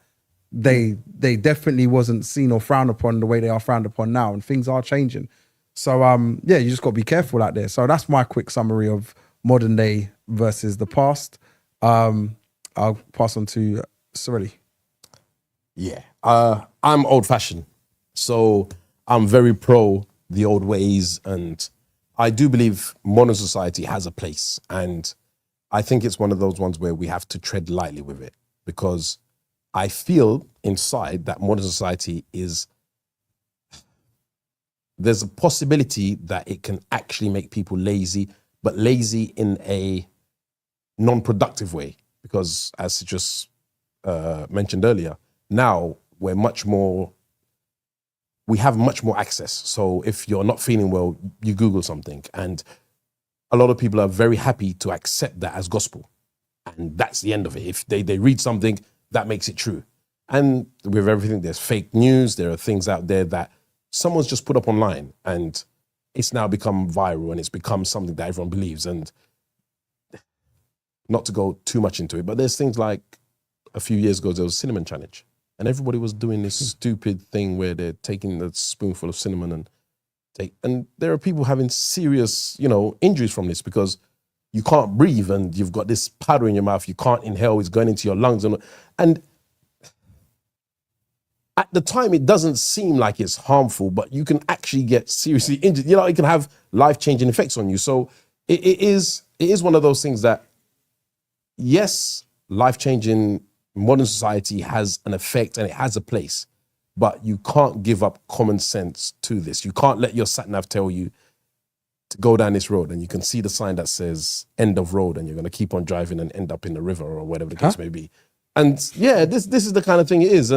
they definitely wasn't seen or frowned upon the way they are frowned upon now, and things are changing. So yeah, you just got to be careful out there. So that's my quick summary of modern day versus the past. I'll pass on to Sirelli. Yeah, I'm old fashioned. So I'm very pro the old ways, and I do believe modern society has a place. And I think it's one of those ones where we have to tread lightly with it, because I feel inside that modern society there's a possibility that it can actually make people lazy, but lazy in a non-productive way. Because as just mentioned earlier, now we have much more access. So if you're not feeling well, you Google something. And a lot of people are very happy to accept that as gospel. And that's the end of it. If they read something, that makes it true. And with everything, there's fake news. There are things out there that someone's just put up online, and it's now become viral, and it's become something that everyone believes. And not to go too much into it, but there's things like a few years ago, there was a cinnamon challenge. And everybody was doing this stupid thing where they're taking a spoonful of cinnamon and there are people having serious, injuries from this, because you can't breathe and you've got this powder in your mouth. You can't inhale. It's going into your lungs. And at the time, it doesn't seem like it's harmful, but you can actually get seriously injured. It can have life-changing effects on you. So it is one of those things that, yes, life-changing modern society has an effect and it has a place, but you can't give up common sense to this. You can't let your sat-nav tell you to go down this road and you can see the sign that says end of road and you're going to keep on driving and end up in the river or whatever the case may be. And yeah, this is the kind of thing it is.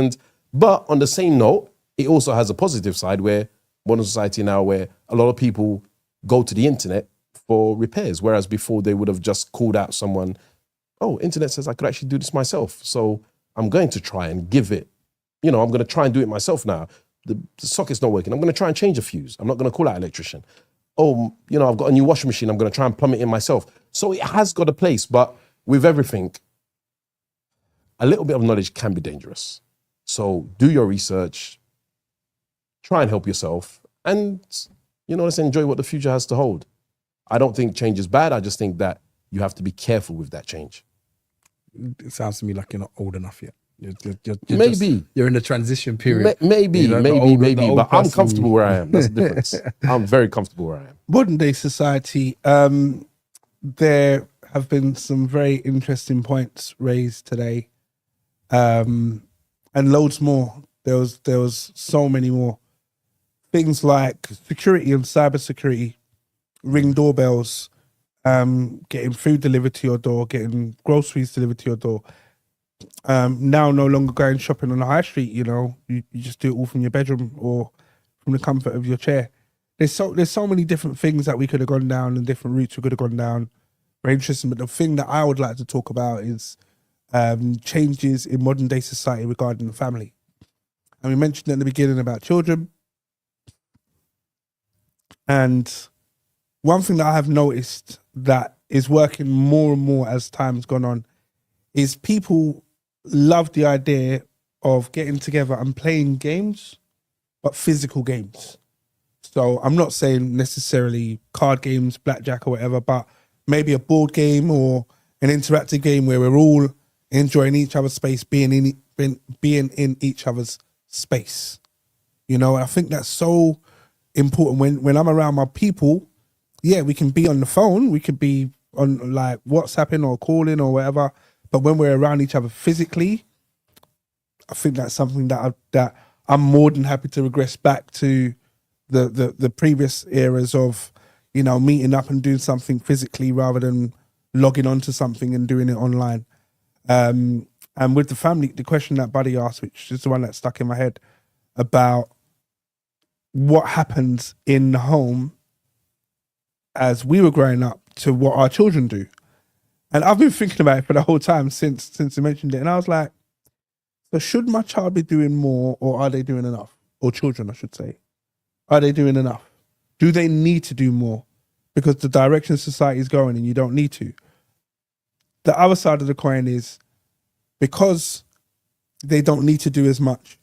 But on the same note, it also has a positive side where modern society now, where a lot of people go to the internet for repairs, whereas before they would have just called out someone, oh, internet says I could actually do this myself. So I'm going to try and give it, I'm going to try and do it myself now. The socket's not working. I'm going to try and change a fuse. I'm not going to call out an electrician. oh, you know, I've got a new washing machine, I'm going to try and plumb it in myself. So it has got a place, but with everything, a little bit of knowledge can be dangerous. So do your research, try and help yourself, and, you know, let's enjoy what the future has to hold. I don't think change is bad. I just think that you have to be careful with that change. It sounds to me like you're not old enough yet. Maybe. You're in the transition period. Maybe, You know, maybe, the old but I'm person- comfortable where I am. That's the difference. I'm very comfortable where I am. Modern day society, there have been some very interesting points raised today, and loads more. There was so many more things like security and cybersecurity, ring doorbells, getting food delivered to your door, getting groceries delivered to your door. Now no longer going shopping on the high street. You know, you just do it all from your bedroom or from the comfort of your chair. There's so many different things that we could have gone down and different routes we could have gone down. Very interesting. But the thing that I would like to talk about is changes in modern day society regarding the family. And we mentioned at the beginning about children. And one thing that I have noticed that is working more and more as time's gone on is people love the idea of getting together and playing games, but physical games. So I'm not saying necessarily card games, blackjack or whatever, but maybe a board game or an interactive game where we're all enjoying each other's space, being in each other's space. You know, I think that's so important. When I'm around my people, yeah, we can be on the phone, we could be on like WhatsApping or calling or whatever, but when we're around each other physically, I think that's something that I'm more than happy to regress back to the previous eras of, you know, meeting up and doing something physically rather than logging onto something and doing it online. And with the family, the question that Buddy asked, which is the one that stuck in my head, about what happens in the home as we were growing up to what our children do. And I've been thinking about it for the whole time since you mentioned it. And I was like, so should my child be doing more, or are they doing enough? Or children, I should say. Are they doing enough? Do they need to do more? Because the direction society is going and you don't need to. The other side of the coin is because they don't need to do as much,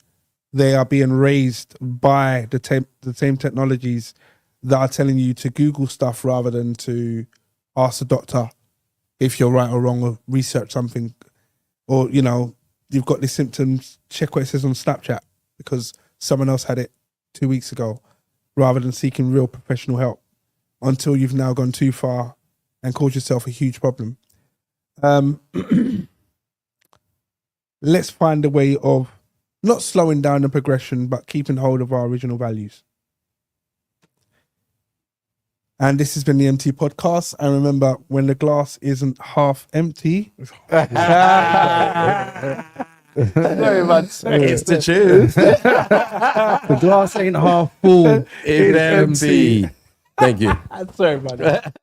they are being raised by the same technologies that are telling you to Google stuff rather than to ask the doctor if you're right or wrong, or research something, or, you know, you've got these symptoms, check what it says on Snapchat because someone else had it 2 weeks ago, rather than seeking real professional help until you've now gone too far and caused yourself a huge problem. Let's find a way of not slowing down the progression, but keeping hold of our original values. And this has been the MT Podcast. And remember, when the glass isn't half empty, Very much so. It's the truth. The glass ain't half full. It's empty. Thank you. sorry about that.